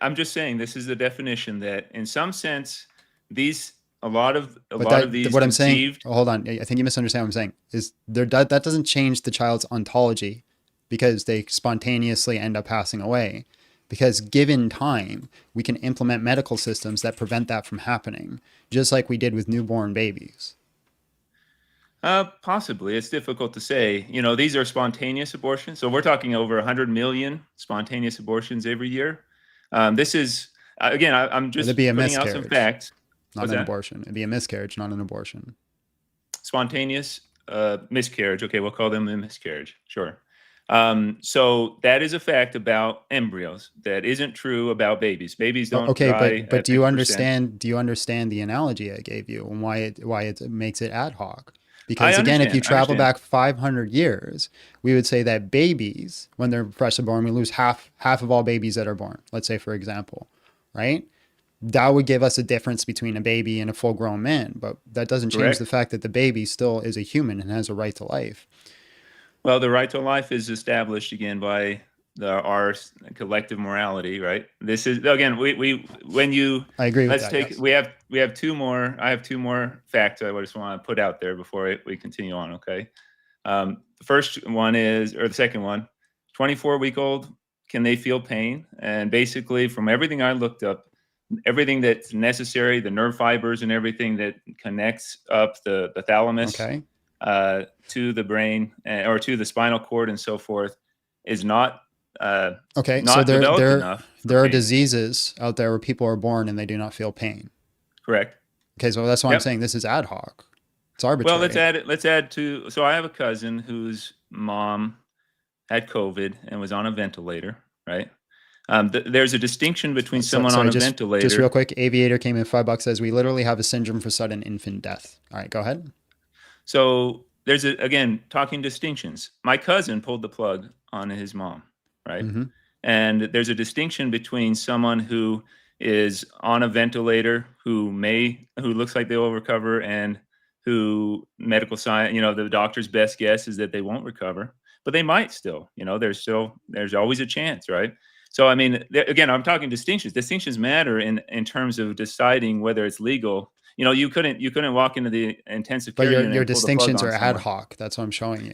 I'm just saying this is the definition that in some sense, these a lot of But these what I'm saying, conceived. oh, hold on, I think you misunderstand what I'm saying. Is there that doesn't change the child's ontology because they spontaneously end up passing away. Because given time, we can implement medical systems that prevent that from happening, just like we did with newborn babies. Possibly. It's difficult to say. These are spontaneous abortions. So we're talking over 100 million spontaneous abortions every year. This is, again, I'm It'd just be a putting out some miscarriage, facts. not What's an that? abortion. It'd be a miscarriage, not an abortion. Spontaneous miscarriage. Okay, we'll call them a miscarriage. Sure. So that is a fact about embryos. That isn't true about babies. Babies don't Okay, die but at do you 50%. understand? Do you understand the analogy I gave you and why it makes it ad hoc? I Because again, if you understand. I travel understand. back 500 years, we would say that babies, when they're freshly born, we lose half of all babies that are born. Let's say, for example, right? That would give us a difference between a baby and a full-grown man, but that doesn't change the Correct. fact that the baby still is a human and has a right to life. Well, the right to life is established again by our collective morality, right? This is again, when you I agree with let's that. take Yes. we have two more. I have two more facts I just want to put out there before we continue on. Okay, the first one is, or the second one, 24-week-old, can they feel pain? And basically, from everything I looked up, everything that's necessary, the nerve fibers and everything that connects up the thalamus Okay. to the brain or to the spinal cord and so forth is not Okay. So not developed enough for there are pain. diseases out there where people are born and they do not feel pain. Correct. Okay, so that's why I'm Yep. saying this is ad hoc. It's Well, arbitrary. let's add to. So I have a cousin whose mom had COVID and was on a ventilator. Right. There's a distinction between someone on Sorry, a just real ventilator. quick. Aviator came in $5, says we literally have a syndrome for sudden infant death. All right, go ahead. So there's again talking distinctions. My cousin pulled the plug on his mom. Right. Mm-hmm. And there's a distinction between someone who is on a ventilator who looks like they will recover and who medical science, the doctor's best guess is that they won't recover, but they might still, there's always a chance, right? So, I mean, again, I'm talking distinctions. Distinctions matter in terms of deciding whether it's legal. You couldn't walk into the intensive But care unit your and pull the plug distinctions on are ad someone. hoc. That's what I'm showing you.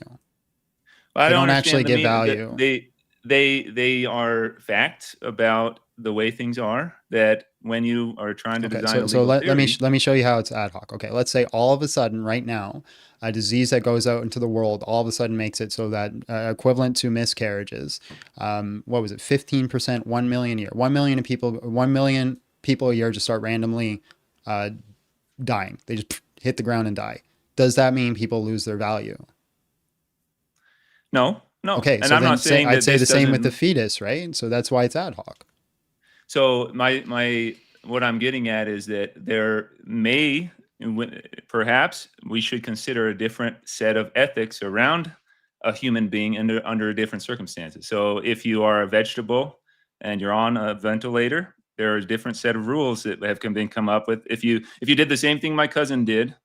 I They don't don't actually understand the give mean value. they are facts about the way things are that when you are trying to Okay, design a so legal theory. let me show you how it's ad hoc. Okay, let's say all of a sudden right now, a disease that goes out into the world all of a sudden makes it so that equivalent to miscarriages. What was it? 15%, 1 million a year. 1 million people a year just start randomly dying. They just hit the ground and die. Does that mean people lose their value? No. Okay, And so I'm then not saying I'd that say this the same with the doesn't. fetus, right? So that's why it's ad hoc. So my what I'm getting at is that there may perhaps we should consider a different set of ethics around a human being under different circumstances. So if you are a vegetable and you're on a ventilator, there are a different set of rules that have been come up with. If you did the same thing my cousin did,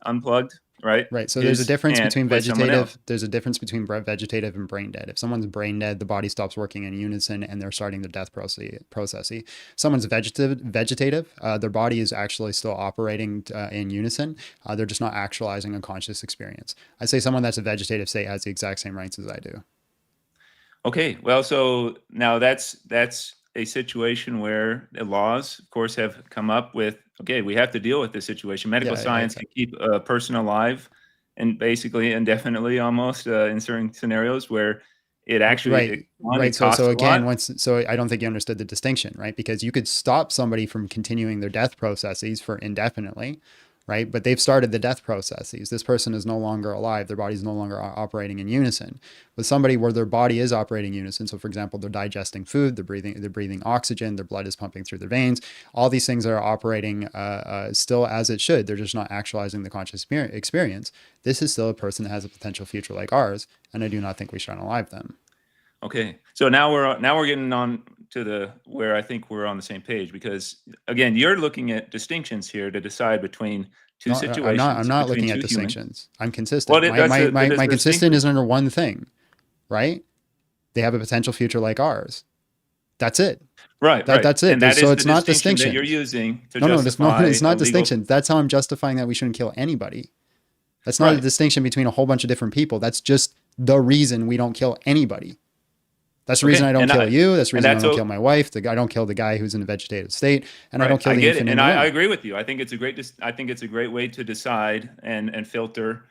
unplugged, right? Right. So there's a His difference aunt between with someone else. there's a difference between vegetative and brain dead. If someone's brain dead, the body stops working in unison and they're starting their death process. Someone's vegetative, their body is actually still operating in unison. They're just not actualizing a conscious experience. I say someone that's a vegetative state has the exact same rights as I do. Okay, well, so now that's a situation where the laws, of course, have come up with, okay, we have to deal with this situation. Medical science can keep a person alive and basically indefinitely almost in certain scenarios where it actually, Right. it So costs a lot. again, so I don't think you understood the distinction, right? Because you could stop somebody from continuing their death processes for indefinitely, right? But they've started the death processes. This person is no longer alive. Their body's no longer operating in unison. With somebody where their body is operating in unison, so for example, they're digesting food, they're breathing oxygen, their blood is pumping through their veins. All these things are operating still as it should. They're just not actualizing the conscious experience. This is still a person that has a potential future like ours, and I do not think we should unalive them. Okay, so now we're getting on to where I think we're on the same page, because again, you're looking at distinctions here to decide between two situations. I'm not between looking at two humans. distinctions. I'm consistent. Well, my consistent is under one thing, right? They have a potential future like ours. That's it. Right. That's it. And that so is it's the not distinction distinction that you're using to no, justify it's not a legal- distinction. That's how I'm justifying that we shouldn't kill anybody. That's not a distinction between a whole bunch of different people. That's just the reason we don't kill anybody. That's the reason I don't kill you. That's the reason I don't kill my wife. I don't kill the guy who's in a vegetative state, and I don't kill the infant. And I agree with you. I think it's a great way to decide and filter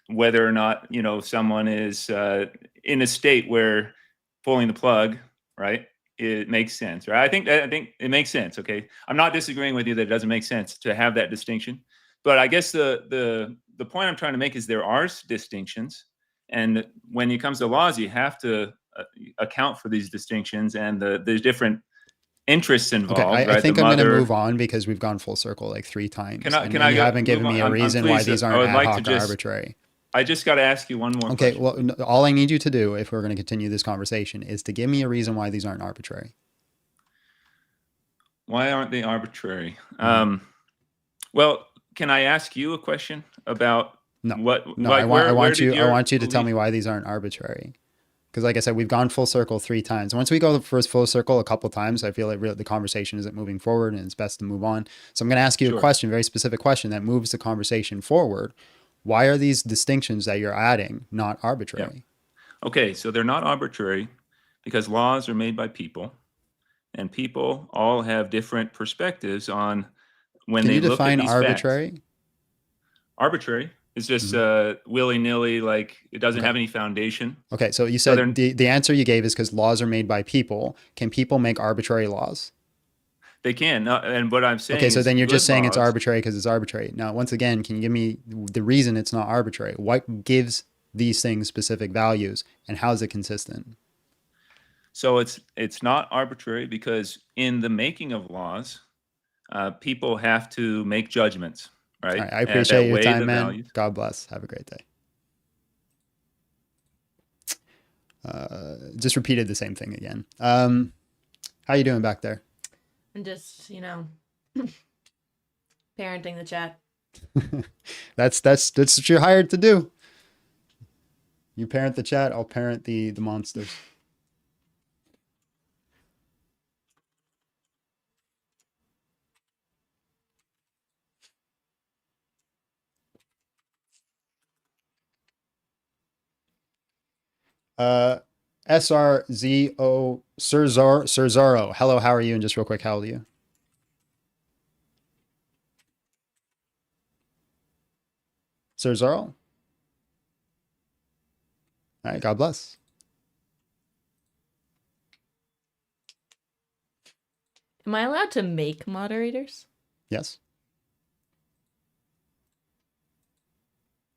whether or not someone is in a state where pulling the plug, right? It makes sense, right? I think it makes sense. Okay, I'm not disagreeing with you that it doesn't make sense to have that distinction, but I guess the point I'm trying to make is there are distinctions, and when it comes to laws, you have to account for these distinctions and the different interests involved. Okay, right? I think I'm going to move on because we've gone full circle like 3 times. You haven't given me a reason why these aren't ad hoc or arbitrary. I just got to ask you one more question. Well, all I need you to do, if we're going to continue this conversation, is to give me a reason why these aren't arbitrary. Why aren't they arbitrary? Well, can I ask you a question about I want you to tell me why these aren't arbitrary. Because like I said, we've gone full circle 3 times. Once we go the first full circle a couple times, I feel like really the conversation isn't moving forward and it's best to move on. So I'm going to ask you a question, very specific question that moves the conversation forward. Why are these distinctions that you're adding not arbitrary? Yeah. Okay, so they're not arbitrary because laws are made by people, and people all have different perspectives on when they look at these arbitrary? Facts. Arbitrary. It's just willy-nilly, like it doesn't have any foundation. Okay, so you said the answer you gave is because laws are made by people. Can people make arbitrary laws? They can. And what I'm saying okay, so then you're just saying it's laws. arbitrary because it's arbitrary. Now, once again, can you give me the reason it's not arbitrary? What gives these things specific values and how is it consistent? So it's not arbitrary because in the making of laws, people have to make judgments. Right. I appreciate your time, man. Values. God bless. Have a great day. Just repeated the same thing again. How you doing back there? I'm just, parenting the chat. That's what you're hired to do. You parent the chat, I'll parent the monsters. SRZO Sirzaro. Hello, how are you? And just real quick, how old are you? Sirzaro? All right, God bless. Am I allowed to make moderators? Yes.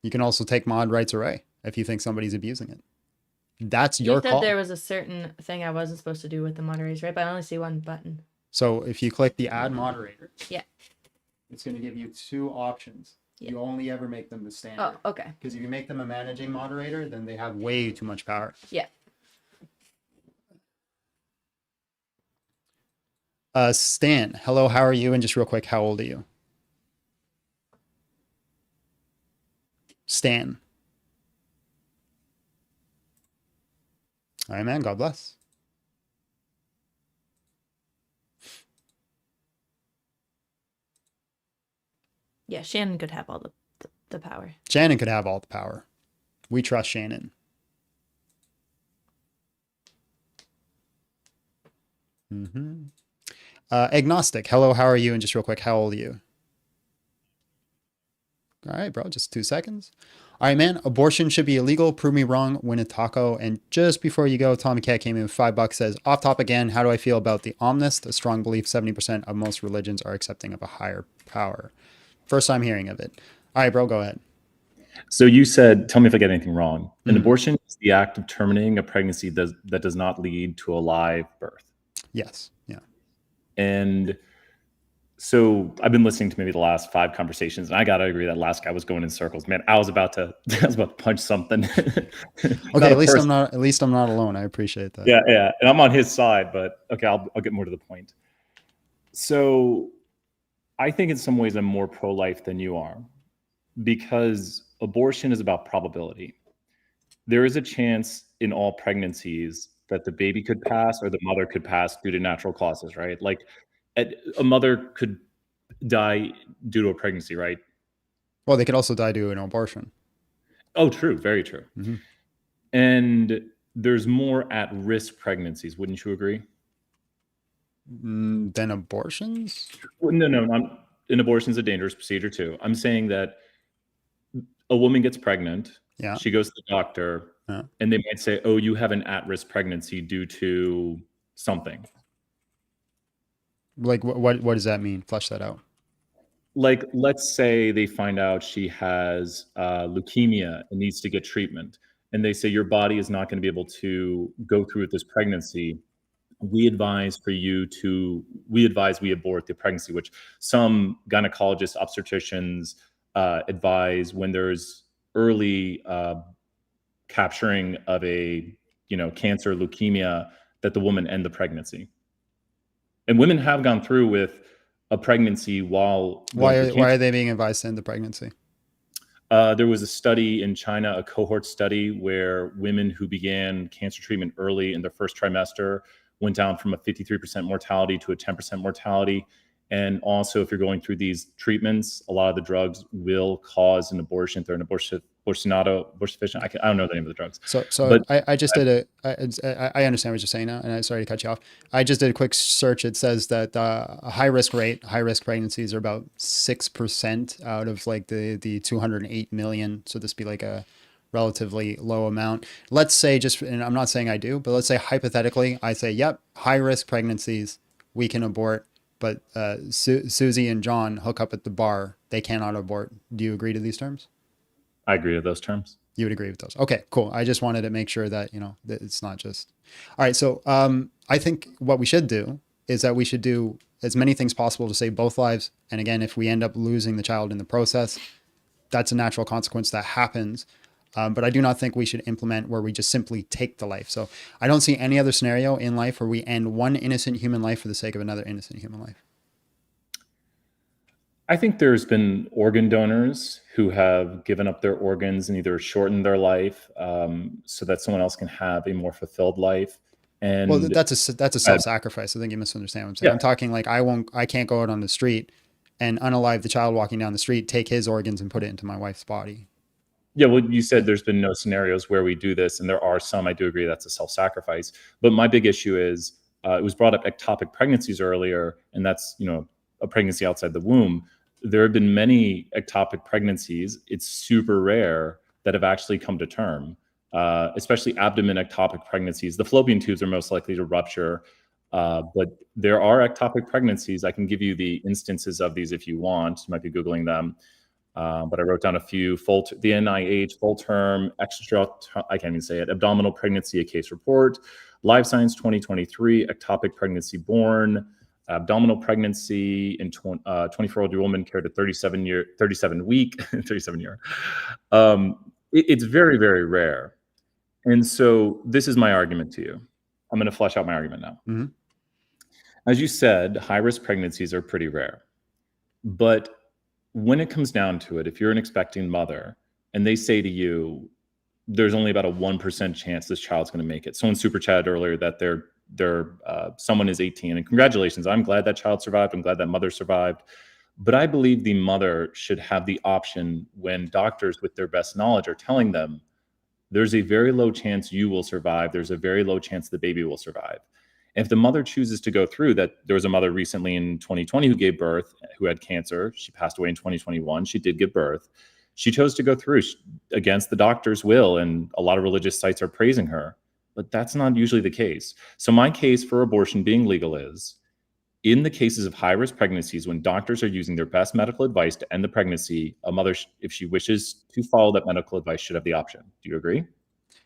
You can also take mod rights away if you think somebody's abusing it. That's your call. You said there was a certain thing I wasn't supposed to do with the moderators, right? But I only see one button. So if you click the add moderator, yeah, it's going to give you 2 options. Yeah. You only ever make them the standard. Oh, okay. Because if you make them a managing moderator, then they have way too much power. Yeah. Stan, hello, how are you? And just real quick, how old are you? Stan. All right, man. God bless. Yeah, Shannon could have all the power. Shannon could have all the power. We trust Shannon. Agnostic. Hello, how are you? And just real quick, how old are you? All right, bro. Just 2 seconds. All right, man. Abortion should be illegal. Prove me wrong. Win a taco. And just before you go, Tommy Cat came in with $5. Says, off topic again. How do I feel about the omnist? A strong belief 70% of most religions are accepting of a higher power. First time hearing of it. All right, bro, go ahead. So you said, tell me if I get anything wrong. An Mhm. abortion is the act of terminating a pregnancy that does not lead to a live birth. Yes. Yeah. And so I've been listening to maybe the last 5 conversations, and I gotta agree that last guy was going in circles. Man, I was about to punch something. Okay, at least I'm not alone. I appreciate that. Yeah, yeah. And I'm on his side, but okay, I'll get more to the point. So I think in some ways I'm more pro-life than you are, because abortion is about probability. There is a chance in all pregnancies that the baby could pass or the mother could pass due to natural causes, right? Like a mother could die due to a pregnancy, right? Well, they could also die due to an abortion. Oh, true. Very true. Mm-hmm. And there's more at-risk pregnancies. Wouldn't you agree? Than abortions? Well, no. An abortion is a dangerous procedure too. I'm saying that a woman gets pregnant. Yeah. She goes to the doctor, and they might say, "Oh, you have an at-risk pregnancy due to something." Like what does that mean? Flesh that out. Like, let's say they find out she has leukemia and needs to get treatment, and they say your body is not going to be able to go through with this pregnancy. We advise we abort the pregnancy, which some gynecologists, obstetricians advise when there's early capturing of a cancer, leukemia, that the woman end the pregnancy. And women have gone through with a pregnancy while why are they being advised to end the pregnancy? There was a study in China, a cohort study, where women who began cancer treatment early in their first trimester went down from a 53% mortality to a 10% mortality. And also, if you're going through these treatments, a lot of the drugs will cause an abortion. They're an abortion deficient. I don't know the name of the drugs. So I just did I understand what you're saying now, and I'm sorry to cut you off. I just did a quick search. It says that a high risk pregnancies are about 6% out of like the 208 million. So this be like a relatively low amount. Let's say and I'm not saying I do, but let's say hypothetically, I say, yep, high risk pregnancies, we can abort. But Susie and John hook up at the bar. They cannot abort. Do you agree to these terms? I agree to those terms. You would agree with those. Okay, cool. I just wanted to make sure that, that it's not just. All right. So I think what we should do is that we should do as many things possible to save both lives. And again, if we end up losing the child in the process, that's a natural consequence that happens. But I do not think we should implement where we just simply take the life. So I don't see any other scenario in life where we end one innocent human life for the sake of another innocent human life. I think there's been organ donors who have given up their organs and either shortened their life so that someone else can have a more fulfilled life. And well, that's a self-sacrifice. I think you misunderstand what I'm saying. Yeah. I'm talking like I can't go out on the street and unalive the child walking down the street, take his organs and put it into my wife's body. Yeah, well, you said there's been no scenarios where we do this, and there are some. I do agree that's a self-sacrifice. But my big issue is it was brought up ectopic pregnancies earlier, and that's a pregnancy outside the womb. There have been many ectopic pregnancies. It's super rare that have actually come to term, especially abdomen ectopic pregnancies. The fallopian tubes are most likely to rupture, but there are ectopic pregnancies. I can give you the instances of these if you want. You might be Googling them. But I wrote down a few. The NIH full term I can't even say it. Abdominal pregnancy, a case report. Live Science 2023, ectopic pregnancy born. Abdominal pregnancy in 24-year-old woman carried a 37 week. It's very, very rare. And so this is my argument to you. I'm going to flesh out my argument now. Mm-hmm. As you said, high risk pregnancies are pretty rare, but when it comes down to it, if you're an expecting mother and they say to you, there's only about a 1% chance this child's going to make it. Someone super chatted earlier that someone is 18, and congratulations. I'm glad that child survived. I'm glad that mother survived. But I believe the mother should have the option when doctors with their best knowledge are telling them, there's a very low chance you will survive. There's a very low chance the baby will survive. If the mother chooses to go through that, there was a mother recently in 2020 who gave birth, who had cancer. She passed away in 2021. She did give birth. She chose to go through against the doctor's will, and a lot of religious sites are praising her, but that's not usually the case. So my case for abortion being legal is, In the cases of high-risk pregnancies, when doctors are using their best medical advice to end the pregnancy, a mother, if she wishes to follow that medical advice, should have the option. Do you agree?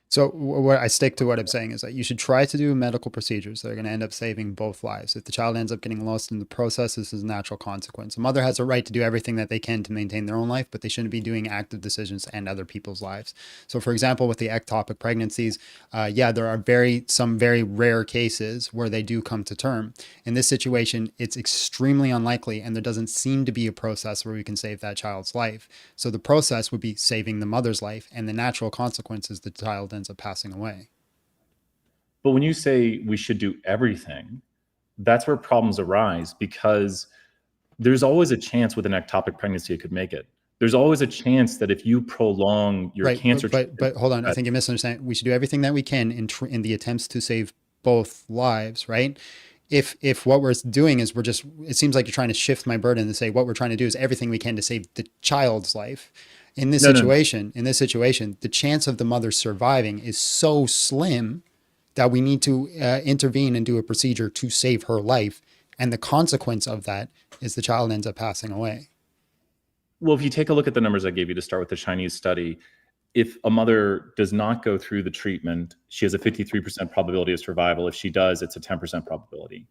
So what I stick to what I'm saying is that you should try to do medical procedures that are going to end up saving both lives. If the child ends up getting lost in the process, this is a natural consequence. A mother has a right to do everything that they can to maintain their own life, but they shouldn't be doing active decisions to end other people's lives. So, for example, with the ectopic pregnancies, there are some very rare cases where they do come to term. In this situation, it's extremely unlikely, and there doesn't seem to be a process where we can save that child's life. So the process would be saving the mother's life, and the natural consequence is the child ends up passing away. But when you say we should do everything, that's where problems arise, because there's always a chance with an ectopic pregnancy it could make it. There's always a chance that if you prolong your cancer but hold on, I think you misunderstand. We should do everything that we can in the attempts to save both lives, right? If what we're doing is it seems like you're trying to shift my burden to say what we're trying to do is everything we can to save the child's life. In this situation, the chance of the mother surviving is so slim that we need to intervene and do a procedure to save her life. And the consequence of that is the child ends up passing away. Well, if you take a look at the numbers I gave you to start with the Chinese study, if a mother does not go through the treatment, she has a 53% probability of survival. If she does, it's a 10% probability.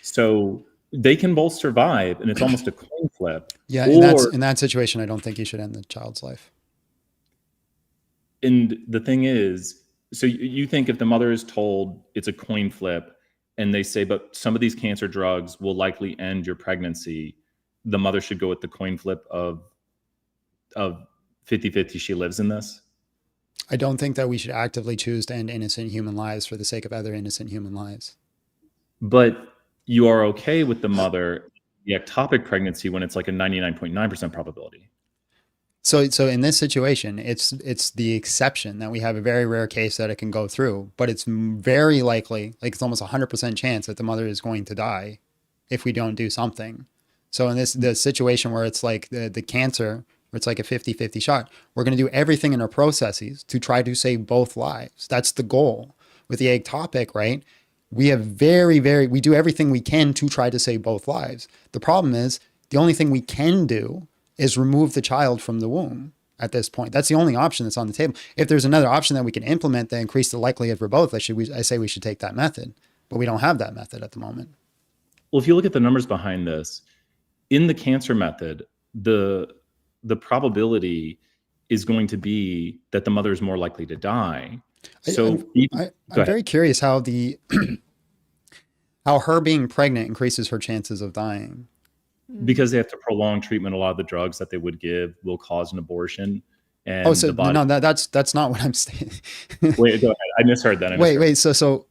So they can both survive, and it's almost a coin flip. Yeah, in that situation, I don't think you should end the child's life. And the thing is, so you think if the mother is told it's a coin flip, and they say, but some of these cancer drugs will likely end your pregnancy, the mother should go with the coin flip of 50-50 she lives in this? I don't think that we should actively choose to end innocent human lives for the sake of other innocent human lives. But you are okay with the mother, the ectopic pregnancy, when it's like a 99.9% probability. So in this situation, it's the exception that we have a very rare case that it can go through, but it's very likely, like it's almost 100% chance that the mother is going to die if we don't do something. So in the situation where it's like the cancer, where it's like a 50-50 shot, we're going to do everything in our processes to try to save both lives. That's the goal. With the ectopic, right? We have we do everything we can to try to save both lives. The problem is the only thing we can do is remove the child from the womb at this point. That's the only option that's on the table. If there's another option that we can implement that increase the likelihood for both, I say we should take that method, but we don't have that method at the moment. Well, if you look at the numbers behind this, in the cancer method, the probability is going to be that the mother is more likely to die. So I'm very curious how how her being pregnant increases her chances of dying. Because they have to prolong treatment. A lot of the drugs that they would give will cause an abortion. And no, that's not what I'm saying. Wait, go ahead. I misheard that. Wait. So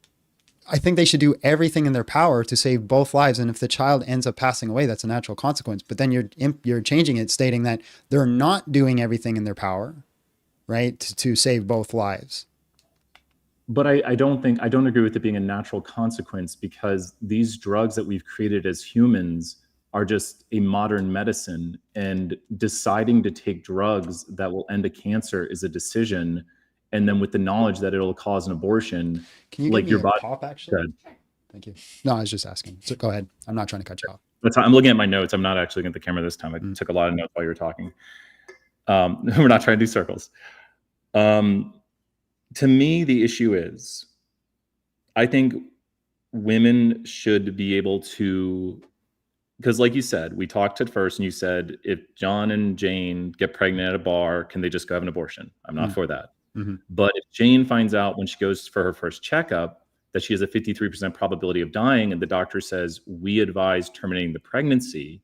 I think they should do everything in their power to save both lives. And if the child ends up passing away, that's a natural consequence. But then you're changing it, stating that they're not doing everything in their power, right, to save both lives. But I don't agree with it being a natural consequence, because these drugs that we've created as humans are just a modern medicine, and deciding to take drugs that will end a cancer is a decision. And then with the knowledge that it'll cause an abortion, can you like give me your a body. pop, actually? Thank you. No, I was just asking. So go ahead. I'm not trying to cut you off. I'm looking at my notes. I'm not actually looking at the camera this time. I took a lot of notes while you were talking. We're not trying to do circles. To me, the issue is, I think women should be able to, because like you said, we talked at first and you said, if John and Jane get pregnant at a bar, can they just go have an abortion? I'm not for that. But if Jane finds out when she goes for her first checkup that she has a 53% probability of dying, and the doctor says, we advise terminating the pregnancy,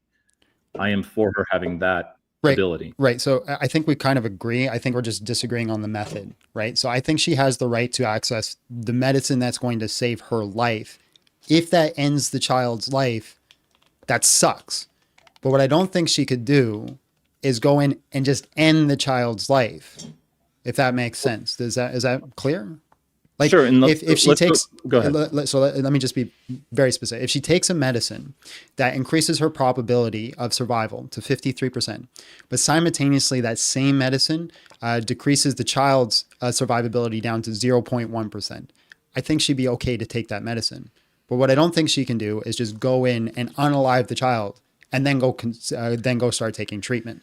I am for her having that ability. Right. So I think we kind of agree. I think we're just disagreeing on the method, right? So I think she has the right to access the medicine that's going to save her life. If that ends the child's life, that sucks. But what I don't think she could do is go in and just end the child's life, if that makes sense. Is that clear? Like, sure. And if she takes, go ahead. So let me just be very specific. If she takes a medicine that increases her probability of survival to 53%, but simultaneously that same medicine decreases the child's survivability down to 0.1%, I think she'd be okay to take that medicine. But what I don't think she can do is just go in and unalive the child and then go start taking treatment.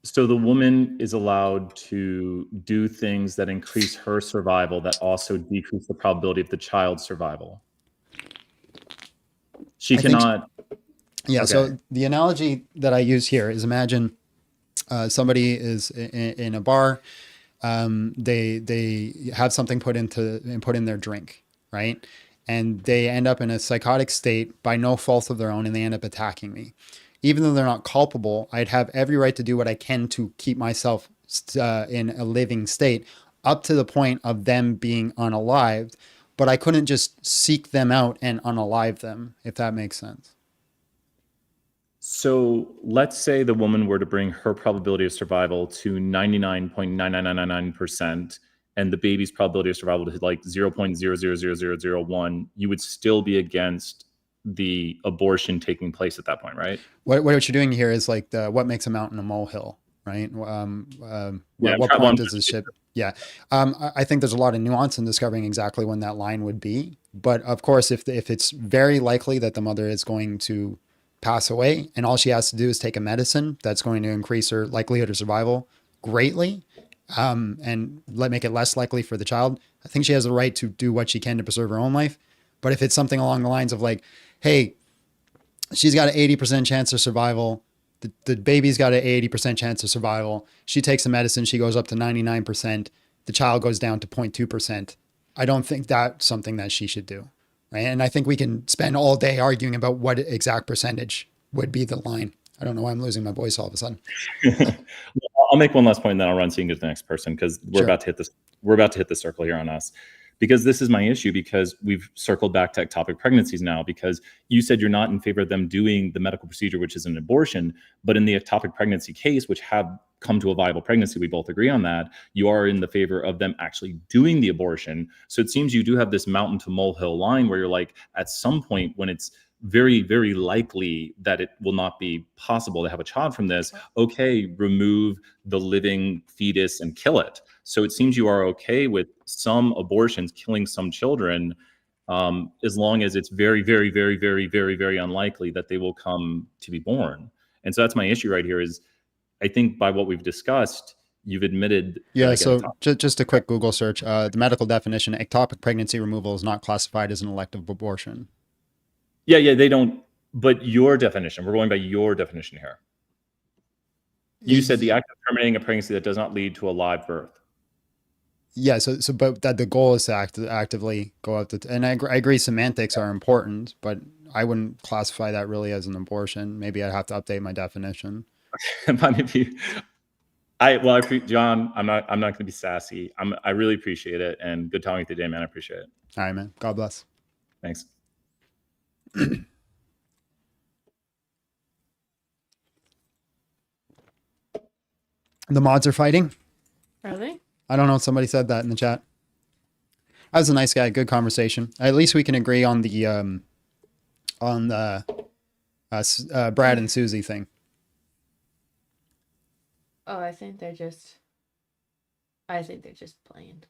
So the woman is allowed to do things that increase her survival that also decrease the probability of the child's survival. She cannot. Yeah. Okay. So the analogy that I use here is imagine somebody is in a bar. They have something put in their drink, right? And they end up in a psychotic state by no fault of their own, and they end up attacking me. Even though they're not culpable, I'd have every right to do what I can to keep myself in a living state up to the point of them being unalived. But I couldn't just seek them out and unalive them, if that makes sense. So let's say the woman were to bring her probability of survival to 99.99999%, and the baby's probability of survival to like 0.000001. You would still be against the abortion taking place at that point, right? What you're doing here is like what makes a mountain a molehill, right? What well, point does this ship? Yeah, I think there's a lot of nuance in discovering exactly when that line would be. But of course, if it's very likely that the mother is going to pass away, and all she has to do is take a medicine that's going to increase her likelihood of survival greatly, and make it less likely for the child, I think she has the right to do what she can to preserve her own life. But if it's something along the lines of like, hey, she's got an 80% chance of survival, the baby's got an 80% chance of survival, she takes the medicine, she goes up to 99%, the child goes down to 0.2%. I don't think that's something that she should do. Right? And I think we can spend all day arguing about what exact percentage would be the line. I don't know why I'm losing my voice all of a sudden. I'll make one last point, and then I'll run so you can get to the next person, because we're about to hit this. We're about to hit the circle here on us, because this is my issue. Because we've circled back to ectopic pregnancies now. Because you said you're not in favor of them doing the medical procedure, which is an abortion, but in the ectopic pregnancy case, which have come to a viable pregnancy, we both agree on that, you are in the favor of them actually doing the abortion. So it seems you do have this mountain to molehill line where you're like, at some point when it's very, very likely that it will not be possible to have a child from this, okay, remove the living fetus and kill it. So it seems you are okay with some abortions killing some children, as long as it's very, very, very, very, very, very unlikely that they will come to be born. And so that's my issue right here is, I think by what we've discussed, you've admitted. Yeah, so just a quick Google search. The medical definition, ectopic pregnancy removal is not classified as an elective abortion. Yeah, they don't. But your definition, we're going by your definition here. You said the act of terminating a pregnancy that does not lead to a live birth. Yeah, but that the goal is to actively go out to, and I agree semantics are important, but I wouldn't classify that really as an abortion. Maybe I'd have to update my definition. John, I'm not going to be sassy. I really appreciate it, and good talking today, man. I appreciate it. All right, man. God bless. Thanks. The mods are fighting. Are they? I don't know. Somebody said that in the chat. I was a nice guy. Good conversation. At least we can agree on the Brad and Susie thing. Oh, I think they're just playing.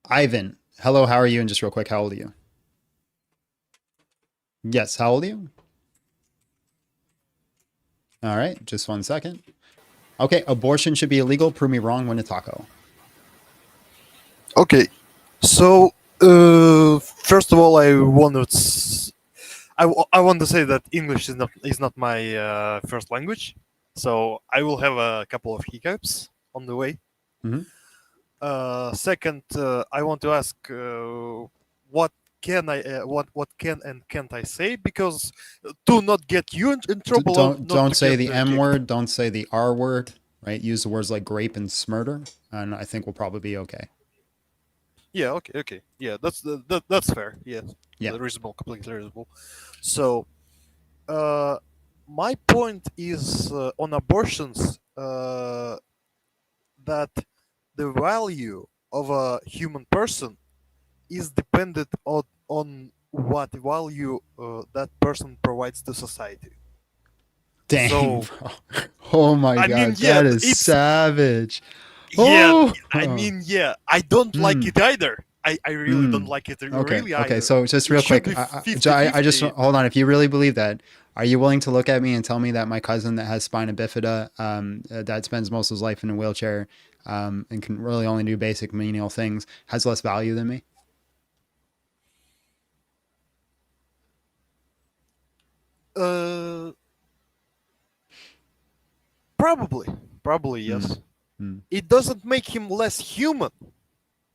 Ivan, hello, how are you? And just real quick, how old are you? Yes, how old are you? All right, just 1 second. Okay, abortion should be illegal. Prove me wrong, win a taco. Okay, so first of all, I want to say that English is not my first language, so I will have a couple of hiccups on the way. Mm-hmm. Second, I want to ask what can and can't I say, because to not get you in trouble. Don't say the M word. Don't say the R word. Right? Use the words like grape and smurder, and I think we'll probably be okay. Yeah. Okay. Yeah, that's fair. Yeah. Reasonable. Completely reasonable. So, my point is on abortions that the value of a human person is dependent on what value that person provides to society. Dang, So bro. Oh my I mean, god, yeah, that is it's savage. yeah. Oh. I mean, yeah. I don't like it either. I really don't like it Okay. really Okay. either. So just It real should quick, be I just 50-50. hold on. If you really believe that, are you willing to look at me and tell me that my cousin that has spina bifida, that spends most of his life in a wheelchair, and can really only do basic menial things, has less value than me? Uh, probably yes. It doesn't make him less human.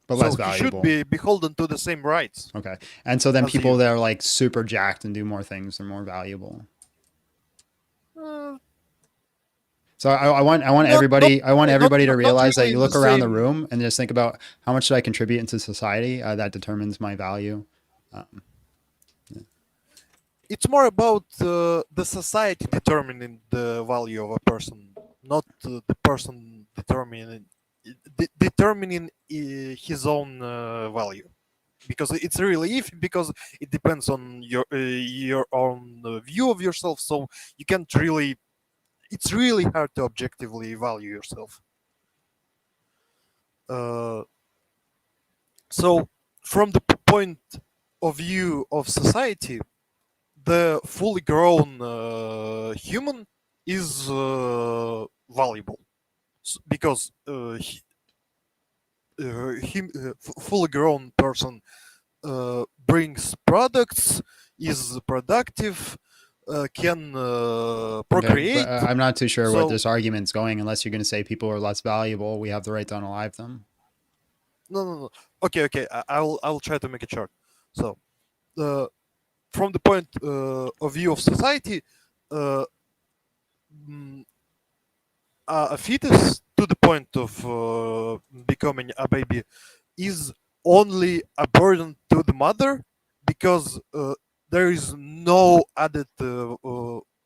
But So less he should valuable. be beholden to the same rights. Okay. And so then as people you. that are like super jacked and do more things are more valuable. Uh, So I want not everybody to not realize that really you in the look around the same. room and just think about how much did I contribute into society. That determines my value. It's more about the society determining the value of a person, not the person determining his own value. Because it's really iffy, because it depends on your own view of yourself. So you can't really. It's really hard to objectively value yourself. Uh, so from the point of view of society, the fully grown human is valuable because fully grown person brings products, is productive, can Okay, procreate. but I'm not too sure where So this argument's going unless you're going to say people are less valuable. We have the right to unalive them. no. Okay. I will try to make it short. So from the point of view of society, uh, a fetus to the point of becoming a baby is only a burden to the mother because there is no added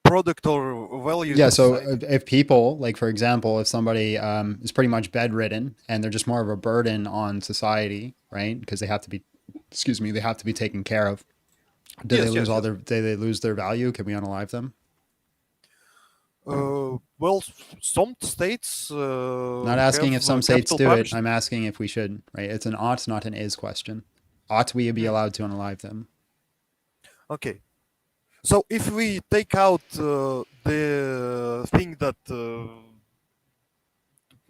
product or value Yeah, to so society. if people, like for example, if somebody is pretty much bedridden and they're just more of a burden on society, right? Because they have to be, excuse me, they have to be taken care of. Do they Yes, lose yes, all yes. their? Do they lose their value? Can we unalive them? Well, some states Not asking if have some states capital do it. punishment. I'm asking if we should. Right? It's an ought, not an is question. Ought we be allowed to unalive them? Okay. So if we take out the thing that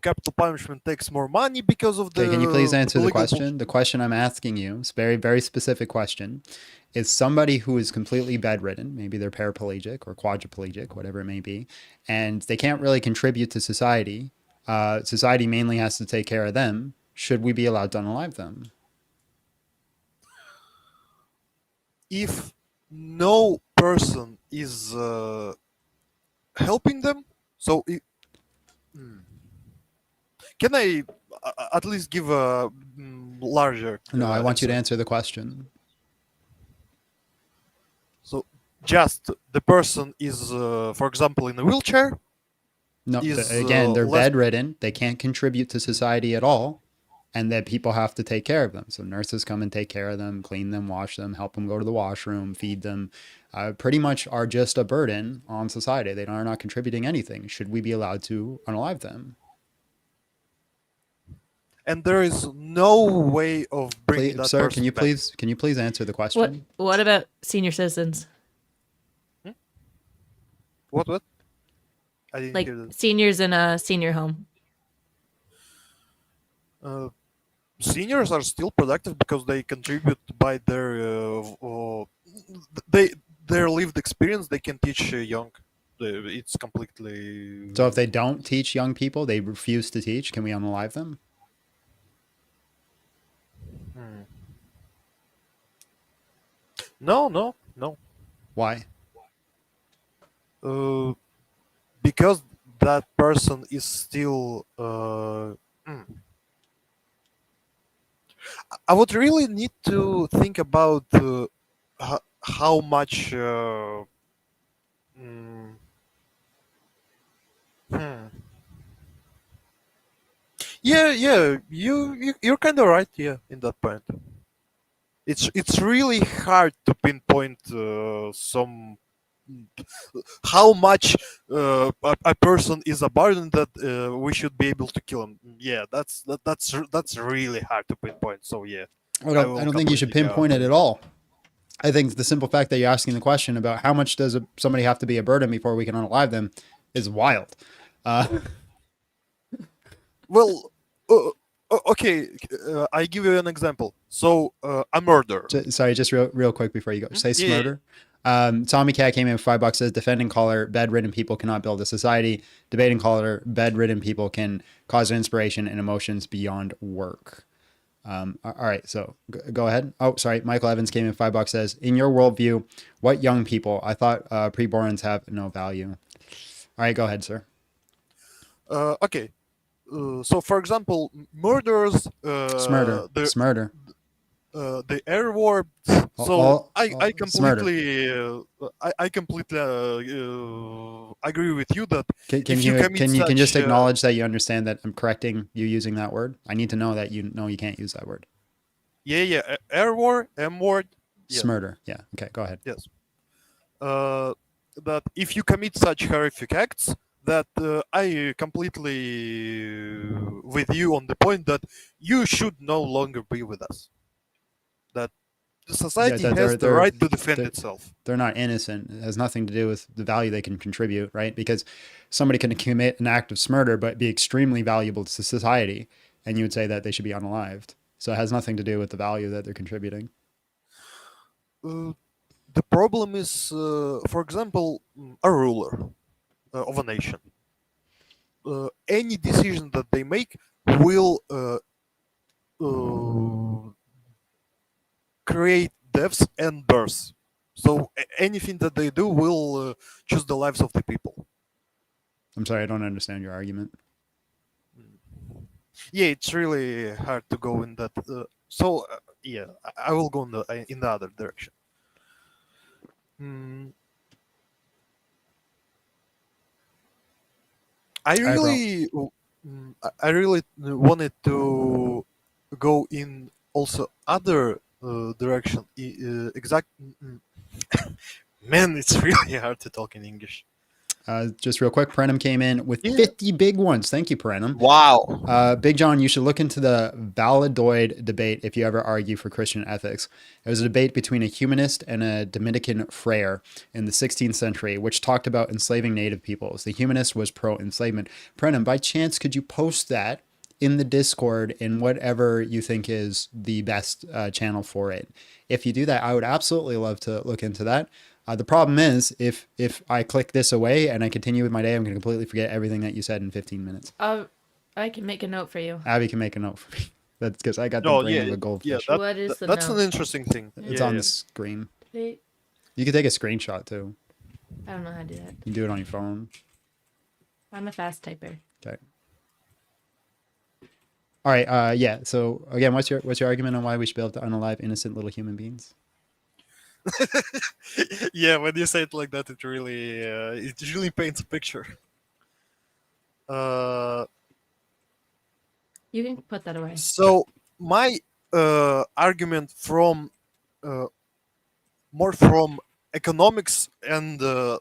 capital punishment takes more money because of Okay, can you please the answer the legal question? The question I'm asking you, it's a very, very specific question, is somebody who is completely bedridden, maybe they're paraplegic or quadriplegic, whatever it may be, and they can't really contribute to society. Society mainly has to take care of them. Should we be allowed to unalive them? If no person is helping them, so can I at least give a larger No, I want you to answer? answer the question. So just the person is, for example, in a wheelchair. No, Is again, they're less. bedridden. They can't contribute to society at all. And that people have to take care of them. So nurses come and take care of them, clean them, wash them, help them go to the washroom, feed them. Pretty much are just a burden on society. They are not contributing anything. Should we be allowed to unalive them? And there is no way of bringing Please, that sir, person back. can you please answer the What question? What about senior citizens? What? I didn't Like hear that. seniors in a senior home. Seniors are still productive because they contribute by their lived experience. They can teach young. It's completely. So if they don't teach young people, they refuse to teach, can we unalive them? No. Why? Because that person is still. I would really need to think about how much. Yeah. You're kind of right. Yeah, in that point. It's really hard to pinpoint some how much a person is a burden that we should be able to kill him. Yeah, that's really hard to pinpoint. So yeah, I don't think you should pinpoint it at all. I think the simple fact that you're asking the question about how much does somebody have to be a burden before we can unalive them is wild. Well, okay, I give you an example. So a murder. Sorry, just real quick before you go. Say Yeah, yeah, smurder. Tommy Cat came in with $5. Says defending caller, bedridden people cannot build a society. Debating caller, bedridden people can cause inspiration and emotions beyond work. All right, so go ahead. Oh, sorry. Michael Evans came in $5. Says, in your worldview, what young people? I thought preborns have no value. All right, go ahead, sir. Okay. So, for example, murderers. Smurder. The air warps. So I completely agree with you that Can you just acknowledge that you understand that I'm correcting you using that word? I need to know that you know you can't use that word. Yeah. Air war, M word. Yeah. Smurder. Yeah. Okay. Go ahead. Yes. That if you commit such horrific acts, that I completely with you on the point that you should no longer be with us. That the society has the right to defend itself. They're not innocent. It has nothing to do with the value they can contribute, right? Because somebody can commit an act of murder but be extremely valuable to society, and you would say that they should be unalived. So it has nothing to do with the value that they're contributing. The problem is, for example, a ruler of a nation. Any decision that they make will create deaths and births. So anything that they do will choose the lives of the people. I'm sorry, I don't understand your argument. Yeah, it's really hard to go in that. So yeah, I will go in the other direction. I really wanted to go in also other direction. Man, it's really hard to talk in English. Just real quick, Perenum came in with 50 big ones. Thank you, Perenum. Wow. Big John, you should look into the Valladolid debate if you ever argue for Christian ethics. It was a debate between a humanist and a Dominican friar in the 16th century, which talked about enslaving native peoples. The humanist was pro-enslavement. Perenum, by chance, could you post that in the Discord in whatever you think is the best channel for it? If you do that, I would absolutely love to look into that. The problem is, if I click this away and I continue with my day, I'm going to completely forget everything that you said in 15 minutes. I can make a note for you. Abby can make a note for me. That's because I got the brain of a goldfish. Yeah, what is the that's note? an interesting thing. It's on the screen. Wait. You can take a screenshot too. I don't know how to do that. You can do it on your phone. I'm a fast typer. Okay. All right. Yeah. So again, what's your argument on why we should be able to unalive innocent little human beings? Yeah, when you say it like that, it really paints a picture. You can put that away. So my argument from more from economics and the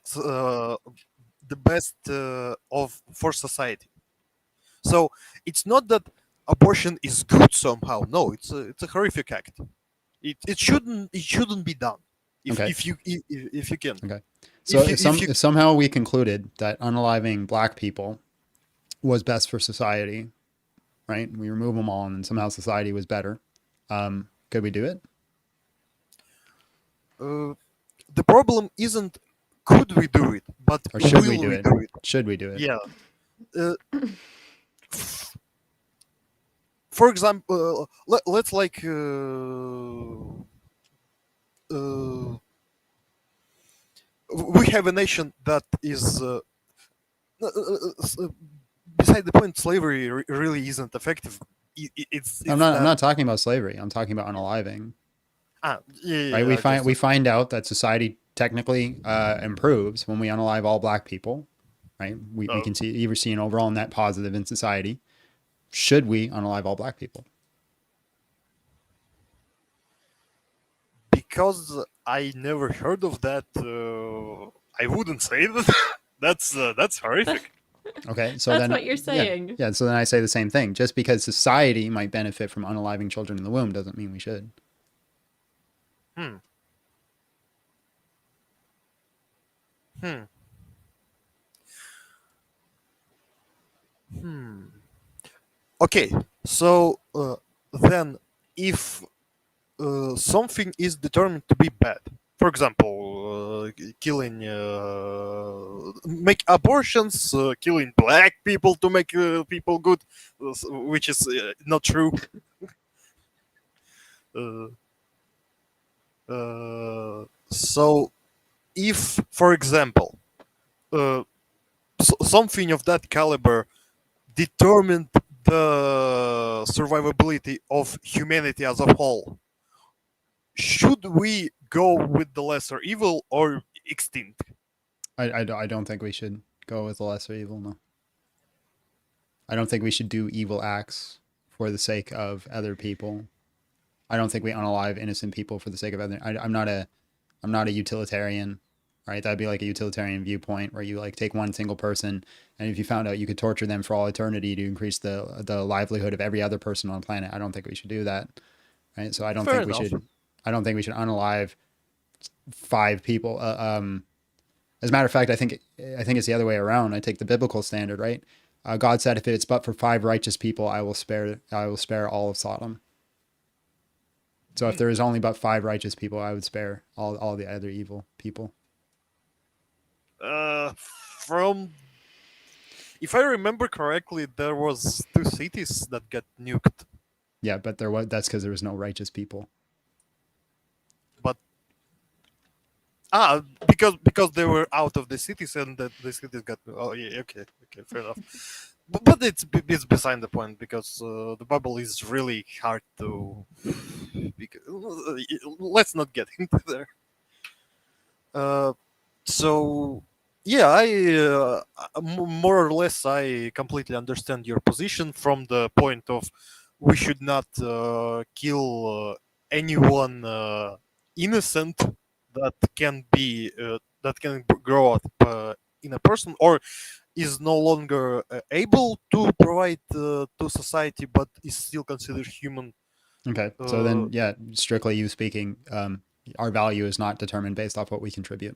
best for society. So it's not that abortion is good somehow. No, it's a horrific act. It shouldn't be done. If you can. Okay. So if somehow we concluded that unaliving black people was best for society, right? We remove them all, and somehow society was better. Could we do it? The problem isn't could we do it, but or should will we do it? Should we do it? Yeah. For example, let's like. We have a nation that is beside the point. Slavery really isn't effective. I'm not talking about slavery. I'm talking about unaliving. Yeah, right. We find out that society technically improves when we unalive all black people. Right. We can see an overall net positive in society. Should we unalive all black people? Because I never heard of that, I wouldn't say that. That's horrific. Okay, so That's then what you're saying. Yeah, so then I say the same thing. Just because society might benefit from unaliving children in the womb doesn't mean we should. Hmm. Hmm. Hmm. Okay, so then if something is determined to be bad, for example, killing, make abortions, killing black people to make people good, which is not true. So, if, for example, something of that caliber determined the survivability of humanity as a whole, should we go with the lesser evil or extinct? I don't think we should go with the lesser evil, no. I don't think we should do evil acts for the sake of other people. I don't think we unalive innocent people for the sake of other. I'm not a utilitarian, right? That'd be like a utilitarian viewpoint where you like take one single person, and if you found out you could torture them for all eternity to increase the livelihood of every other person on the planet, I don't think we should do that, right? So I don't Fair think we enough. should. I don't think we should unalive 5 people. As a matter of fact, I think it's the other way around. I take the biblical standard, right? God said, "If it's but for 5 righteous people, I will spare all of Sodom." So if there is only but 5 righteous people, I would spare all the other evil people. From, if I remember correctly, there was 2 cities that got nuked. Yeah, but that's because there was no righteous people. But because they were out of the cities and the cities got. Oh yeah, okay, fair enough. But it's beside the point because the Bible is really hard to. Let's not get into there. So yeah, more or less I completely understand your position from the point of we should not kill anyone innocent that can be grow up in a person or is no longer able to provide to society but is still considered human. Okay, so then yeah, strictly you speaking, our value is not determined based off what we contribute.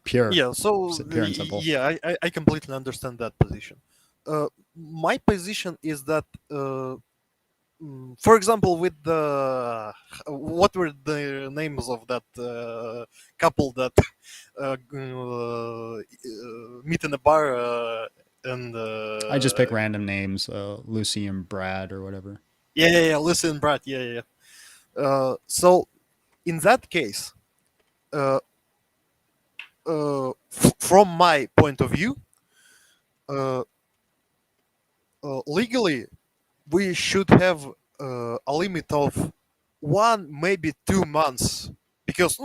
Pure. Yeah, so Pure and simple. yeah, I completely understand that position. My position is that for example, with the what were the names of that couple that meet in a bar and I just pick random names, Lucy and Brad or whatever. yeah, Lucy and Brad, yeah. So in that case, from my point of view, legally, we should have a limit of 1, maybe 2 months, because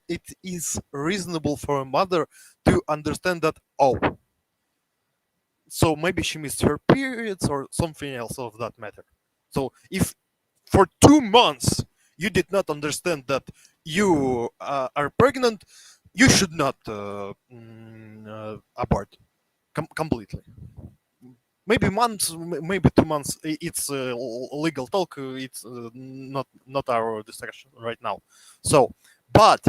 it is reasonable for a mother to understand that, oh, so maybe she missed her periods or something else of that matter. So if for 2 months you did not understand that you are pregnant, you should not abort completely. Maybe months, maybe 2 months. It's legal talk. It's not our discussion right now. So, but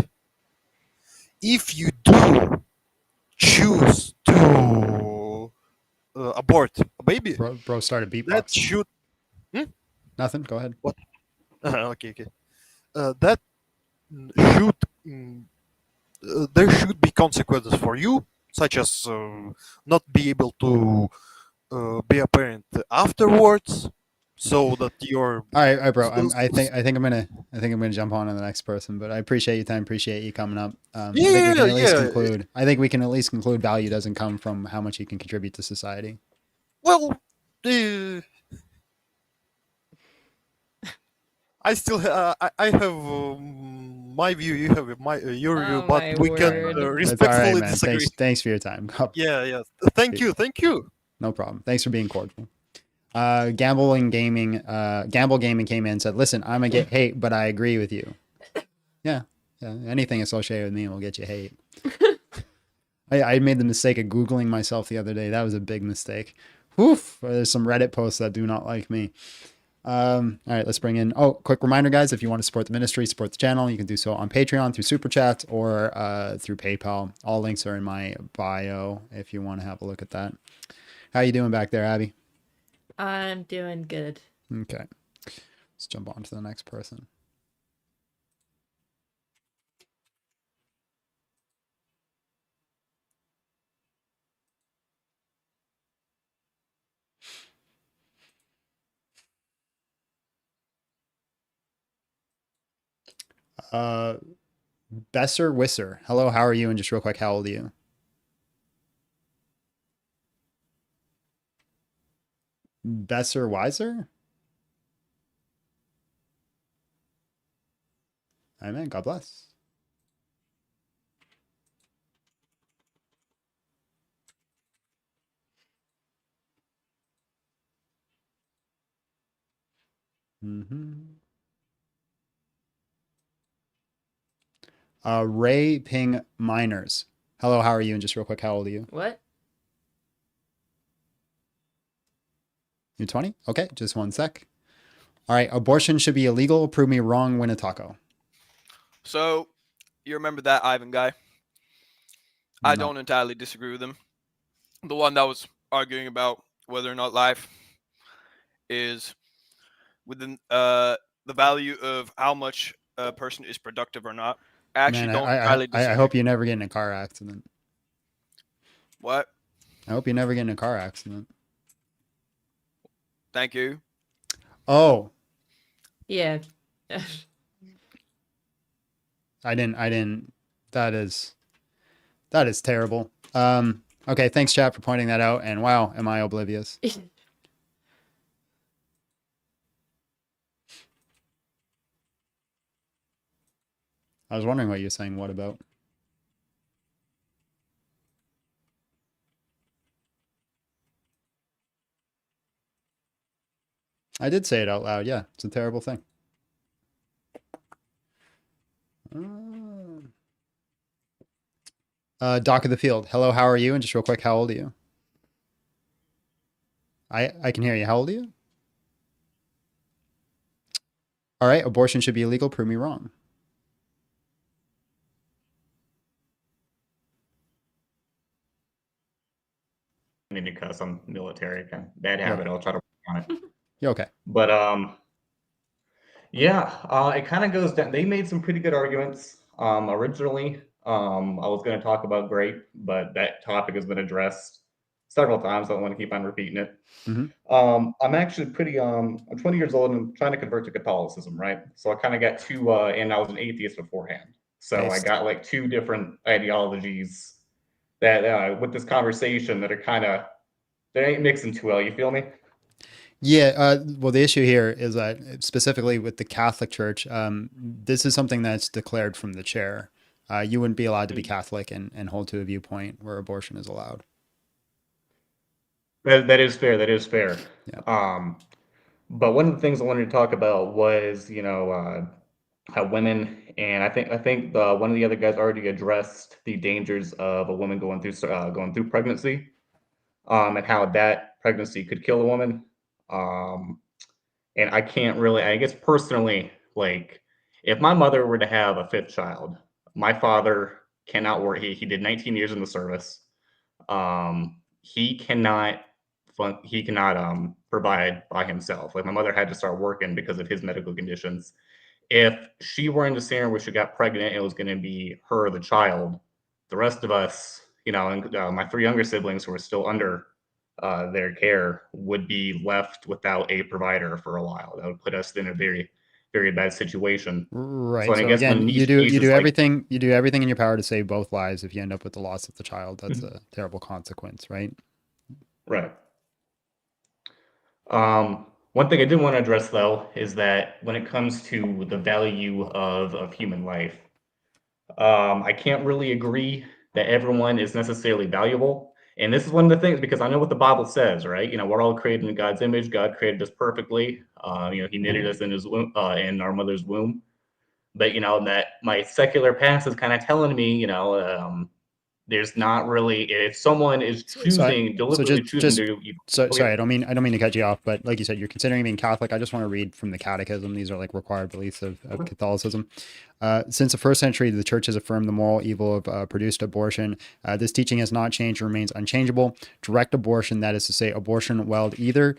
if you do choose to abort a baby, bro started beatboxing. That should. Nothing. Go ahead. What? Okay. That should. There should be consequences for you, such as not be able to be a parent afterwards, so that you're. All right, bro. I think I'm gonna jump on to the next person, but I appreciate your time. Appreciate you coming up. I think we can at least conclude. I think we can at least conclude value doesn't come from how much you can contribute to society. Well, I still I have my view. You have your view, but we can respectfully disagree. Thanks for your time. Yeah. Thank you. No problem. Thanks for being cordial. Gamble Gaming came in and said, "Listen, I'm gonna get hate, but I agree with you." Yeah, Yeah, anything associated with me will get you hate. I made the mistake of Googling myself the other day. That was a big mistake. Woof. There's some Reddit posts that do not like me. All right, let's bring in. Oh, quick reminder, guys, if you want to support the ministry, support the channel, you can do so on Patreon through Super Chats or through PayPal. All links are in my bio if you want to have a look at that. How you doing back there, Abby? I'm doing good. Okay. Let's jump on to the next person. Besser Wisser. Hello, how are you? And just real quick, how old are you? Besser Weiser? Amen. God bless. Ray Ping Miners. Hello, how are you? And just real quick, how old are you? What? You're 20? Okay, just one sec. All right, abortion should be illegal. Prove me wrong, win a taco. So, you remember that Ivan guy? I don't entirely disagree with him. The one that was arguing about whether or not life is within the value of how much a person is productive or not. I actually don't entirely disagree. I hope you never get in a car accident. What? I hope you never get in a car accident. Thank you. Oh. Yeah. I didn't. That is terrible. Okay, thanks chat for pointing that out. And wow, am I oblivious? I was wondering what you're saying. What about? I did say it out loud. Yeah, it's a terrible thing. Doc of the Field. Hello, how are you? And just real quick, how old are you? I can hear you. How old are you? All right, abortion should be illegal. Prove me wrong. Because I'm military, kind of bad habit. I'll try to work on it. Yeah, okay. But yeah, it kind of goes down. They made some pretty good arguments. Originally, I was going to talk about grape, but that topic has been addressed several times. I don't want to keep on repeating it. I'm actually pretty. I'm 20 years old and I'm trying to convert to Catholicism, right? So I kind of got two, and I was an atheist beforehand. So I got like two different ideologies that with this conversation that are kind of, they ain't mixing too well. You feel me? Yeah, well, the issue here is that specifically with the Catholic Church, this is something that's declared from the chair. You wouldn't be allowed to be Catholic and hold to a viewpoint where abortion is allowed. That is fair. That is fair. Yeah. But one of the things I wanted to talk about was, you know, how women, and I think one of the other guys already addressed the dangers of a woman going through pregnancy, and how that pregnancy could kill a woman. And I can't really, I guess personally, like if my mother were to have a fifth child, my father cannot work. He did 19 years in the service. He cannot provide by himself. Like my mother had to start working because of his medical conditions. If she were in the scenario where she got pregnant, it was going to be her or the child. The rest of us, you know, and my three younger siblings who are still under their care would be left without a provider for a while. That would put us in a very, very bad situation. Right. So, So I guess again, when you these do cases, like, everything in your power to save both lives. If you end up with the loss of the child, that's a terrible consequence, right? Right. One thing I did want to address though is that when it comes to the value of human life, I can't really agree that everyone is necessarily valuable. And this is one of the things, because I know what the Bible says, right? You know, we're all created in God's image. God created us perfectly. You know, He knitted us in His womb, in our mother's womb. But that my secular past is kind of telling me, there's not really, if someone is deliberately choosing to. Sorry, I don't mean to cut you off, but like you said, you're considering being Catholic. I just want to read from the Catechism. These are like required beliefs of Catholicism. Since the first century, the Church has affirmed the moral evil of produced abortion. This teaching has not changed and remains unchangeable. Direct abortion, that is to say, abortion willed either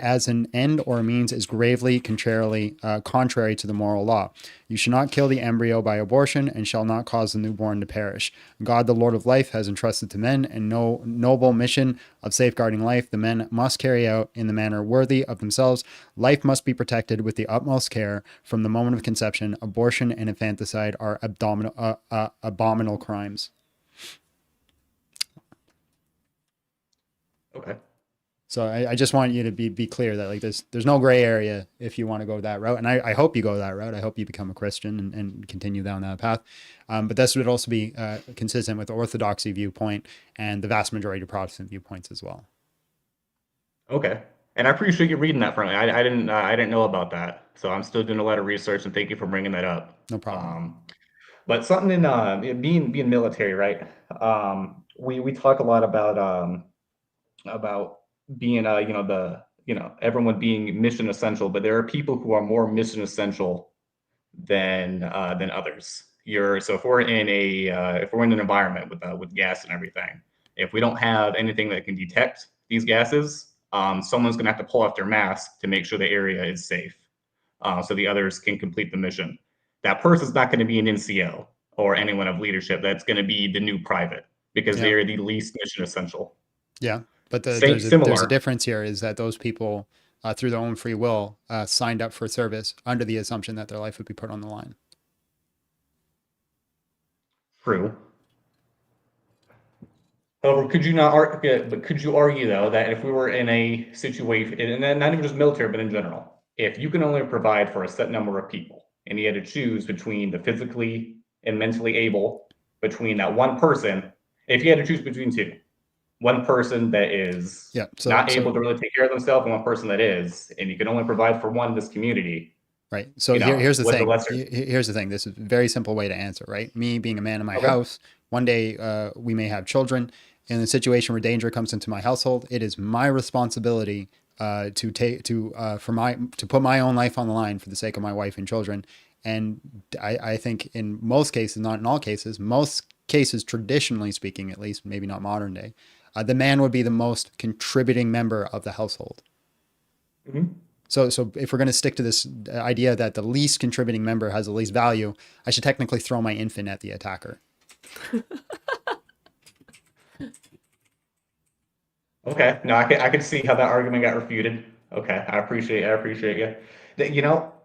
as an end or a means, is gravely contrary to the moral law. You shall not kill the embryo by abortion and shall not cause the newborn to perish. God, the Lord of life, has entrusted to men a noble mission of safeguarding life. The men must carry out in the manner worthy of themselves. Life must be protected with the utmost care from the moment of conception. Abortion and infanticide are abominable crimes. Okay. So I just want you to be clear that like there's no gray area if you want to go that route. And I hope you go that route. I hope you become a Christian and continue down that path. But this would also be consistent with the Orthodoxy viewpoint and the vast majority of Protestant viewpoints as well. Okay. And I appreciate you reading that for me. I didn't know about that. So I'm still doing a lot of research, and thank you for bringing that up. No problem. But something in being military, right? We talk a lot about being everyone being mission essential, but there are people who are more mission essential than others. So if we're in an environment with gas and everything, if we don't have anything that can detect these gases, someone's going to have to pull off their mask to make sure the area is safe, so the others can complete the mission. That person's not going to be an NCO or anyone of leadership. That's going to be the new private because they are the least mission essential. Yeah, but there's a difference here, is that those people, through their own free will, signed up for service under the assumption that their life would be put on the line. True. However, could you argue though that if we were in a situation, and then not even just military, but in general, if you can only provide for a set number of people, and you had to choose between the physically and mentally able, between that one person, if you had to choose between two, one person that is not able to really take care of themselves and one person that is, and you can only provide for one in this community. Right. So here's the thing. Here's the thing. This is a very simple way to answer, right? Me being a man in my house, one day we may have children. In a situation where danger comes into my household, it is my responsibility to put my own life on the line for the sake of my wife and children. And I think in most cases, not in all cases, most cases, traditionally speaking, at least, maybe not modern day, the man would be the most contributing member of the household. Mm-hmm. So if we're going to stick to this idea that the least contributing member has the least value, I should technically throw my infant at the attacker. Okay, no, I could see how that argument got refuted. Okay, I appreciate you.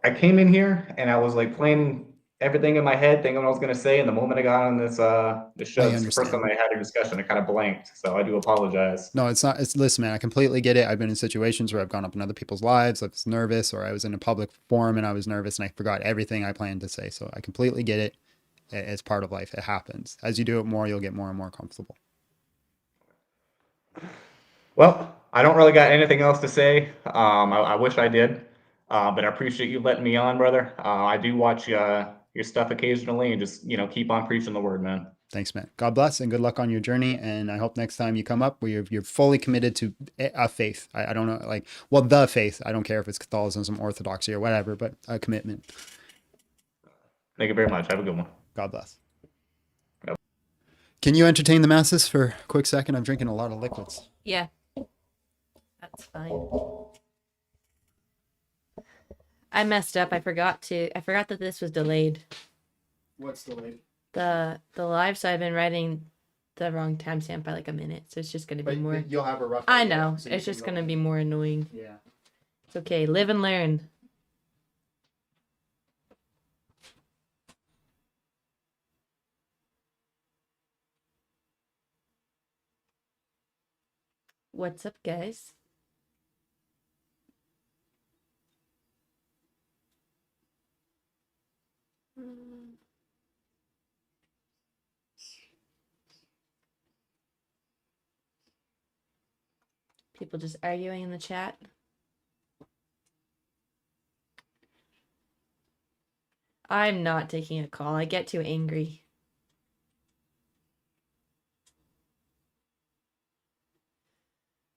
I came in here and I was like planning everything in my head, thinking what I was going to say, and the moment I got on this show, it's the first time I had a discussion. I kind of blanked, so I do apologize. No, it's not. Listen, man, I completely get it. I've been in situations where I've gone up in other people's lives. I was nervous, or I was in a public forum and I was nervous, and I forgot everything I planned to say. So I completely get it. It's part of life. It happens. As you do it more, you'll get more and more comfortable. Well, I don't really got anything else to say. I wish I did, but I appreciate you letting me on, brother. I do watch your stuff occasionally, and just keep on preaching the word, man. Thanks, man. God bless and good luck on your journey. And I hope next time you come up, where you're fully committed to a faith. I don't know, the faith. I don't care if it's Catholicism, Orthodoxy, or whatever, but a commitment. Thank you very much. Have a good one. God bless. Yep. Can you entertain the masses for a quick second? I'm drinking a lot of liquids. Yeah. That's fine. I messed up. I forgot that this was delayed. What's delayed? The live, so I've been writing the wrong timestamp by like a minute, so it's just gonna be more. You'll have a rough. I know. So it's just gonna be more annoying. Yeah. It's okay. Live and learn. What's up, guys? People just arguing in the chat. I'm not taking a call. I get too angry.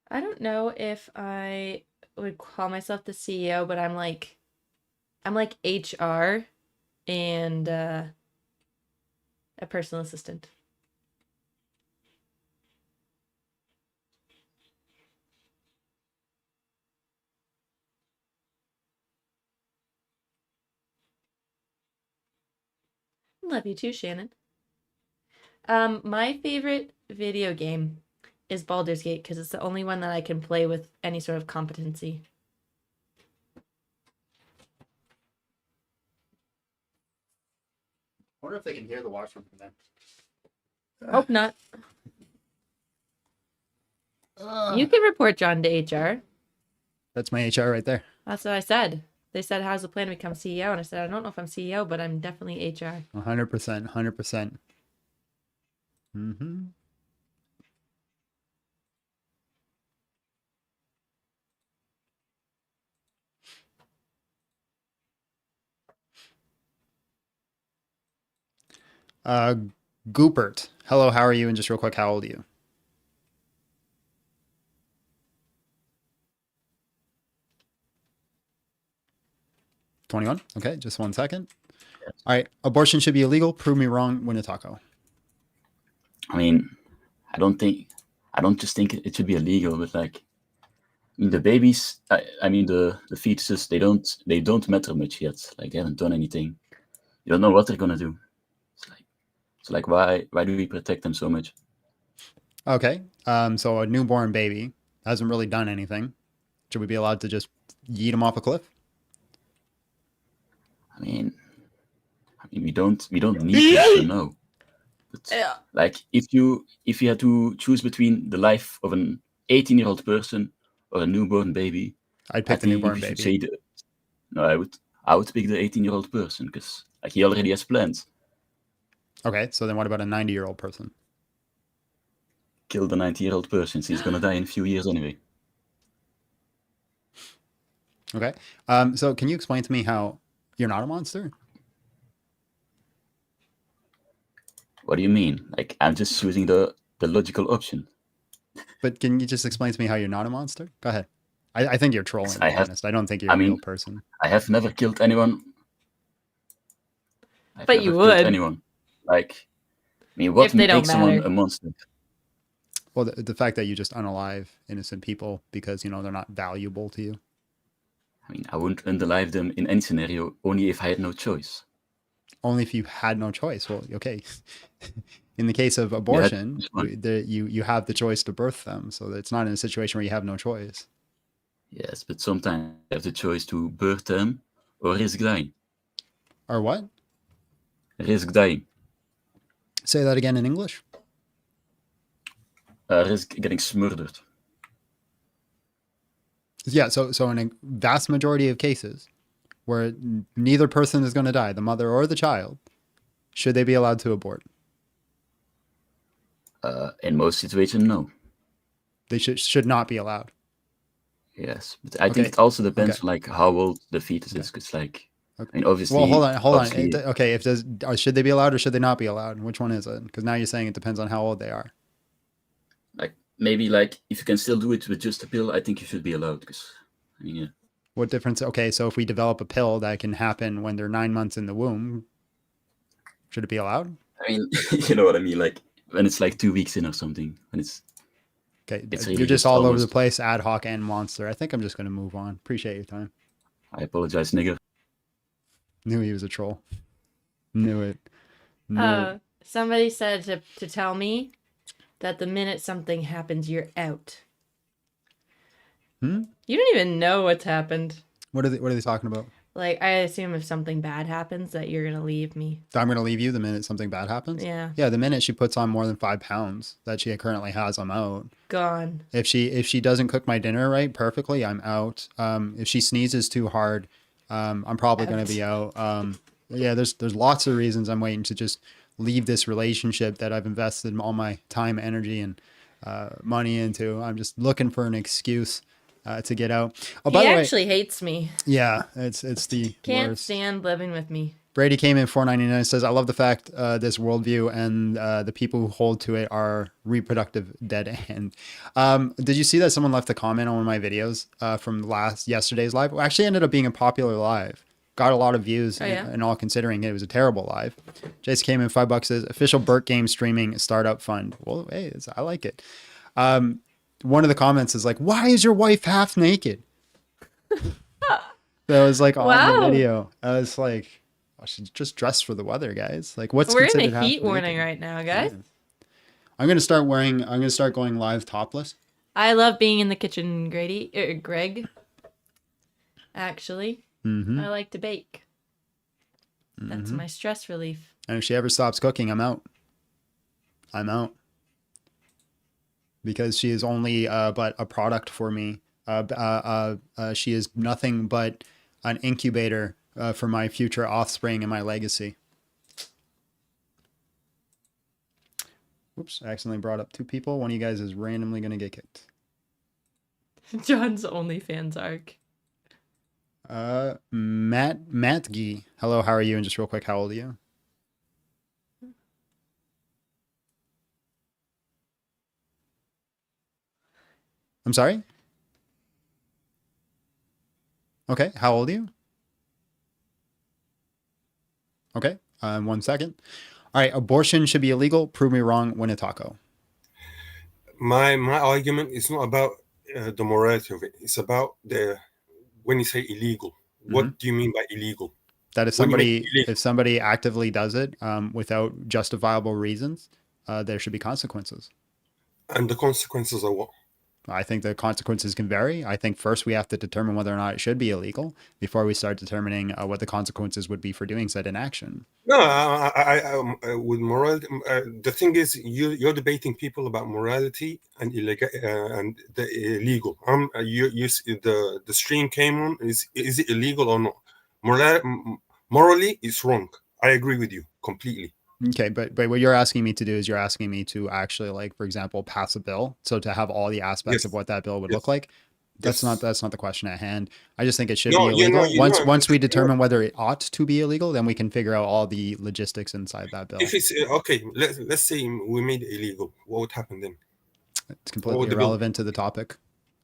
I don't know if I would call myself the CEO, but I'm like HR and a personal assistant. Love you too, Shannon. My favorite video game is Baldur's Gate because it's the only one that I can play with any sort of competency. I wonder if they can hear the washroom from there. Hope not. You can report John to HR. That's my HR right there. That's what I said. They said, how's the plan to become CEO? And I said, I don't know if I'm CEO, but I'm definitely HR. 100%. 100%. Mm-hmm. Goopert. Hello, how are you? And just real quick, how old are you? $21. Okay, just 1 second. All right, abortion should be illegal. Prove me wrong, win a taco. I mean, I don't just think it should be illegal, but like, I mean, the babies, I mean, the fetuses, they don't matter much yet. Like, they haven't done anything. You don't know what they're gonna do. It's like why do we protect them so much? Okay, so a newborn baby hasn't really done anything. Should we be allowed to just yeet him off a cliff? I mean, we don't need to know. But, like, if you had to choose between the life of an 18-year-old person or a newborn baby, I'd pick the newborn baby. No, I would pick the 18-year-old person because like he already has plans. Okay, so then what about a 90-year-old person? Kill the 90-year-old person. So he's gonna die in a few years anyway. Okay, so can you explain to me how you're not a monster? What do you mean? Like, I'm just choosing the logical option. But can you just explain to me how you're not a monster? Go ahead. I think you're trolling, to be honest. I don't think you're a real person. I have never killed anyone. But you would. Anyone. Like, I mean, what makes someone a monster? Well, the fact that you just unalive innocent people because, you know, they're not valuable to you. I mean, I wouldn't unalive them in any scenario, only if I had no choice. Only if you had no choice. Well, okay. In the case of abortion, you have the choice to birth them. So it's not in a situation where you have no choice. Yes, but sometimes you have the choice to birth them or risk dying. Or what? Risk dying. Say that again in English. Risk getting murdered. Yeah, so in a vast majority of cases where neither person is going to die, the mother or the child, should they be allowed to abort? In most situations, no. They should not be allowed. Yes, but I think it also depends on like how old the fetus is. Because like, I mean, obviously. Well, hold on. Okay, should they be allowed or should they not be allowed? Which one is it? Because now you're saying it depends on how old they are. Like maybe like if you can still do it with just a pill, I think you should be allowed. Because I mean, yeah. What difference? Okay, so if we develop a pill that can happen when they're 9 months in the womb, should it be allowed? I mean, you know what I mean. Like when it's like 2 weeks in or something. When it's okay, really you're just all over the place, ad hoc and monster. I think I'm just going to move on. Appreciate your time. I apologize, nigger. Knew he was a troll. Knew it. Somebody said to tell me that the minute something happens, you're out. You don't even know what's happened. What are they talking about? Like, I assume if something bad happens that you're gonna leave me. I'm gonna leave you the minute something bad happens? Yeah. Yeah, the minute she puts on more than 5 pounds that she currently has, I'm out. Gone. If she doesn't cook my dinner right perfectly, I'm out. If she sneezes too hard, I'm probably gonna be out. Yeah, there's lots of reasons I'm waiting to just leave this relationship that I've invested all my time, energy, and money into. I'm just looking for an excuse to get out. Oh, by the way, he actually hates me. Yeah, it's the Can't worst. stand living with me. Brady came in 499 says, I love the fact this worldview and the people who hold to it are reproductive dead end. Did you see that someone left a comment on one of my videos from yesterday's live? It actually ended up being a popular live. Got a lot of views and all considering it was a terrible live. Jace came in $5 says, official Burt game streaming startup fund. Well, hey, I like it. One of the comments is like, why is your wife half naked? That was like on the video. I was like, oh, she's just dressed for the weather, guys. Like, what's We're in considered a half heat warning naked? right now, guys. Yeah. I'm gonna start going live topless. I love being in the kitchen, Greg. Actually, I like to bake. That's my stress relief. And if she ever stops cooking, I'm out. Because she is only but a product for me. She is nothing but an incubator for my future offspring and my legacy. Whoops, I accidentally brought up 2 people. One of you guys is randomly going to get kicked. John's OnlyFans arc. Matt Gee. Hello, how are you? And just real quick, how old are you? I'm sorry? Okay, how old are you? Okay, 1 second. All right, abortion should be illegal. Prove me wrong. Win a taco. My argument is not about the morality of it. It's about when you say illegal. What do you mean by illegal? That if somebody actively does it without justifiable reasons, there should be consequences. And the consequences are what? I think the consequences can vary. I think first we have to determine whether or not it should be illegal before we start determining what the consequences would be for doing said inaction. No, with morality, the thing is, you're debating people about morality and illegal and the illegal. The stream came on. Is it illegal or not? Morally, it's wrong. I agree with you completely. Okay, but what you're asking me to do is you're asking me to actually, like, for example, pass a bill. So to have all the aspects of what that bill would look like. That's not the question at hand. I just think it should be illegal. Once we determine whether it ought to be illegal, then we can figure out all the logistics inside that bill. If it's okay, let's say we made it illegal. What would happen then? It's completely irrelevant to the topic.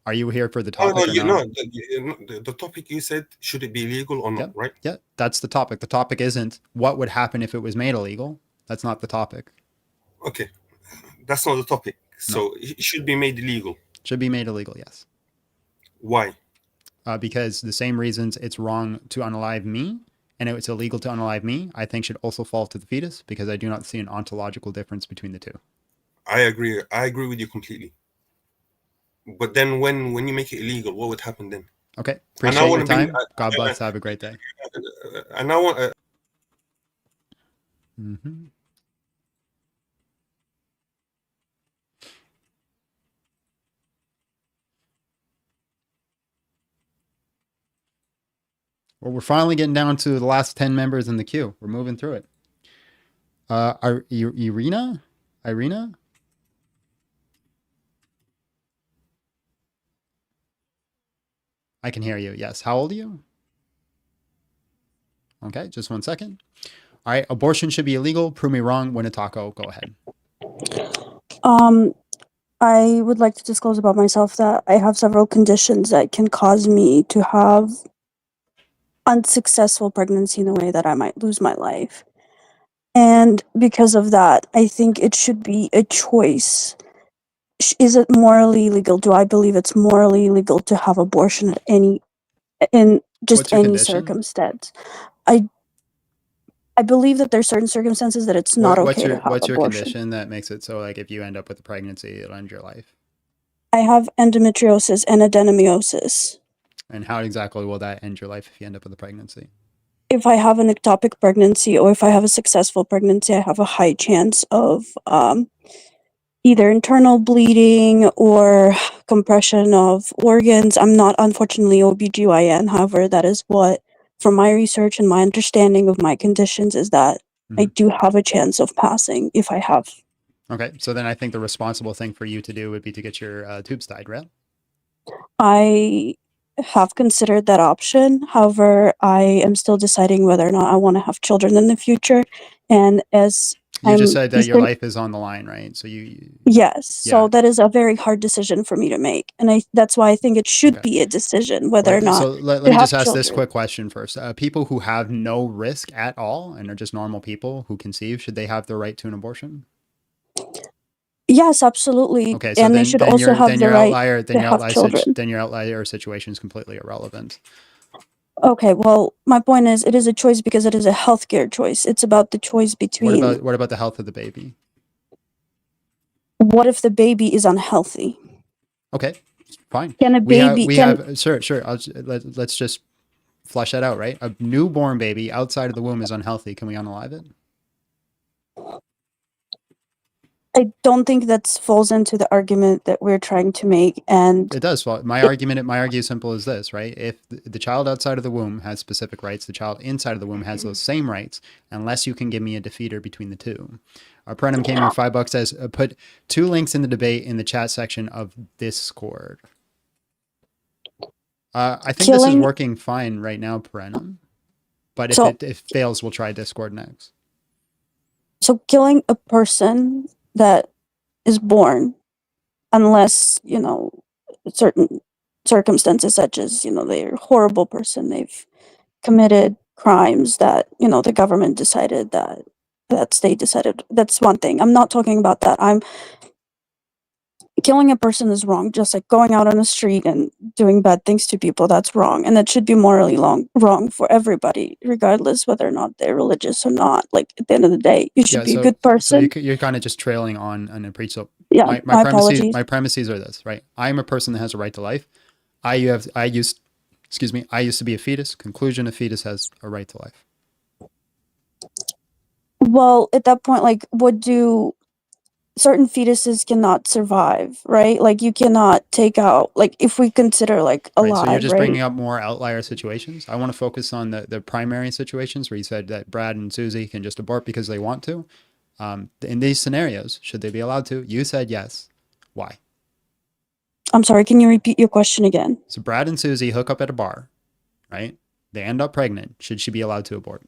Are you here for the topic? The topic you said, should it be illegal or not, right? Yeah, that's the topic. The topic isn't what would happen if it was made illegal. That's not the topic. Okay, that's not the topic. So it should be made illegal. Should be made illegal, yes. Why? Because the same reasons it's wrong to unalive me and it's illegal to unalive me, I think should also fall to the fetus, because I do not see an ontological difference between the two. I agree. I agree with you completely. But then when you make it illegal, what would happen then? Okay. Appreciate your time. God bless. Have a great day. And I want... Well, we're finally getting down to the last 10 members in the queue. We're moving through it. Irina? I can hear you. Yes. How old are you? Okay, just 1 second. All right, abortion should be illegal. Prove me wrong. Win a taco. Go ahead. I would like to disclose about myself that I have several conditions that can cause me to have unsuccessful pregnancy in a way that I might lose my life. And because of that, I think it should be a choice. Is it morally legal? Do I believe it's morally legal to have abortion in just any condition? circumstance? I believe that there's certain circumstances that it's not okay to have What's your abortion. condition that makes it so, like, if you end up with a pregnancy, it'll end your life? I have endometriosis and adenomyosis. And how exactly will that end your life if you end up with a pregnancy? If I have an ectopic pregnancy or if I have a successful pregnancy, I have a high chance of either internal bleeding or compression of organs. I'm not, unfortunately, OBGYN. However, that is what, from my research and my understanding of my conditions, is that I do have a chance of passing if I have. Okay, so then I think the responsible thing for you to do would be to get your tubes tied, right? I have considered that option. However, I am still deciding whether or not I want to have children in the future. And as You just I'm said that your Eastern, life is on the line, right? So yes, yeah. so that is a very hard decision for me to make, and that's why I think it should be a decision whether or not So let to me just have ask this children. quick question first. People who have no risk at all and are just normal people who conceive, should they have the right to an abortion? Yes, absolutely, Okay, so and they should also have the right to have children. your outlier situation is completely irrelevant. Okay, well, my point is, it is a choice because it is a healthcare choice. It's about the choice between What about the health of the baby? what if the baby is unhealthy? Okay, fine. Can a baby sure. Let's just flush that out, right? A newborn baby outside of the womb is unhealthy. Can we unalive it? I don't think that falls into the argument that we're trying to make, and it does. Well, my argument is simple as this, right? If the child outside of the womb has specific rights, the child inside of the womb has those same rights, unless you can give me a defeater between the two. Our Prenum came in with $5, says put 2 links in the debate in the chat section of Discord. I think this is working fine right now, Prenum. But if it fails, we'll try Discord next. So killing a person that is born, unless, certain circumstances such as, they're a horrible person, they've committed crimes that, the government decided that state decided, that's one thing. I'm not talking about that. Killing a person is wrong, just like going out on the street and doing bad things to people, that's wrong. And that should be morally wrong for everybody, regardless whether or not they're religious or not. Like, at the end of the day, you should be a good person. So you're kind of just trailing on a preach. So yeah, my apologies. My premises are this, right? I'm a person that has a right to life. I used to be a fetus. Conclusion, a fetus has a right to life. Well, at that point, like, certain fetuses cannot survive, right? Like, you cannot take out, like, if we consider like alive, right? So you're just right? bringing up more outlier situations. I want to focus on the primary situations where you said that Brad and Susie can just abort because they want to. In these scenarios, should they be allowed to? You said yes. Why? I'm sorry, can you repeat your question again? So Brad and Susie hook up at a bar, right? They end up pregnant. Should she be allowed to abort?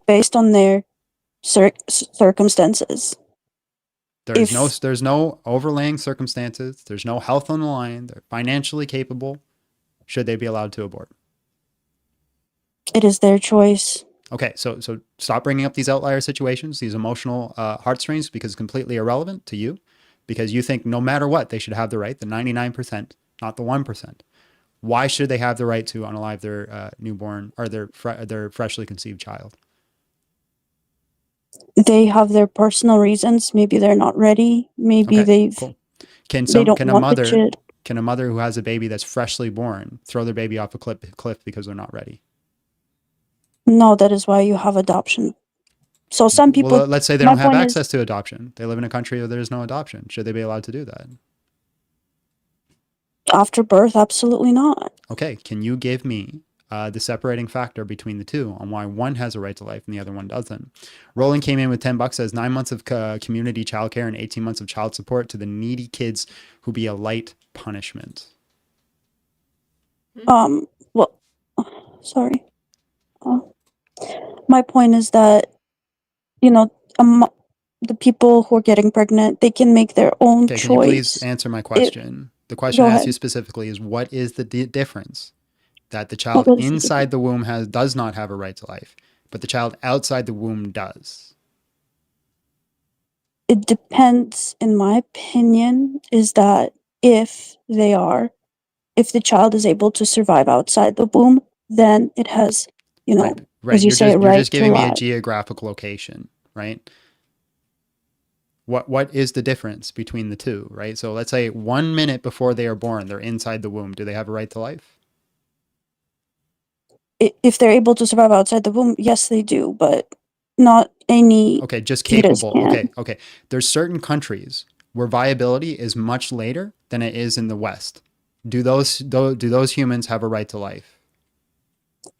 Based on their circumstances. There's no overlaying circumstances. There's no health on the line. They're financially capable. Should they be allowed to abort? It is their choice. Okay, so stop bringing up these outlier situations, these emotional heartstrings, because it's completely irrelevant to you, because you think no matter what, they should have the right, the 99%, not the 1%. Why should they have the right to unalive their newborn or their freshly conceived child? They have their personal reasons. Maybe they're not ready. Maybe they don't want the kid. Can a mother who has a baby that's freshly born throw their baby off a cliff because they're not ready? No, that is why you have adoption. So some people. Well, let's say they don't have access to adoption. They live in a country where there's no adoption. Should they be allowed to do that? After birth, absolutely not. Okay, can you give me the separating factor between the two on why one has a right to life and the other one doesn't? Roland came in with $10, says 9 months of community childcare and 18 months of child support to the needy kids who be a light punishment. Well, sorry. My point is that, the people who are getting pregnant, they can make their own choice. Can you please answer my question? The question I asked you specifically is, what is the difference that the child inside the womb does not have a right to life, but the child outside the womb does? It depends, in my opinion, is that if the child is able to survive outside the womb, then it has, as you say, you're just giving me a geographic location, right? What is the difference between the two, right? So let's say 1 minute before they are born, they're inside the womb. Do they have a right to life? If they're able to survive outside the womb, yes, they do, but not any. Okay, just capable. Okay. There's certain countries where viability is much later than it is in the West. Do those humans have a right to life?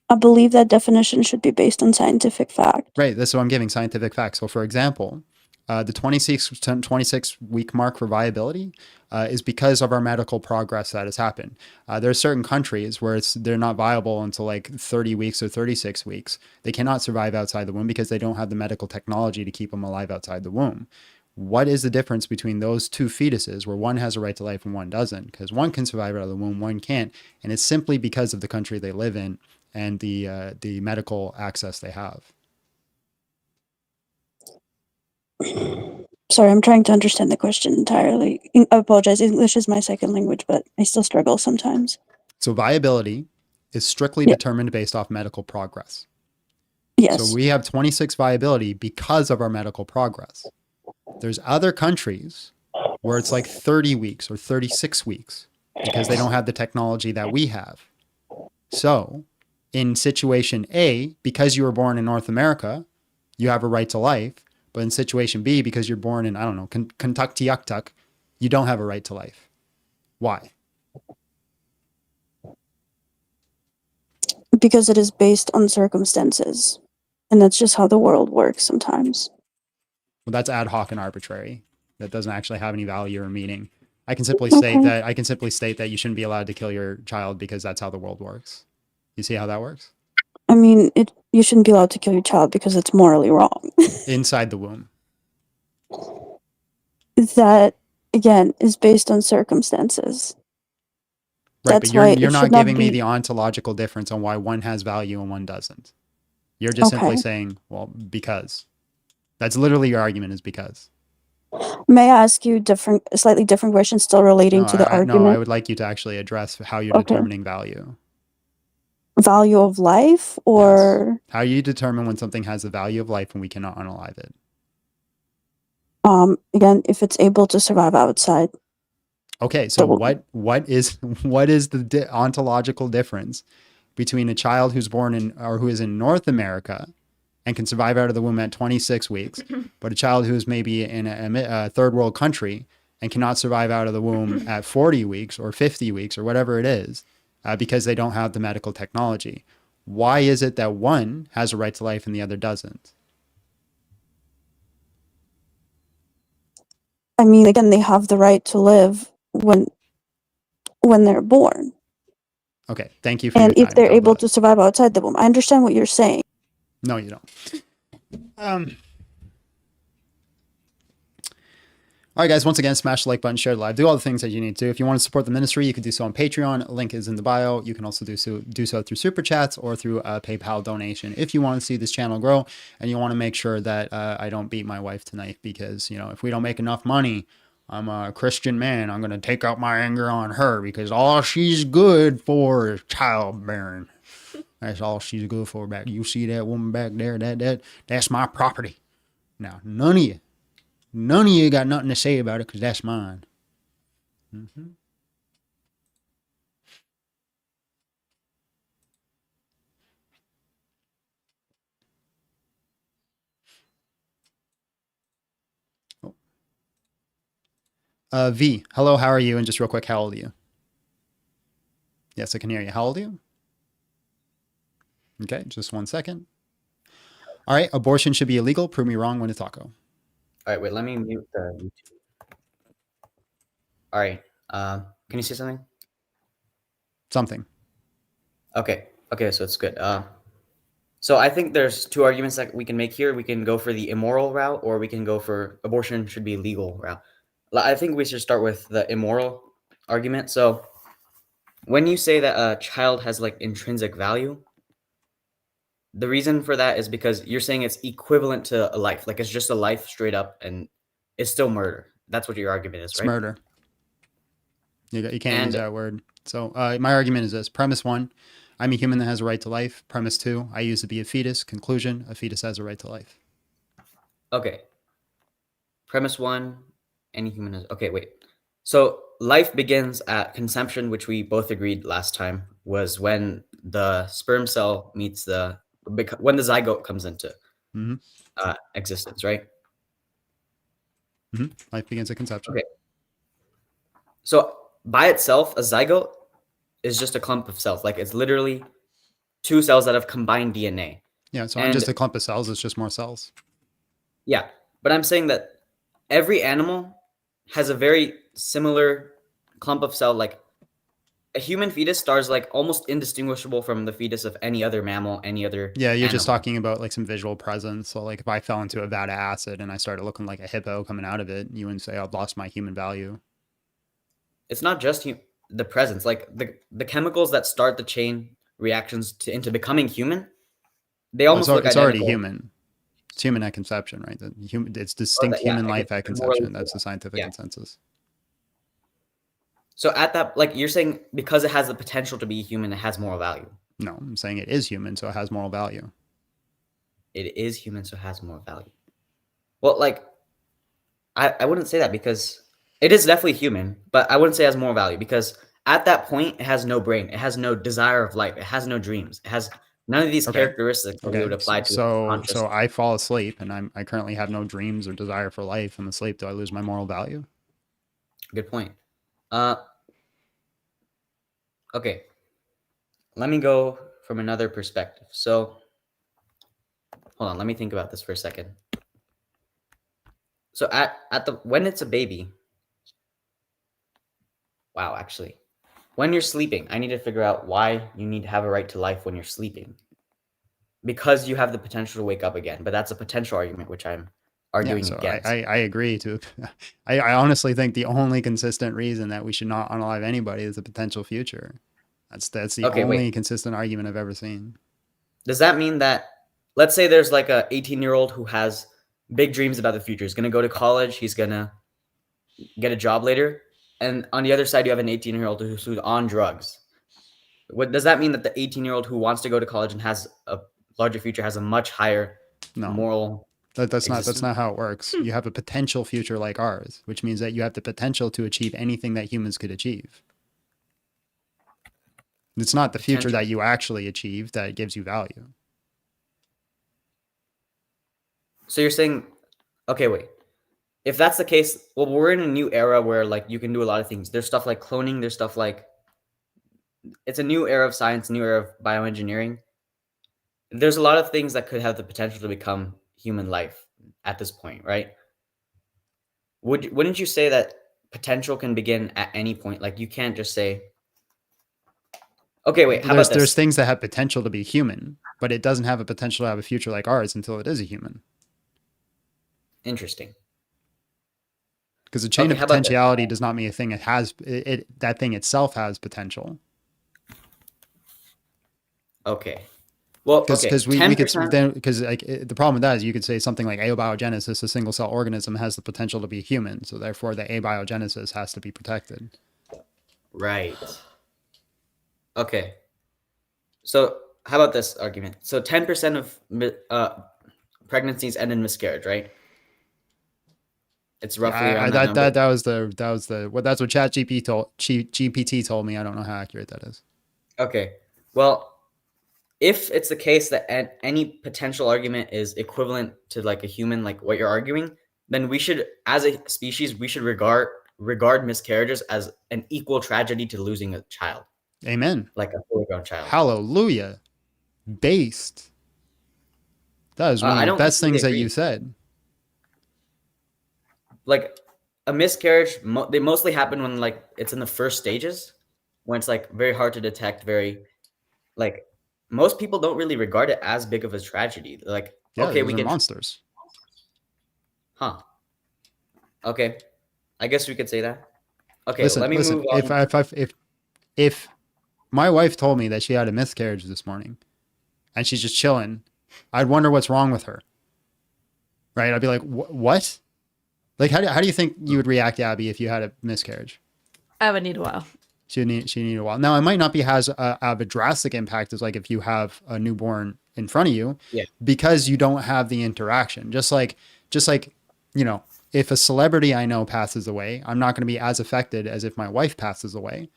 I believe that definition should be based on scientific fact. Right, that's what I'm giving, scientific facts. So for example, The 26 week mark for viability is because of our medical progress that has happened. There are certain countries where they're not viable until like 30 weeks or 36 weeks. They cannot survive outside the womb because they don't have the medical technology to keep them alive outside the womb. What is the difference between those two fetuses where one has a right to life and one doesn't? Because one can survive out of the womb, one can't. And it's simply because of the country they live in and the medical access they have. Sorry, I'm trying to understand the question entirely. I apologize. English is my second language, but I still struggle sometimes. So viability is strictly determined based off medical progress. Yes. So we have 26 viability because of our medical progress. There's other countries where it's like 30 weeks or 36 weeks because they don't have the technology that we have. So in situation A, because you were born in North America, you have a right to life. But in situation B, because you're born in, I don't know, Kentucky, you don't have a right to life. Why? Because it is based on circumstances. And that's just how the world works sometimes. Well, that's ad hoc and arbitrary. That doesn't actually have any value or meaning. I can simply state that you shouldn't be allowed to kill your child because that's how the world works. You see how that works? I mean, you shouldn't be allowed to kill your child because it's morally wrong. Inside the womb. That, again, is based on circumstances. Right, That's but you're not giving me the ontological difference on why one has value and one doesn't. You're just simply saying, well, because. That's literally your argument is because. May I ask you slightly different questions still relating to the argument? No, I would like you to actually address how you're determining value. Value of life or? Yes. How you determine when something has the value of life and we cannot unalive it. Again, if it's able to survive outside. Okay, so what is the ontological difference between a child who's born in or who is in North America and can survive out of the womb at 26 weeks, but a child who's maybe in a third world country and cannot survive out of the womb at 40 weeks or 50 weeks or whatever it is because they don't have the medical technology? Why is it that one has a right to life and the other doesn't? I mean, again, they have the right to live when they're born. Okay, thank you for your time. And if they're able to survive outside the womb. I understand what you're saying. No, you don't. All right, guys, once again, smash the like button, share the live, do all the things that you need to. If you want to support the ministry, you can do so on Patreon. Link is in the bio. You can also do so through Super Chats or through a PayPal donation. If you want to see this channel grow and you want to make sure that I don't beat my wife tonight because, if we don't make enough money, I'm a Christian man. I'm going to take out my anger on her because all she's good for is childbearing. That's all she's good for back. You see that woman back there? That's my property. Now, none of you got nothing to say about it because that's mine. Mm-hmm. V, hello, how are you? And just real quick, how old are you? Yes, I can hear you. How old are you? Okay, just 1 second. All right, abortion should be illegal. Prove me wrong when it's taco. All right, wait, let me mute the YouTube. All right, can you say something? Something. Okay, so it's good. So I think there's two arguments that we can make here. We can go for the immoral route, or we can go for abortion should be legal route. I think we should start with the immoral argument. So when you say that a child has like intrinsic value, the reason for that is because you're saying it's equivalent to a life. Like it's just a life straight up and it's still murder. That's what your argument is, right? It's murder. You can't use that word. So my argument is this. Premise 1, I'm a human that has a right to life. Premise 2, I used to be a fetus. Conclusion, a fetus has a right to life. Okay. Premise 1, any human is... Okay, wait. So life begins at conception, which we both agreed last time was when the sperm cell meets when the zygote comes into existence, right? Mm-hmm. Life begins at conception. Okay. So by itself, a zygote is just a clump of cells. Like it's literally two cells that have combined DNA. Yeah, so I'm just a clump of cells. It's just more cells. Yeah, but I'm saying that every animal has a very similar clump of cell. Like a human fetus starts like almost indistinguishable from the fetus of any other mammal, any other Yeah, you're just animal. talking about like some visual presence. So like if I fell into a vat of acid and I started looking like a hippo coming out of it, you wouldn't say I've lost my human value. It's not just the presence, like the chemicals that start the chain reactions into becoming human. They Well, almost look it's already identical. human. It's human at conception, right? It's Or distinct yeah, human I life guess at they're more conception. That's the scientific yeah. consensus. So at that, like you're saying, because it has the potential to be human, it has moral value. No, I'm saying it is human, so it has moral value. It is human, so it has moral value. Well, like I wouldn't say that because it is definitely human, but I wouldn't say it has moral value because at that point it has no brain, it has no desire of life, it has no dreams, it has none of these Okay. characteristics that we would apply to conscious. So I fall asleep and I currently have no dreams or desire for life. I'm asleep. Do I lose my moral value? Good point. Okay. Let me go from another perspective. So hold on, let me think about this for a second. So when it's a baby, wow, actually, when you're sleeping, I need to figure out why you need to have a right to life when you're sleeping. Because you have the potential to wake up again, but that's a potential argument which I'm arguing so against. I agree to. I honestly think the only consistent reason that we should not unalive anybody is the potential future. That's the only consistent argument I've ever seen. Does that mean that, let's say there's like a 18-year-old who has big dreams about the future. He's going to go to college. He's going to get a job later. And on the other side, you have an 18-year-old who's on drugs. Does that mean that the 18-year-old who wants to go to college and has a larger future has a much higher moral That's not how it works. You have a potential future like ours, which means that you have the potential to achieve anything that humans could achieve. It's not the future that you actually achieve that gives you value. So you're saying, okay, wait. If that's the case, well, we're in a new era where like you can do a lot of things. There's stuff like cloning. There's stuff like, it's a new era of science, new era of bioengineering. There's a lot of things that could have the potential to become human life at this point, right? Wouldn't you say that potential can begin at any point? Like you can't just say, okay, wait, how about this? There's things that have potential to be human, but it doesn't have a potential to have a future like ours until it is a human. Interesting. Because a chain of potentiality does not mean a thing it has that thing itself has potential. Okay. Well, because we could then because like the problem with that is you could say something like abiogenesis, a single cell organism has the potential to be human, so therefore the abiogenesis has to be protected. Right. Okay. So how about this argument? So 10% of pregnancies end in miscarriage, right? It's roughly around that number. That's what GPT told me. I don't know how accurate that is. Okay. Well, if it's the case that any potential argument is equivalent to like a human, like what you're arguing, then we should, as a species, we should regard miscarriages as an equal tragedy to losing a child. Amen. Like a fully grown child. Hallelujah. Based. That is one of the best things that you said. Like a miscarriage, they mostly happen when like it's in the first stages, when it's like very hard to detect, very like most people don't really regard it as big of a tragedy. Like, okay, we get monsters. Huh. Okay. I guess we could say that. Okay, listen, let me move on. If my wife told me that she had a miscarriage this morning and she's just chilling, I'd wonder what's wrong with her. Right? I'd be like, what? Like, how do you think you would react, Abby, if you had a miscarriage? I would need a while. She need a while. Now, it might not be have a drastic impact as like if you have a newborn in front of you, because you don't have the interaction. Just like if a celebrity I know passes away, I'm not going to be as affected as if my wife passes away.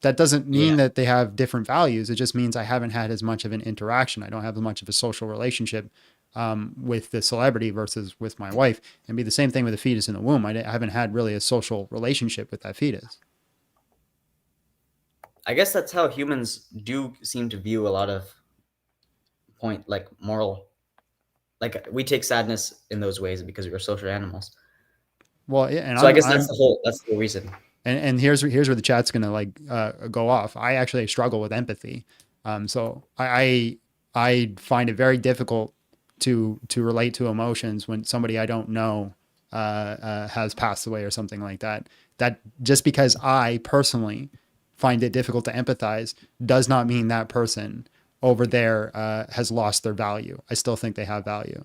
That doesn't mean that they have different values. It just means I haven't had as much of an interaction. I don't have as much of a social relationship with the celebrity versus with my wife. And be the same thing with a fetus in the womb. I haven't had really a social relationship with that fetus. I guess that's how humans do seem to view a lot of moral. Like we take sadness in those ways because we're social animals. Well, yeah, and So I guess I'm that's the reason. and here's where the chat's gonna like go off. I actually struggle with empathy, so I find it very difficult to relate to emotions when somebody I don't know has passed away or something like that. That just because I personally find it difficult to empathize does not mean that person over there has lost their value. I still think they have value.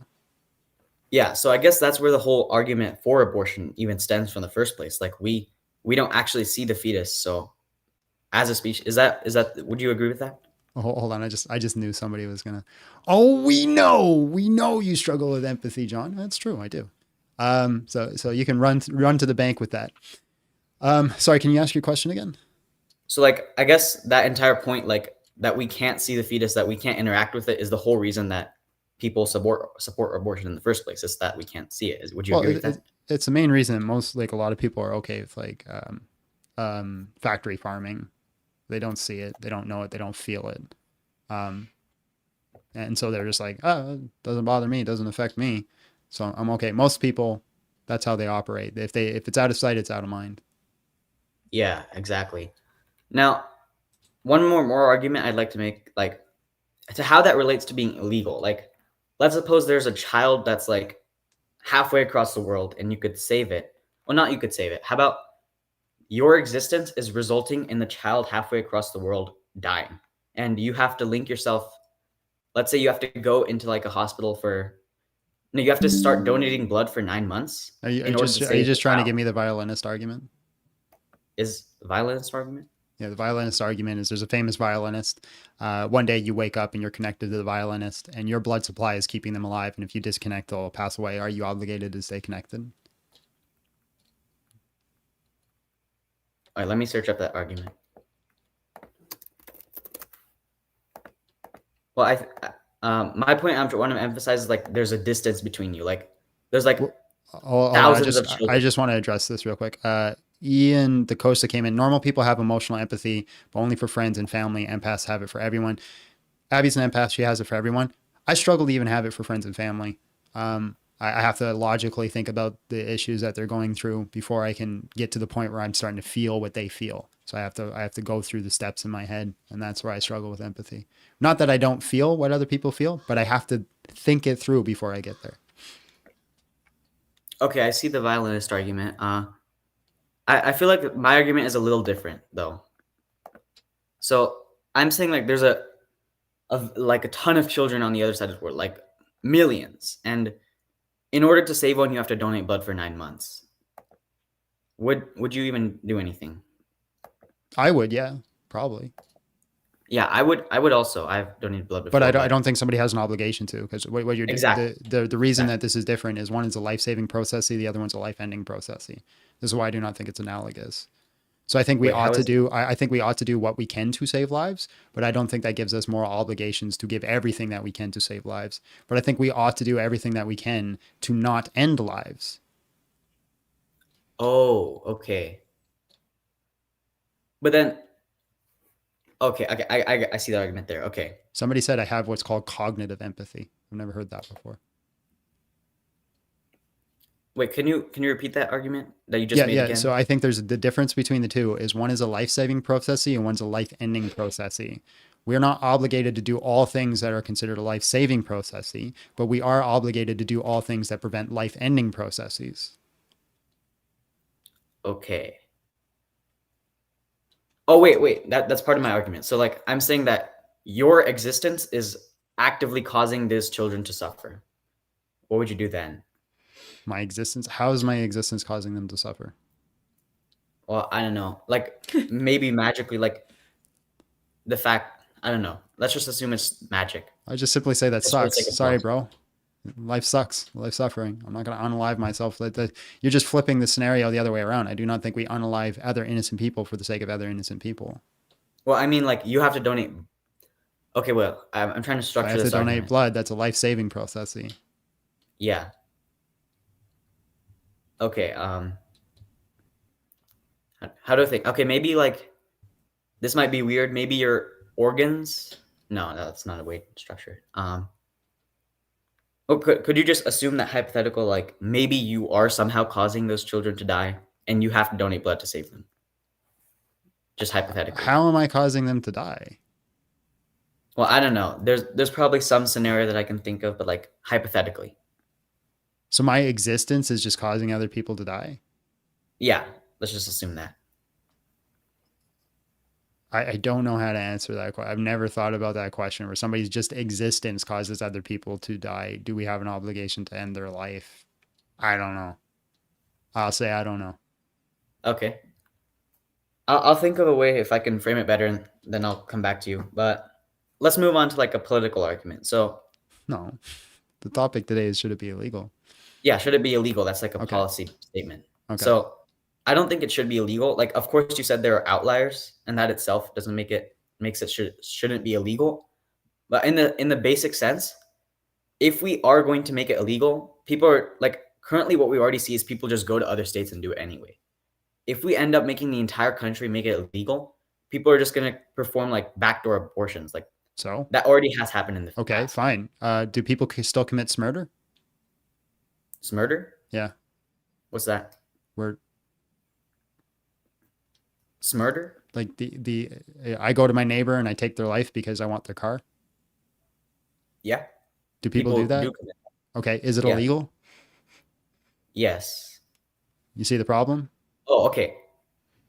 Yeah, so I guess that's where the whole argument for abortion even stems from the first place. Like we don't actually see the fetus, so as a species, is that would you agree with that? Oh, hold on, I just knew somebody was gonna. Oh, we know you struggle with empathy, John. That's true, I do. So you can run to the bank with that. Sorry, can you ask your question again? So like I guess that entire point, like that we can't see the fetus, that we can't interact with it, is the whole reason that people support abortion in the first place. Is that we can't see it. Would you agree with that? It's the main reason most, like, a lot of people are okay with like factory farming. They don't see it, they don't know it, they don't feel it, and so they're just like, oh, it doesn't bother me, it doesn't affect me, so I'm okay. Most people, that's how they operate. If it's out of sight, it's out of mind. Yeah, exactly. Now, one more argument I'd like to make, like, to how that relates to being illegal. Like, let's suppose there's a child that's like halfway across the world and you could save it. Well, not you could save it. How about your existence is resulting in the child halfway across the world dying, and you have to link yourself. Let's say you have to go into like a hospital for. No, you have to start donating blood for 9 months. Are you just trying to give me the violinist argument? Is the violinist argument? Yeah, the violinist argument is there's a famous violinist. One day you wake up and you're connected to the violinist, and your blood supply is keeping them alive. And if you disconnect, they'll pass away. Are you obligated to stay connected? All right, let me search up that argument. Well, my point I want to emphasize is like there's a distance between you. Like there's like thousands of children. I just want to address this real quick. Ian DaCosta came in. Normal people have emotional empathy, but only for friends and family. Empaths have it for everyone. Abby's an empath. She has it for everyone. I struggle to even have it for friends and family. I have to logically think about the issues that they're going through before I can get to the point where I'm starting to feel what they feel. So I have to go through the steps in my head, and that's where I struggle with empathy. Not that I don't feel what other people feel, but I have to think it through before I get there. Okay, I see the violinist argument. I feel like my argument is a little different though. So I'm saying like there's a ton of children on the other side of the world, like millions, and in order to save one, you have to donate blood for 9 months. Would you even do anything? I would, yeah, probably. Yeah, I would also. I've donated blood before. But I don't think somebody has an obligation to, because what you're exactly. The reason that this is different is one is a life-saving process, the other one's a life-ending process. This is why I do not think it's analogous. So I think we ought to do. I think we ought to do what we can to save lives, but I don't think that gives us moral obligations to give everything that we can to save lives. But I think we ought to do everything that we can to not end lives. Oh, okay. But then, okay, I see the argument there. Okay. Somebody said I have what's called cognitive empathy. I've never heard that before. Wait, can you repeat that argument that you just made again? So I think there's the difference between the two is one is a life-saving process and one's a life-ending process. We're not obligated to do all things that are considered a life-saving process, but we are obligated to do all things that prevent life-ending processes. Okay. Oh, wait. That's part of my argument. So like I'm saying that your existence is actively causing these children to suffer. What would you do then? My existence? How is my existence causing them to suffer? Well, I don't know. Like maybe magically, like the fact, I don't know. Let's just assume it's magic. I just simply say that sucks. Sorry, bro. Life sucks. Life suffering. I'm not going to unalive myself. You're just flipping the scenario the other way around. I do not think we unalive other innocent people for the sake of other innocent people. Well, I mean, like you have to donate. Okay, well, I'm trying to structure this. I have to donate argument. Blood. That's a life-saving process. Yeah. Okay. How do I think? Okay, maybe like this might be weird. Maybe your organs. No, that's not a way to structure it. Oh, could you just assume that hypothetical, like maybe you are somehow causing those children to die and you have to donate blood to save them? Just hypothetically. How am I causing them to die? Well, I don't know. There's probably some scenario that I can think of, but like hypothetically. So my existence is just causing other people to die? Yeah, let's just assume that. I don't know how to answer that question. I've never thought about that question where somebody's just existence causes other people to die. Do we have an obligation to end their life? I don't know. I'll say I don't know. Okay. I'll think of a way if I can frame it better, and then I'll come back to you. But let's move on to like a political argument. So No. The topic today is, should it be illegal? yeah, should it be illegal? That's like a policy statement. So I don't think it should be illegal. Like, of course, you said there are outliers, and that itself doesn't makes it shouldn't be illegal. But in the basic sense, if we are going to make it illegal, people are like currently what we already see is people just go to other states and do it anyway. If we end up making the entire country make it illegal, people are just going to perform like backdoor abortions. Like, so that already has happened in the past. Fine. Do people still commit smurder? Smurder? Yeah. What's that? Where smurder? Like I go to my neighbor and I take their life because I want their car? Yeah. Do people do that? Okay. Is it illegal? Yes. You see the problem? Oh, okay.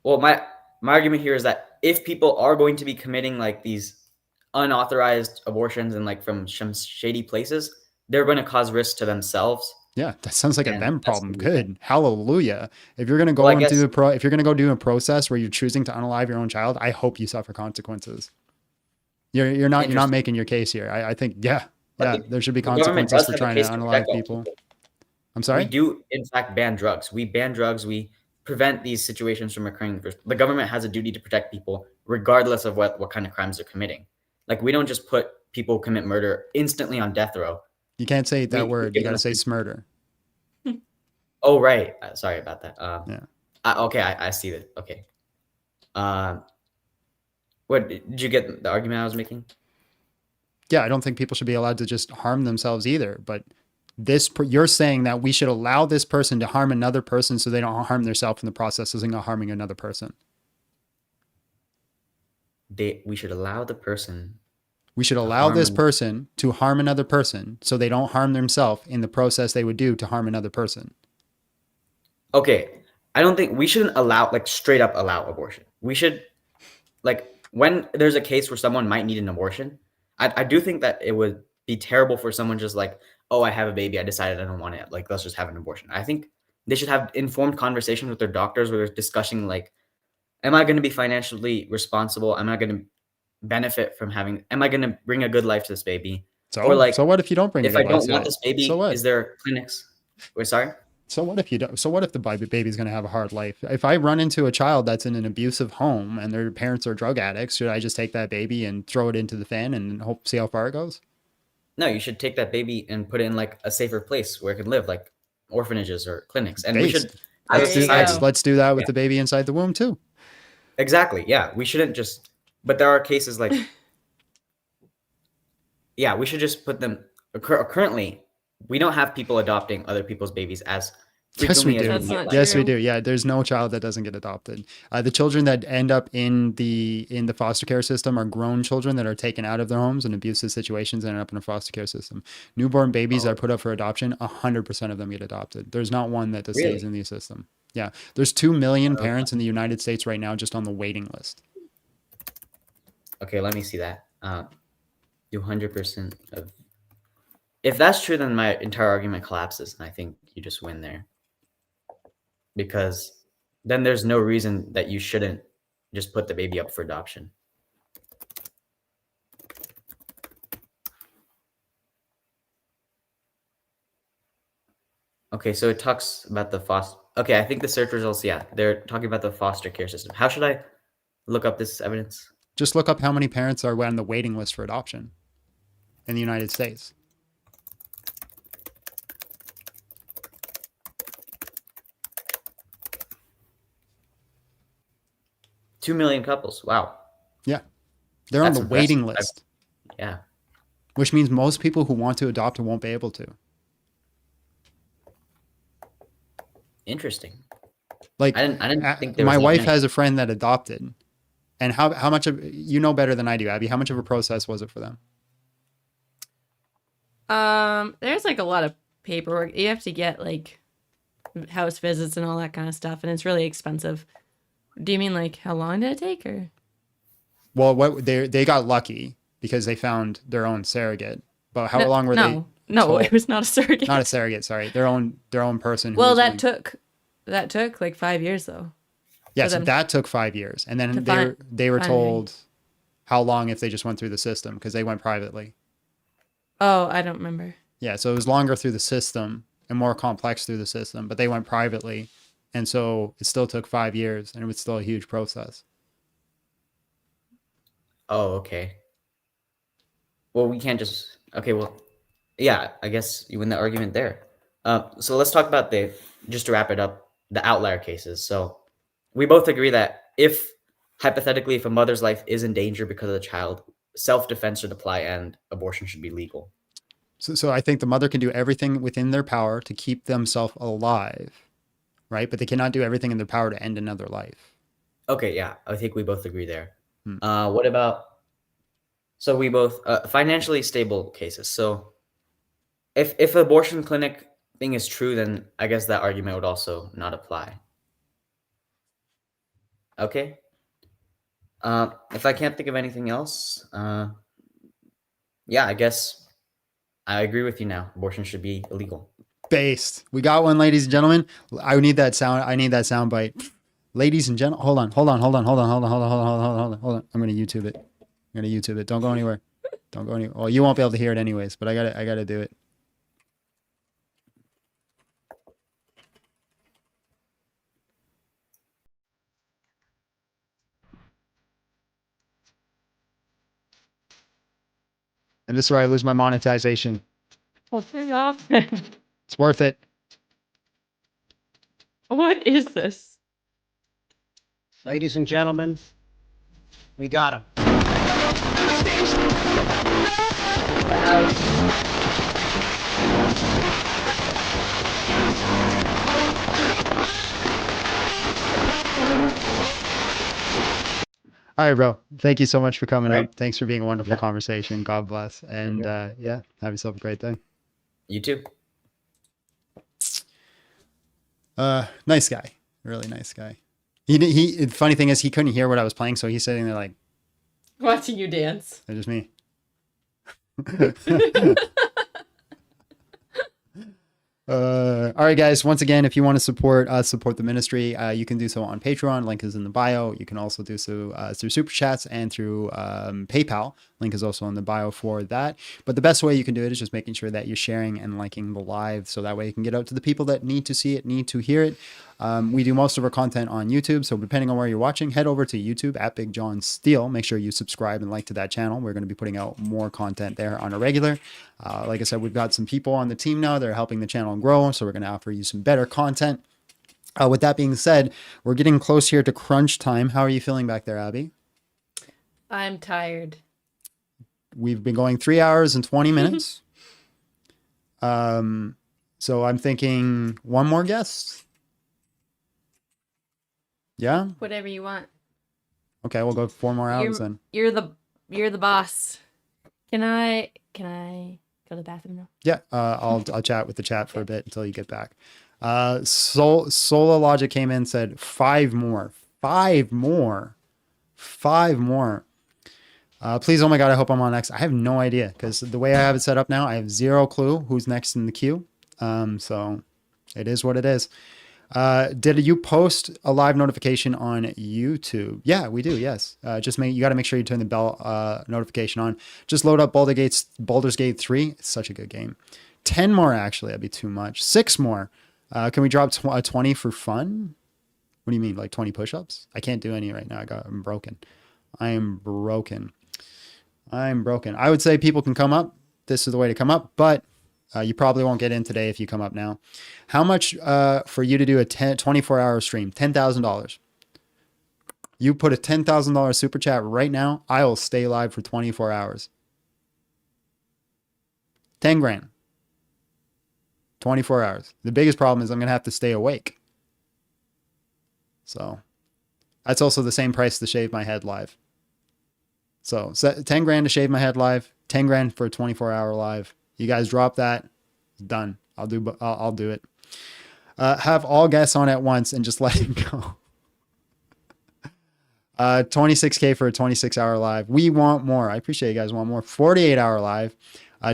Well, my argument here is that if people are going to be committing like these unauthorized abortions and like from some shady places, they're going to cause risk to themselves. Yeah, that sounds like a them problem. Good. Hallelujah. If you're going to go Well, if you're going to go do a process where you're choosing to unalive your own child, I hope you suffer consequences. You're not making your case here. I think there should be consequences for trying to unalive people. I'm sorry? We do in fact ban drugs. We ban drugs. We prevent these situations from occurring. The government has a duty to protect people regardless of what kind of crimes they're committing. Like, we don't just put people who commit murder instantly on death row. You can't say that word. You got to say smurder. Oh, right. Sorry about that. Yeah. I see that. Okay. What did you get the argument I was making? Yeah, I don't think people should be allowed to just harm themselves either. But you're saying that we should allow this person to harm another person so they don't harm themselves in the process of harming another person. We should allow the person. We should allow this person to harm another person so they don't harm themselves in the process they would do to harm another person. Okay. I don't think we shouldn't straight up allow abortion. We should, like, when there's a case where someone might need an abortion, I do think that it would be terrible for someone just like, oh, I have a baby, I decided I don't want it. Like, let's just have an abortion. I think they should have informed conversations with their doctors where they're discussing, like, am I going to be financially responsible? Am I going to benefit from am I going to bring a good life to this baby? Or like, so what if you don't bring if a good I don't life want to this baby, so what? is there clinics? Wait, sorry? So what if you don't? So what if the baby's going to have a hard life? If I run into a child that's in an abusive home and their parents are drug addicts, should I just take that baby and throw it into the fan and see how far it goes? No, you should take that baby and put it in like a safer place where it can live, like orphanages or clinics. And we should let's do that with the baby inside the womb too. Exactly. Yeah, we shouldn't just. But there are cases like. Yeah, we should just put them. Currently, we don't have people adopting other people's babies as frequently as we do. Yes, we do. Yeah, there's no child that doesn't get adopted. The children that end up in the foster care system are grown children that are taken out of their homes in abusive situations and end up in a foster care system. Newborn babies that are put up for adoption, 100% of them get adopted. There's not one that stays in the system. Yeah, there's 2 million parents in the United States right now just on the waiting list. Okay, let me see that. 200% of. If that's true, then my entire argument collapses, and I think you just win there. Because then there's no reason that you shouldn't just put the baby up for adoption. Okay, so it talks about the foster. Okay, I think the search results, they're talking about the foster care system. How should I look up this evidence? Just look up how many parents are on the waiting list for adoption in the United States. $2 million couples. Wow. Yeah. They're on the waiting list. Yeah. Which means most people who want to adopt won't be able to. Interesting. Like, I didn't think there my was that wife many. has a friend that adopted, and how much of, you know better than I do, Abby, how much of a process was it for them? There's like a lot of paperwork. You have to get like house visits and all that kind of stuff, and it's really expensive. Do you mean like how long did it take, or? Well, what they got lucky because they found their own surrogate. But how No, long were they? no, it was not a surrogate. Not a surrogate, sorry. Their own person. Who Well, was that took like 5 years though. Yes, that took 5 years, and then they were told how long if they just went through the system because they went privately. Oh, I don't remember. Yeah, so it was longer through the system and more complex through the system, but they went privately, and so it still took 5 years, and it was still a huge process. Oh, okay. Well, we can't just. Okay, well, yeah, I guess you win the argument there. So let's talk about just to wrap it up, the outlier cases. So we both agree that if, hypothetically, if a mother's life is in danger because of the child, self-defense should apply and abortion should be legal. So I think the mother can do everything within their power to keep themselves alive, right? But they cannot do everything in their power to end another life. Okay, yeah, I think we both agree there. What about, so we both, financially stable cases. So if abortion clinic thing is true, then I guess that argument would also not apply. Okay. If I can't think of anything else, yeah, I guess I agree with you now. Abortion should be illegal. Based. We got one, ladies and gentlemen. I need that sound bite. Ladies and gentlemen, hold on. I'm gonna YouTube it. Don't go anywhere. Well, you won't be able to hear it anyways, but I gotta do it. And this is where I lose my monetization. Well, turn it off. It's worth it. What is this? Ladies and gentlemen, we got him. All right, bro. Thank you so much for coming up. Thanks for being a wonderful conversation. God bless. And yeah, have yourself a great day. You too. Nice guy. Really nice guy. The funny thing is he couldn't hear what I was playing, so he's sitting there like Watching you dance. That's just me. All right, guys. Once again, if you want to support the ministry, you can do so on Patreon. Link is in the bio. You can also do so through Super Chats and through PayPal. Link is also in the bio for that. But the best way you can do it is just making sure that you're sharing and liking the live, so that way you can get out to the people that need to see it, need to hear it. We do most of our content on YouTube, so depending on where you're watching, head over to YouTube at Big John Steele. Make sure you subscribe and like to that channel. We're going to be putting out more content there on a regular. Like I said, we've got some people on the team now that are helping the channel grow, so we're going to offer you some better content. With that being said, we're getting close here to crunch time. How are you feeling back there, Abby? I'm tired. We've been going 3 hours and 20 minutes. So I'm thinking one more guest. Yeah. Whatever you want. Okay, we'll go 4 more hours then. You're the boss. Can I go to the bathroom now? Yeah, I'll chat with the chat for a bit until you get back. Sola Logic came in and said 5 more. 5 more. 5 more. Please, oh my God, I hope I'm on next. I have no idea because the way I have it set up now, I have 0 clue who's next in the queue. So it is what it is. Did you post a live notification on YouTube? Yeah, we do. Yes. You got to make sure you turn the bell notification on. Just load up Baldur's Gate 3. It's such a good game. 10 more, actually. That'd be too much. 6 more. Can we drop 20 for fun? What do you mean? Like 20 push-ups? I can't do any right now. I'm broken. I am broken. I would say people can come up. This is the way to come up, but you probably won't get in today if you come up now. How much for you to do a 24-hour stream? $10,000. You put a $10,000 super chat right now, I will stay live for 24 hours. 10 grand. 24 hours. The biggest problem is I'm going to have to stay awake So that's also the same price to shave my head live. So 10 grand to shave my head live, 10 grand for a 24-hour live. You guys drop that, done. I'll do it. Have all guests on at once and just let it go. 26K for a 26-hour live. We want more. I appreciate you guys want more. 48-hour live.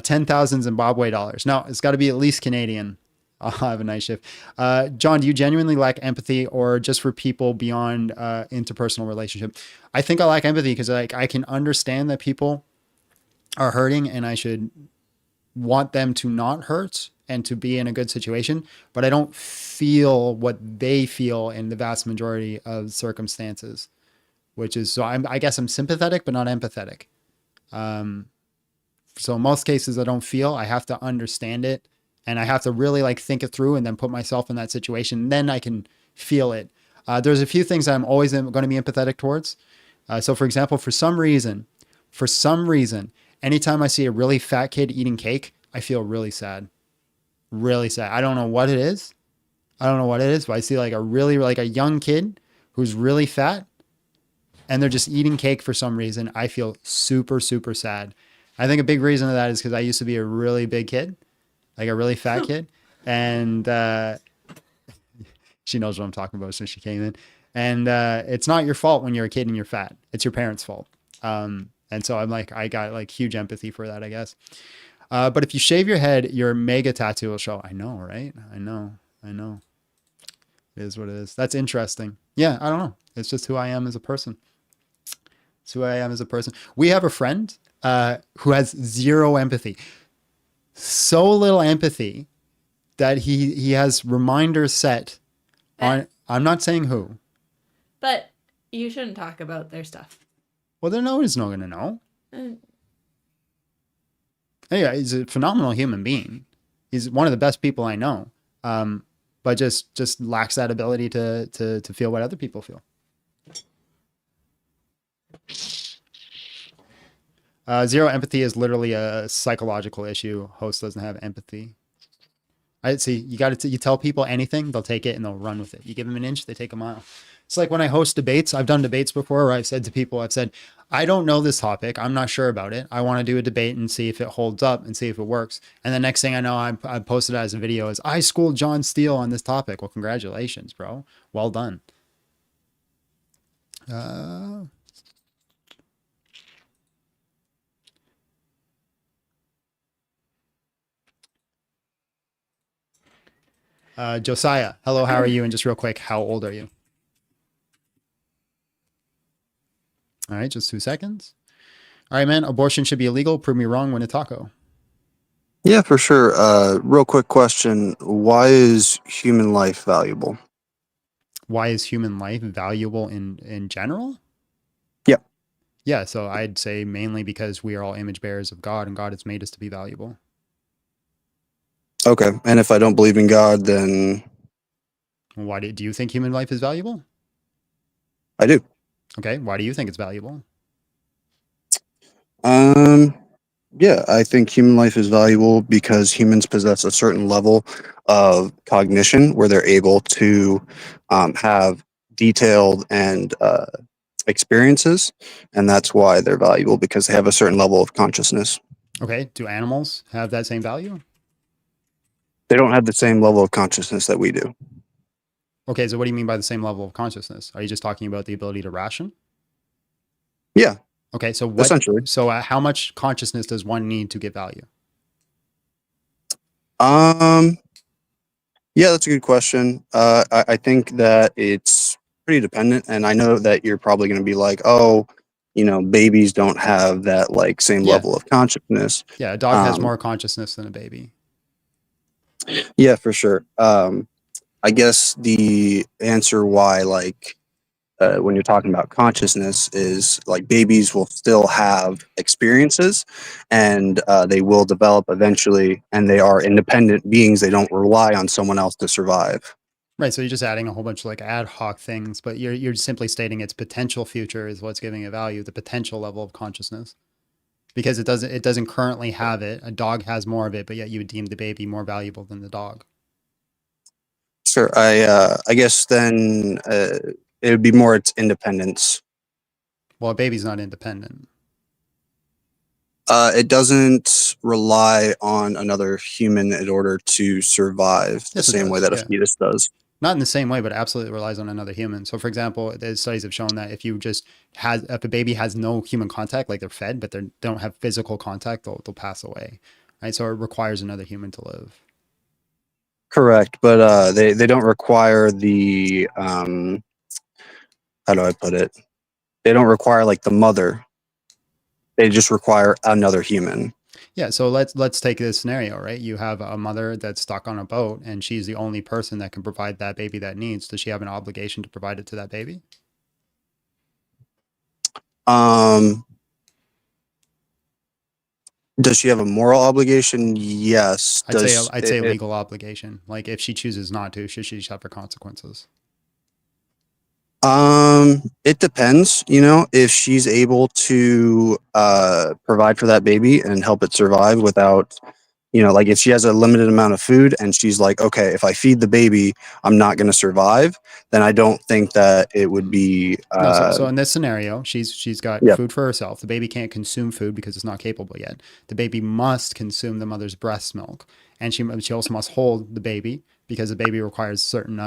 10,000 Zimbabwe dollars. No, it's got to be at least Canadian. I'll have a nice shift. John, do you genuinely lack empathy or just for people beyond interpersonal relationship? I think I lack empathy because I can understand that people are hurting and I should want them to not hurt and to be in a good situation, but I don't feel what they feel in the vast majority of circumstances, which is, so I guess I'm sympathetic, but not empathetic. So in most cases I don't feel, I have to understand it. And I have to really like think it through and then put myself in that situation. Then I can feel it. There's a few things I'm always going to be empathetic towards. So for example, for some reason, anytime I see a really fat kid eating cake, I feel really sad. Really sad. I don't know what it is. But I see like a young kid who's really fat and they're just eating cake for some reason. I feel super, super sad. I think a big reason of that is because I used to be a really big kid. Like a really fat kid. And she knows what I'm talking about since she came in. And it's not your fault when you're a kid and you're fat. It's your parents' fault. And so I'm like, I got like huge empathy for that, I guess. But if you shave your head, your mega tattoo will show. I know, right? I know. It is what it is. That's interesting. Yeah, I don't know. It's just who I am as a person. We have a friend who has zero empathy. So little empathy that he has reminders set on. I'm not saying who. But you shouldn't talk about their stuff. Well, no one's not going to know. Yeah, he's a phenomenal human being. He's one of the best people I know. But just lacks that ability to feel what other people feel. Zero empathy is literally a psychological issue. Host doesn't have empathy. I see. You tell people anything, they'll take it and they'll run with it. You give them an inch, they take a mile. It's like when I host debates. I've done debates before where I've said to people, I don't know this topic. I'm not sure about it. I want to do a debate and see if it holds up and see if it works. And the next thing I know, I posted it as a video is I schooled John Steele on this topic. Well, congratulations, bro. Well done. Josiah, hello, how are you? And just real quick, how old are you? All right, just 2 seconds. All right, man, abortion should be illegal. Prove me wrong, win a taco. Yeah, for sure. Real quick question. Why is human life valuable? Why is human life valuable in general? Yeah. Yeah, so I'd say mainly because we are all image bearers of God and God has made us to be valuable. Okay, and if I don't believe in God, then... Why do you think human life is valuable? I do. Okay, why do you think it's valuable? Yeah, I think human life is valuable because humans possess a certain level of cognition where they're able to have detailed and experiences, and that's why they're valuable, because they have a certain level of consciousness. Okay, do animals have that same value? They don't have the same level of consciousness that we do. Okay, so what do you mean by the same level of consciousness? Are you just talking about the ability to ration? Yeah. Okay, so essentially. So how much consciousness does one need to get value? Yeah, that's a good question. I think that it's pretty dependent, and I know that you're probably going to be like, oh, babies don't have that like same level of consciousness. Yeah, a dog has more consciousness than a baby. Yeah, for sure. I guess the answer why, when you're talking about consciousness, is like babies will still have experiences, and they will develop eventually, and they are independent beings. They don't rely on someone else to survive. Right, so you're just adding a whole bunch of like ad hoc things, but you're simply stating its potential future is what's giving it value, the potential level of consciousness. Because it doesn't currently have it. A dog has more of it, but yet you would deem the baby more valuable than the dog. Sure. I guess then it would be more its independence. Well, a baby's not independent. It doesn't rely on another human in order to survive the Yes, it same way does, that a yeah. fetus does. Not in the same way, but absolutely relies on another human. So, for example, the studies have shown that if a baby has no human contact, like they're fed, but they don't have physical contact, they'll pass away, right? So it requires another human to live. Correct, but they don't require the how do I put it? They don't require like the mother. They just require another human. Yeah, so let's take this scenario, right? You have a mother that's stuck on a boat and she's the only person that can provide that baby that needs. Does she have an obligation to provide it to that baby? Does she have a moral obligation? Yes. I'd say a legal obligation. Like if she chooses not to, should she suffer consequences? It depends, if she's able to provide for that baby and help it survive without, like if she has a limited amount of food and she's like, okay, if I feed the baby, I'm not going to survive, then I don't think that it would be No, so in this scenario, she's got Yep. food for herself. The baby can't consume food because it's not capable yet. The baby must consume the mother's breast milk, and she also must hold the baby because the baby requires certain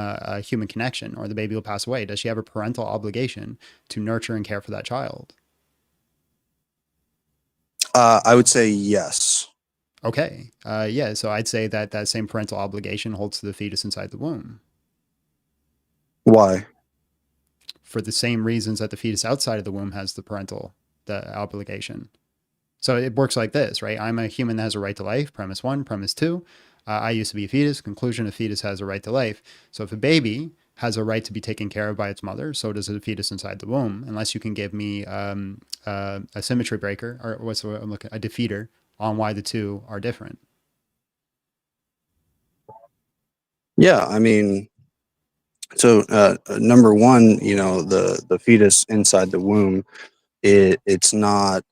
human connection, or the baby will pass away. Does she have a parental obligation to nurture and care for that child? I would say yes. Okay, yeah. So I'd say that same parental obligation holds to the fetus inside the womb. Why? For the same reasons that the fetus outside of the womb has the obligation. So it works like this, right? I'm a human that has a right to life. Premise one. Premise two. I used to be a fetus. Conclusion: a fetus has a right to life. So if a baby has a right to be taken care of by its mother, so does a fetus inside the womb. Unless you can give me a symmetry breaker, or what's the word I'm looking, a defeater on why the two are different. Yeah, I mean, so number one, the fetus inside the womb, it's not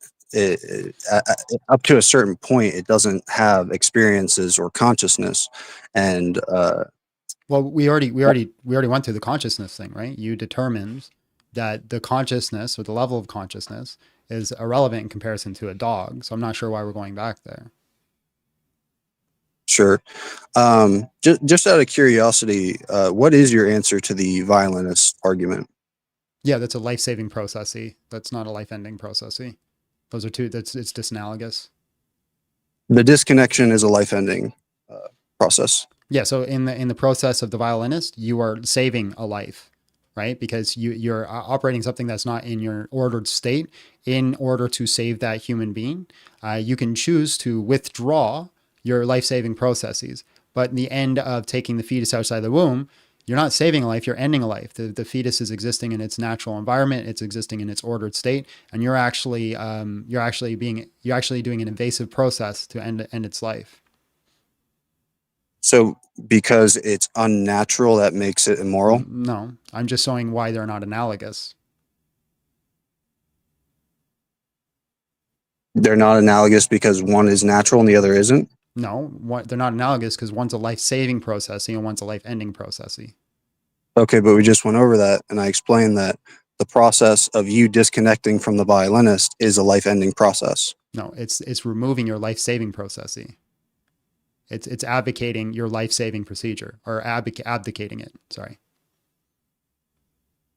up to a certain point. It doesn't have experiences or consciousness, and Well, we already went through the consciousness thing, right? You determined that the consciousness or the level of consciousness is irrelevant in comparison to a dog. So I'm not sure why we're going back there. sure. Just out of curiosity, what is your answer to the violinist argument? Yeah, that's a life-saving processy. That's not a life-ending processy. Those are two. It's disanalogous. The disconnection is a life-ending process. Yeah. So in the process of the violinist, you are saving a life, right? Because you're operating something that's not in your ordered state in order to save that human being. You can choose to withdraw your life-saving processes, but in the end of taking the fetus outside the womb, you're not saving a life, you're ending a life. The fetus is existing in its natural environment, it's existing in its ordered state, and you're actually doing an invasive process to end its life. So because it's unnatural, that makes it immoral? No, I'm just showing why they're not analogous. They're not analogous because one is natural and the other isn't? No, they're not analogous because one's a life-saving processing and one's a life-ending processing. Okay, but we just went over that, and I explained that the process of you disconnecting from the violinist is a life-ending process. No, it's removing your life-saving processing. It's advocating your life-saving procedure, or abdicating it. Sorry.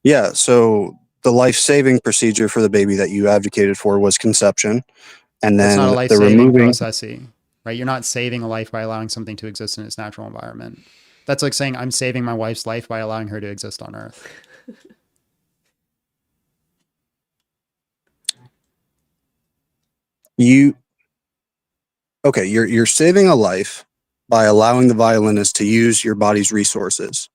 Yeah, so the life-saving procedure for the baby that you advocated for was conception, and That's not a then the life-saving removing. processing, right? You're not saving a life by allowing something to exist in its natural environment. That's like saying I'm saving my wife's life by allowing her to exist on Earth. You're saving a life by allowing the violinist to use your body's resources.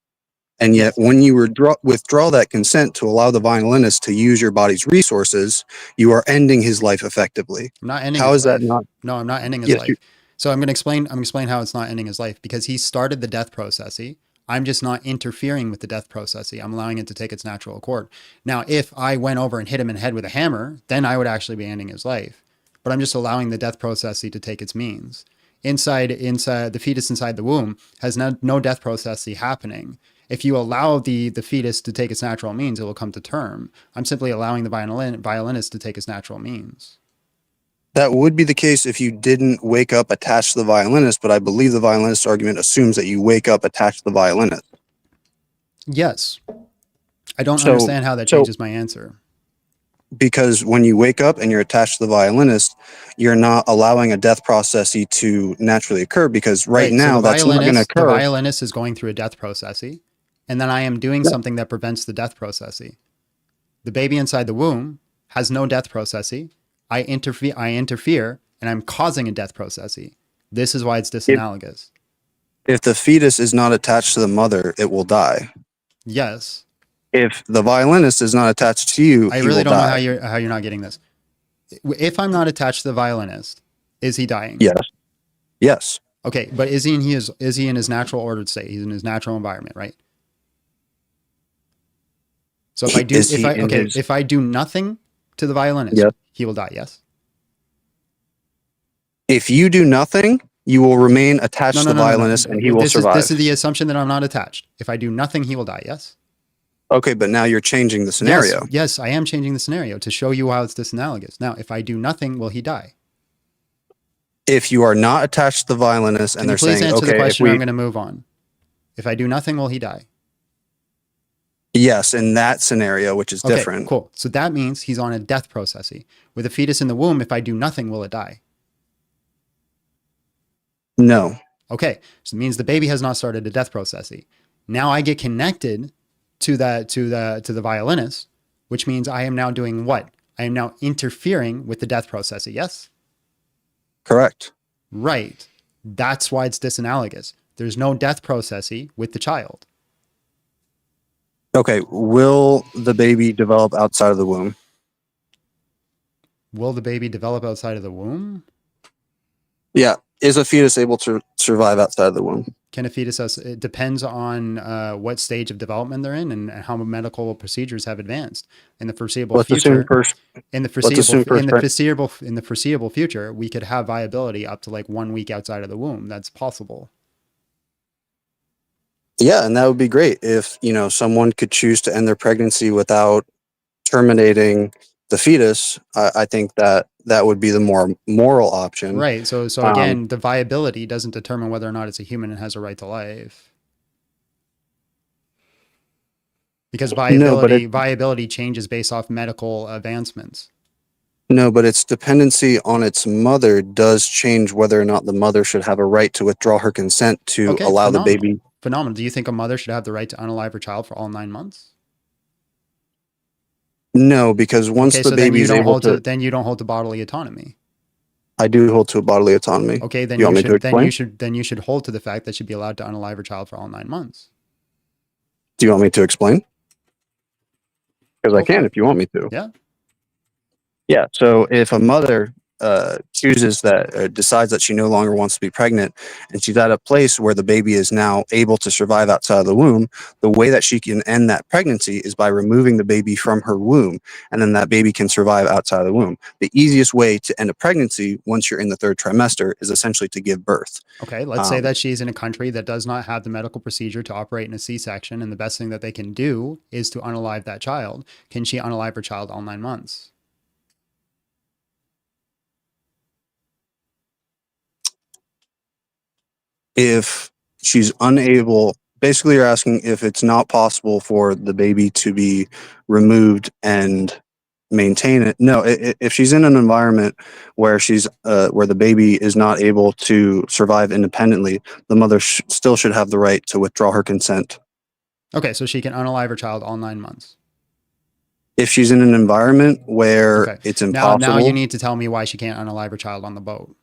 And yet, when you withdraw that consent to allow the violinist to use your body's resources, you are ending his life effectively. I'm not ending How his is that life. not? No, I'm not ending his Yes, life. So I'm going to explain how it's not ending his life, because he started the death processy. I'm just not interfering with the death processy. I'm allowing it to take its natural course. Now, if I went over and hit him in the head with a hammer, then I would actually be ending his life. But I'm just allowing the death processy to take its means. inside the fetus inside the womb has no death process happening. If you allow the fetus to take its natural means, it will come to term. I'm simply allowing the violinist to take its natural means. That would be the case if you didn't wake up attached to the violinist, but I believe the violinist argument assumes that you wake up attached to the violinist. Yes. I don't understand how that changes my answer. Because when you wake up and you're attached to the violinist, you're not allowing a death process to naturally occur, because right now so that's not going to occur. The violinist is going through a death process, and then I am doing something that prevents the death process. The baby inside the womb has no death process. I interfere, and I'm causing a death process. This is why it's disanalogous. If the fetus is not attached to the mother, it will die. Yes. If the violinist is not attached to you, I he really will don't know die. how you're not getting this. If I'm not attached to the violinist, is he dying? Yes. Yes. Okay, but is he in his natural ordered state? He's in his natural environment, right? So if I do nothing to the violinist, he will die. Yes. If you do nothing, you will remain attached to the violinist, and he will survive. This is the assumption that I'm not attached. If I do nothing, he will die. Yes. Okay, but now you're changing the scenario. Yes, I am changing the scenario to show you how it's disanalogous. Now, if I do nothing, will he die? If you are not attached to the violinist and they're saying, please answer okay, the question, I'm going to move on. If I do nothing, will he die? Yes, in that scenario, which is different. Cool. So that means he's on a death process. With a fetus in the womb, if I do nothing, will it die? No. Okay, so it means the baby has not started a death process. Now I get connected to the violinist, which means I am now doing what? I am now interfering with the death process. Yes? Correct. Right. That's why it's disanalogous. There's no death process with the child. Okay, will the baby develop outside of the womb? Will the baby develop outside of the womb? Yeah. Is a fetus able to survive outside of the womb? Can a fetus? It depends on what stage of development they're in and how medical procedures have advanced. In the foreseeable future, in the foreseeable future, we could have viability up to like 1 week outside of the womb. That's possible. Yeah, and that would be great if someone could choose to end their pregnancy without terminating the fetus. I think that would be the more moral option. Right. So again, the viability doesn't determine whether or not it's a human and has a right to life. Because viability changes based off medical advancements. No, but its dependency on its mother does change whether or not the mother should have a right to withdraw her consent to allow the baby. Phenomenal. Do you think a mother should have the right to unalive her child for all 9 months? No, because once the baby is able to, then you don't hold to bodily autonomy. I do hold to bodily autonomy. Okay, then you should hold to the fact that she'd be allowed to unalive her child for all 9 months. Do you want me to explain? Because I can if you want me to. Yeah. Yeah. So if a mother chooses that, decides that she no longer wants to be pregnant, and she's at a place where the baby is now able to survive outside of the womb, the way that she can end that pregnancy is by removing the baby from her womb, and then that baby can survive outside of the womb. The easiest way to end a pregnancy once you're in the 3rd trimester is essentially to give birth. Okay, let's say that she's in a country that does not have the medical procedure to operate in a C-section, and the best thing that they can do is to unalive that child. Can she unalive her child all 9 months? If she's unable, basically you're asking if it's not possible for the baby to be removed and maintain it. No, if she's in an environment where where the baby is not able to survive independently, the mother still should have the right to withdraw her consent. Okay, so she can unalive her child all 9 months. If she's in an environment where it's impossible. Now you need to tell me why she can't unalive her child on the boat,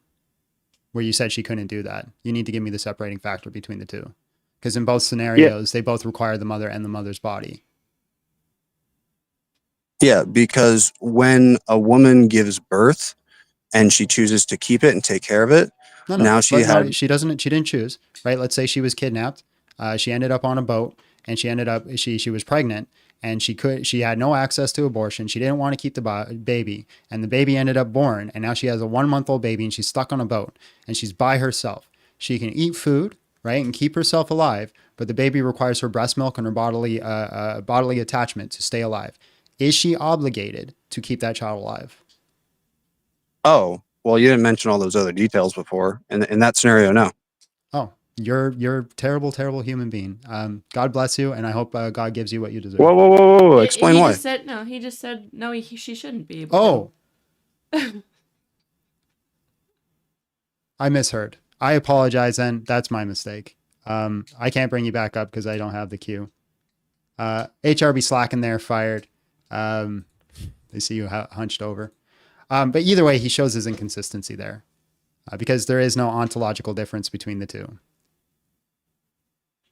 where you said she couldn't do that. You need to give me the separating factor between the two. Because in both scenarios, they both require the mother and the mother's body. Yeah, because when a woman gives birth and she chooses to keep it and take care of it, she didn't choose, right? Let's say she was kidnapped. She ended up on a boat and she was pregnant. and she had no access to abortion. She didn't want to keep the baby, and the baby ended up born, and now she has a 1-month-old baby, and she's stuck on a boat, and she's by herself. She can eat food, right, and keep herself alive, but the baby requires her breast milk and her bodily attachment to stay alive. Is she obligated to keep that child alive? Oh, well, you didn't mention all those other details before. In that scenario, no. Oh, you're a terrible, terrible human being. God bless you, and I hope God gives you what you deserve. Whoa. Explain he why. Just said, no, he just said no. She shouldn't be able. Oh, I misheard. I apologize. Then that's my mistake. I can't bring you back up because I don't have the queue. HRB slacking there, fired. They see you hunched over. But either way, he shows his inconsistency there because there is no ontological difference between the two.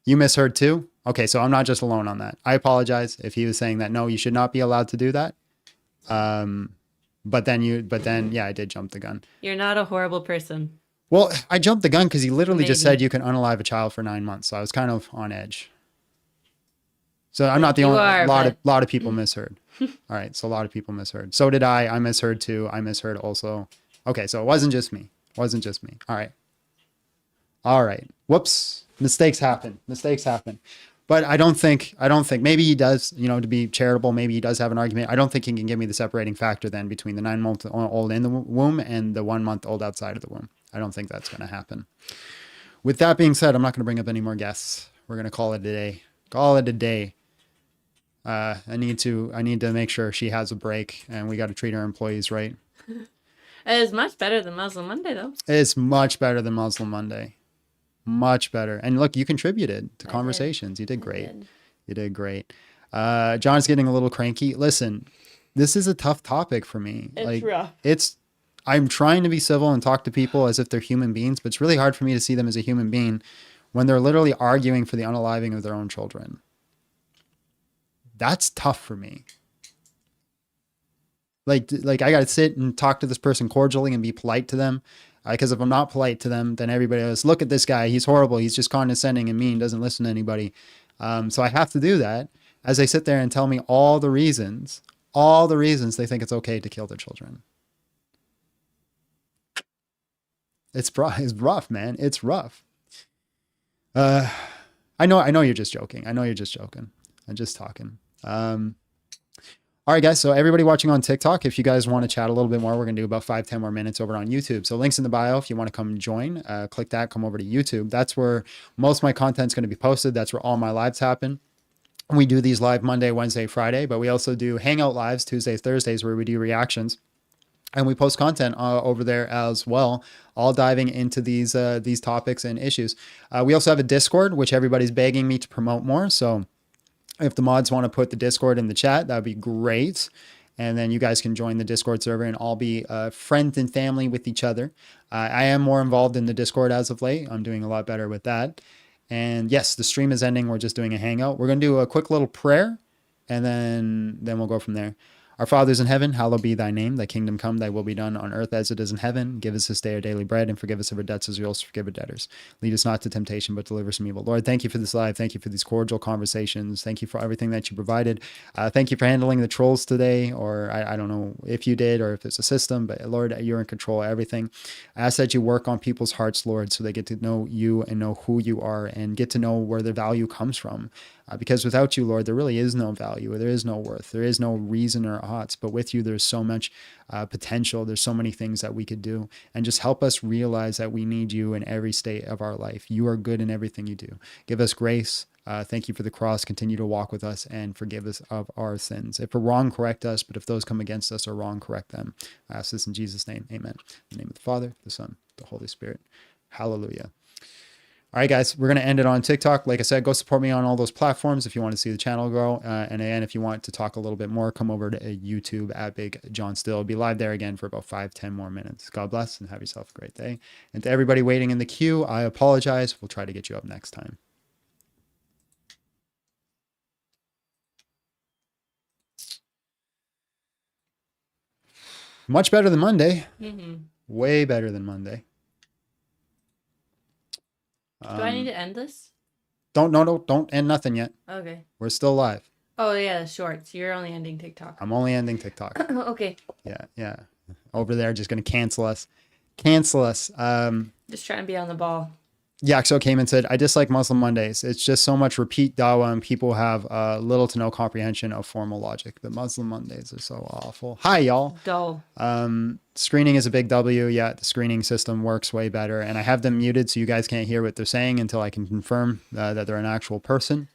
You misheard too? Okay, so I'm not just alone on that. I apologize if he was saying that, no, you should not be allowed to do that. But then, yeah, I did jump the gun. You're not a horrible person. Well, I jumped the gun because he literally just Maybe. said you can unalive a child for 9 months. So I was kind of on edge. So I'm not the You only, are, lot of people misheard. All right. So a lot of people misheard. So did I. I misheard too. I misheard also. Okay. So it wasn't just me. All right. Whoops. Mistakes happen. But I don't think maybe he does, to be charitable, maybe he does have an argument. I don't think he can give me the separating factor then between the 9-month-old in the womb and the 1-month-old outside of the womb. I don't think that's going to happen. With that being said, I'm not going to bring up any more guests. We're going to call it a day. I need to make sure she has a break, and we got to treat our employees right. It's much better than Muslim Monday, though. It's much better than Muslim Monday. Much better. And look, you contributed to conversations. You did great. You did great. John's getting a little cranky. Listen, this is a tough topic for me. It's rough. I'm trying to be civil and talk to people as if they're human beings, but it's really hard for me to see them as a human being when they're literally arguing for the unaliving of their own children. That's tough for me. Like I got to sit and talk to this person cordially and be polite to them. Because if I'm not polite to them, then everybody else, look at this guy. He's horrible. He's just condescending and mean, doesn't listen to anybody. So I have to do that as they sit there and tell me all the reasons they think it's okay to kill their children. It's rough, man. It's rough. I know you're just joking. I'm just talking. All right, guys. So everybody watching on TikTok, if you guys want to chat a little bit more, we're going to do about 5-10 more minutes over on YouTube. So links in the bio. If you want to come join, click that, come over to YouTube. That's where most of my content is going to be posted. That's where all my lives happen. We do these live Monday, Wednesday, Friday, but we also do hangout lives Tuesdays, Thursdays, where we do reactions. And we post content over there as well, all diving into these topics and issues. We also have a Discord, which everybody's begging me to promote more. So if the mods want to put the Discord in the chat, that'd be great. And then you guys can join the Discord server and all be friends and family with each other. I am more involved in the Discord as of late. I'm doing a lot better with that. And yes, the stream is ending. We're just doing a hangout. We're going to do a quick little prayer, and then we'll go from there. Our Father in heaven, hallowed be thy name. Thy kingdom come, thy will be done on earth as it is in heaven. Give us this day our daily bread, and forgive us of our debts as we also forgive our debtors. Lead us not to temptation, but deliver us from evil. Lord, thank you for this live. Thank you for these cordial conversations. Thank you for everything that you provided. Thank you for handling the trolls today, or I don't know if you did or if it's a system, but Lord, you're in control of everything. I ask that you work on people's hearts, Lord, so they get to know you and know who you are and get to know where their value comes from. Because without you, Lord, there really is no value. There is no worth. There is no reason or odds. But with you, there's so much potential. There's so many things that we could do. And just help us realize that we need you in every state of our life. You are good in everything you do. Give us grace. Thank you for the cross. Continue to walk with us and forgive us of our sins. If we're wrong, correct us. But if those come against us are wrong, correct them. I ask this in Jesus' name. Amen. In the name of the Father, the Son, the Holy Spirit. Hallelujah. All right, guys, we're going to end it on TikTok. Like I said, go support me on all those platforms if you want to see the channel grow. And again, if you want to talk a little bit more, come over to YouTube at Big John Still. I'll be live there again for about 5-10 more minutes. God bless and have yourself a great day. And to everybody waiting in the queue, I apologize. We'll try to get you up next time. Much better than Monday. Mm-hmm. Way better than Monday. Do I need to end this? Don't end nothing yet. Okay. We're still live. Oh yeah, the shorts. You're only ending TikTok. I'm only ending TikTok. Okay. Yeah. Over there, just gonna cancel us. Cancel us. Just trying to be on the ball. Yaxo came and said, I dislike Muslim Mondays. It's just so much repeat dawah and people have little to no comprehension of formal logic. The Muslim Mondays are so awful. Hi, y'all. Dull. Screening is a big W. Yeah, the screening system works way better. And I have them muted so you guys can't hear what they're saying until I can confirm that they're an actual person,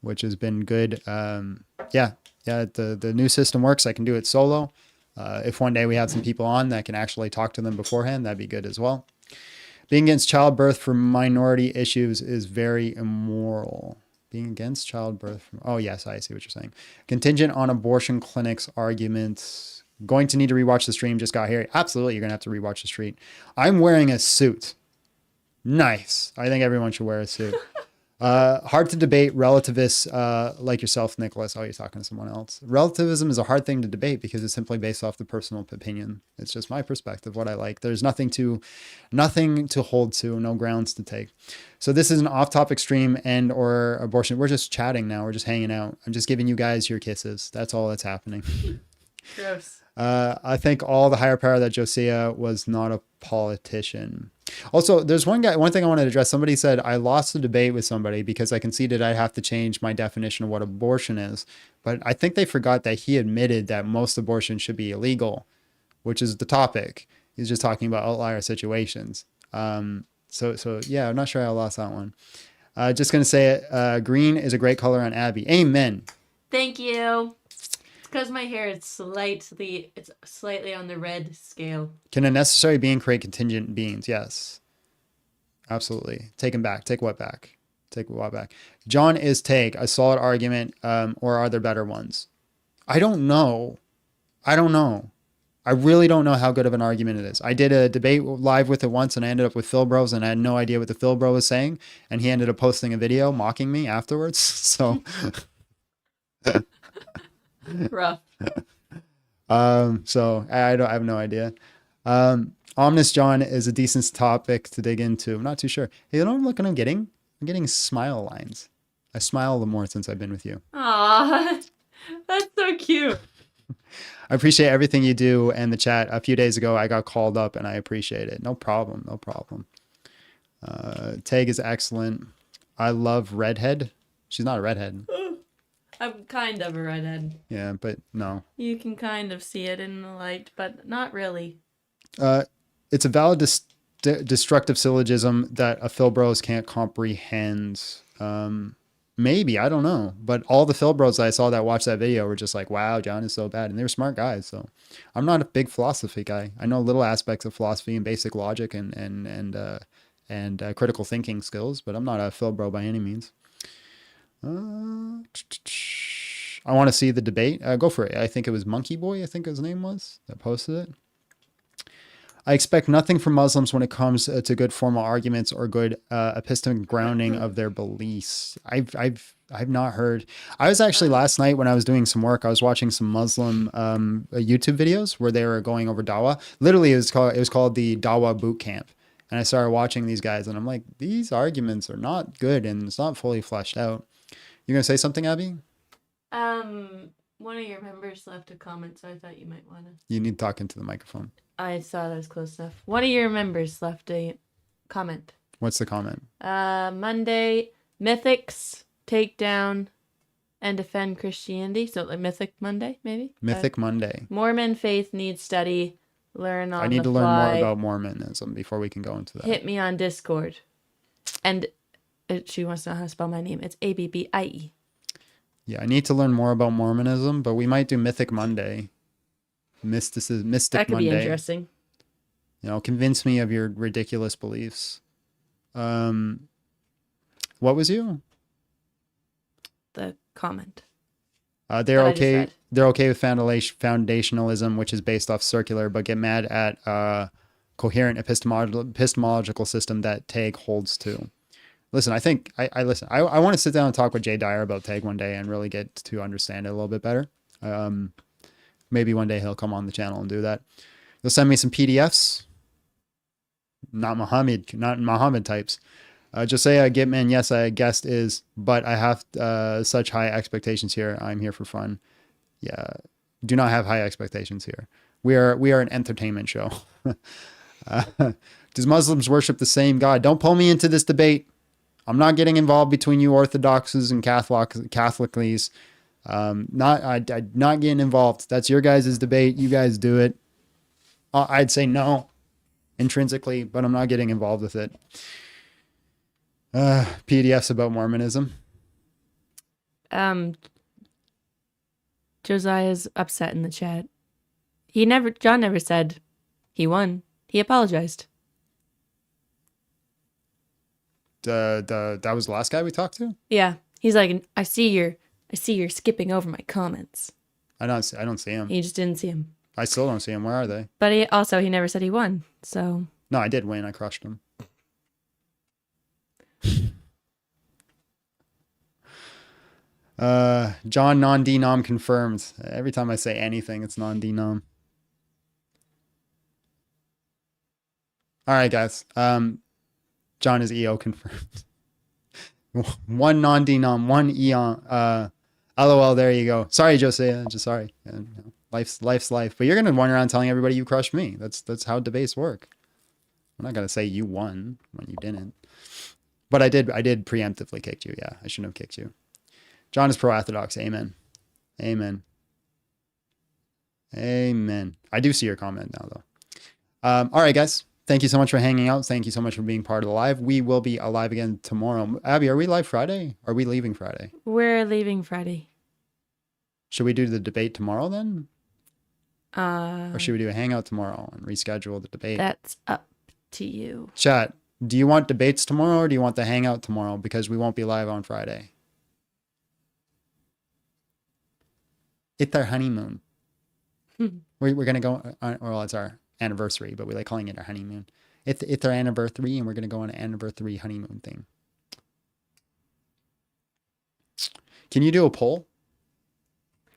which has been good. The new system works. I can do it solo. If one day we have some people on that can actually talk to them beforehand, that'd be good as well. Being against childbirth for minority issues is very immoral. Being against childbirth. Oh, yes, I see what you're saying. Contingent on abortion clinics arguments. Going to need to rewatch the stream. Just got here. Absolutely, you're going to have to rewatch the stream. I'm wearing a suit. Nice. I think everyone should wear a suit. Hard to debate relativists like yourself, Nicholas. Oh, you're talking to someone else. Relativism is a hard thing to debate because it's simply based off the personal opinion. It's just my perspective, what I like. There's nothing to hold to, no grounds to take. So this is an off-topic stream and or abortion. We're just chatting now. We're just hanging out. I'm just giving you guys your kisses. That's all that's happening. Gross. I think all the higher power that Josiah was not a politician. Also, there's one thing I wanted to address. Somebody said, I lost the debate with somebody because I conceded I'd have to change my definition of what abortion is. But I think they forgot that he admitted that most abortion should be illegal, which is the topic. He's just talking about outlier situations. So yeah, I'm not sure I lost that one. Just going to say it. Green is a great color on Abby. Amen. Thank you. Because my hair is slightly on the red scale. Can a necessary being create contingent beings? Yes. Absolutely. Take him back. Take what back? Take what back? John is take a solid argument, or are there better ones? I don't know. I really don't know how good of an argument it is. I did a debate live with it once and I ended up with Phil Bros and I had no idea what the Phil Bro was saying. And he ended up posting a video mocking me afterwards. So rough. So I have no idea. Omnis John is a decent topic to dig into. I'm not too sure. Hey, you know what I'm getting? I'm getting smile lines. I smile the more since I've been with you. Aw, that's so cute. I appreciate everything you do and the chat. A few days ago, I got called up and I appreciate it. No problem. Tag is excellent. I love redhead. She's not a redhead. I'm kind of a redhead. Yeah, but no. You can kind of see it in the light, but not really. It's a valid destructive syllogism that a Phil Bros can't comprehend. Maybe, I don't know. But all the Phil Bros I saw that watched that video were just like, wow, John is so bad. And they were smart guys. So I'm not a big philosophy guy. I know little aspects of philosophy and basic logic and critical thinking skills, but I'm not a Phil Bro by any means. I want to see the debate. Go for it. I think it was Monkey Boy, I think his name was, that posted it. I expect nothing from Muslims when it comes to good formal arguments or good epistemic grounding of their beliefs. I've not heard. I was actually last night when I was doing some work, I was watching some Muslim YouTube videos where they were going over Dawah. Literally, it was called the Dawah Boot Camp. And I started watching these guys and I'm like, these arguments are not good and it's not fully fleshed out. You're going to say something, Abby? One of your members left a comment, so I thought you might want to. You need to talk into the microphone. I saw that was close enough. One of your members left a comment. What's the comment? Monday, mythics take down and defend Christianity. So like Mythic Monday, maybe? Mythic Monday. Mormon faith needs study. Learn on the I need to fly. learn more about Mormonism before we can go into that. Hit me on Discord. And she wants to know how to spell my name. It's Abbie. Yeah, I need to learn more about Mormonism, but we might do Mythic Monday. Mystic that could Monday. be interesting. You know, convince me of your ridiculous beliefs. What was you? The comment. They're okay. They're okay with foundationalism, which is based off circular, but get mad at coherent epistemological system that Tag holds to. Listen, I think I listen. I want to sit down and talk with Jay Dyer about Tag one day and really get to understand it a little bit better. Maybe one day he'll come on the channel and do that. He'll send me some PDFs. Not Muhammad types. Josiah Gitman, yes, I guessed is, but I have such high expectations here. I'm here for fun. Yeah, do not have high expectations here. We are an entertainment show. Does Muslims worship the same God? Don't pull me into this debate. I'm not getting involved between you Orthodoxes and Catholics. Not getting involved. That's your guys' debate. You guys do it. I'd say no intrinsically, but I'm not getting involved with it. PDFs about Mormonism. Josiah's upset in the chat. John never said he won. He apologized. That was the last guy we talked to? Yeah. He's like, I see you're skipping over my comments. I don't see him. He just didn't see him. I still don't see him. Where are they? But he never said he won. So no, I did win. I crushed him. John non-denom confirmed. Every time I say anything, it's non-denom. All right, guys. John is EO confirmed. One non-denom, one eon. LOL, there you go. Sorry, Josiah. Just sorry. Life's life. But you're gonna run around telling everybody you crushed me. That's how debates work. I'm not gonna say you won when you didn't. But I did preemptively kick you. Yeah, I shouldn't have kicked you. John is pro-Orthodox. Amen. Amen. Amen. I do see your comment now, though. All right, guys. Thank you so much for hanging out. Thank you so much for being part of the live. We will be alive again tomorrow. Abby, are we live Friday? Are we leaving Friday? we're leaving Friday. Should we do the debate tomorrow then? Or should we do a hangout tomorrow and reschedule the debate? That's up to you. Chat, do you want debates tomorrow or do you want the hangout tomorrow? Because we won't be live on Friday. It's our honeymoon. We're going to go on, well, it's our anniversary, but we like calling it our honeymoon. It's our anniversary and we're going to go on an anniversary honeymoon thing. Can you do a poll?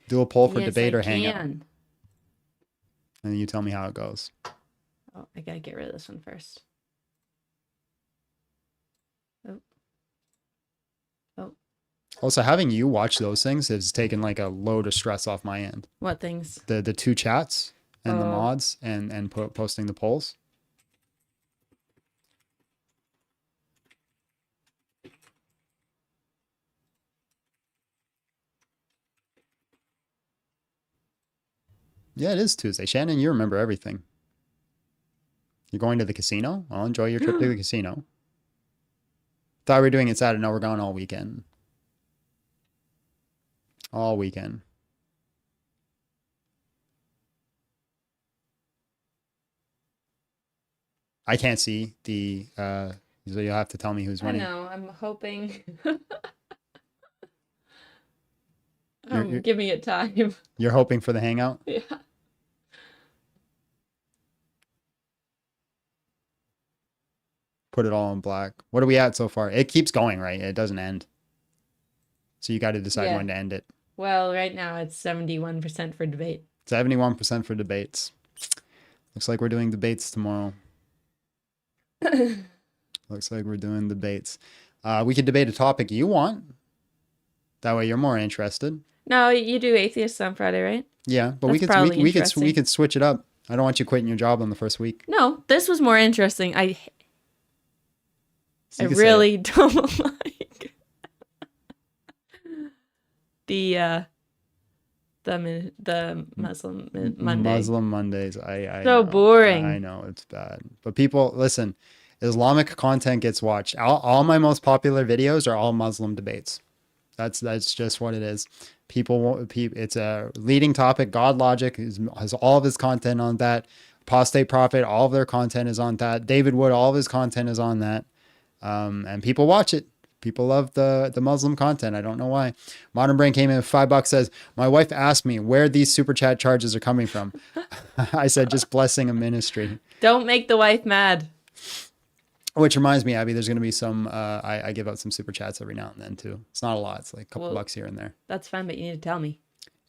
Do a poll for Yes, debate I or hangout? can. And then you tell me how it goes. Oh, I gotta get rid of this one first. Oh. Also, having you watch those things has taken like a load of stress off my end. What things? The two chats and the Oh. mods and posting the polls. Yeah, it is Tuesday. Shannon, you remember everything. You're going to the casino? I'll enjoy your trip to the casino. Thought we were doing it Saturday. No, we're gone all weekend. All weekend. I can't see the so you'll have to tell me who's winning. I know. I'm hoping. You're- Give me a time. You're hoping for the hangout? Yeah. Put it all in black. What are we at so far? It keeps going, right? It doesn't end. So you got to decide Yeah. when to end it. Well, right now it's 71% for debate. 71% for debates. Looks like we're doing debates tomorrow. Looks like we're doing debates. We could debate a topic you want. That way you're more interested. No, you do atheists on Friday, right? Yeah, but That's probably we interesting. could switch it up. I don't want you quitting your job on the first week. No, this was more interesting. I So you can say really don't like the Muslim Monday. Muslim Mondays. I So know. boring. I know it's bad, but people listen. Islamic content gets watched. All my most popular videos are all Muslim debates. That's just what it is. It's a leading topic. God Logic has all of his content on that. Apostate Prophet, all of their content is on that. David Wood, all of his content is on that. And people watch it. People love the Muslim content. I don't know why. Modern Brain came in with $5, says, my wife asked me where these super chat charges are coming from. I said, just blessing a ministry. Don't make the wife mad. Which reminds me, Abby, there's going to be some, I give out some super chats every now and then too. It's not a lot. It's like a couple bucks here and there. That's fine, but you need to tell me.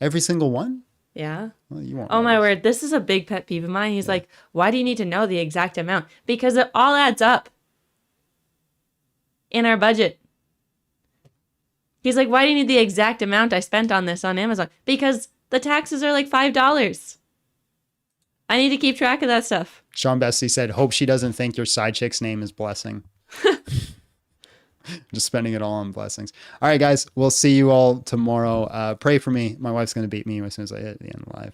Every single one? Yeah. Well, you won't Oh know my this. word, this is a big pet peeve of mine. He's like, why do you need to know the exact amount? Because it all adds up. in our budget. He's like, why do you need the exact amount I spent on this on Amazon? Because the taxes are like $5. I need to keep track of that stuff. Sean Bessie said, hope she doesn't think your side chick's name is Blessing. Just spending it all on blessings. All right, guys, we'll see you all tomorrow. Pray for me. My wife's going to beat me as soon as I hit the end of live.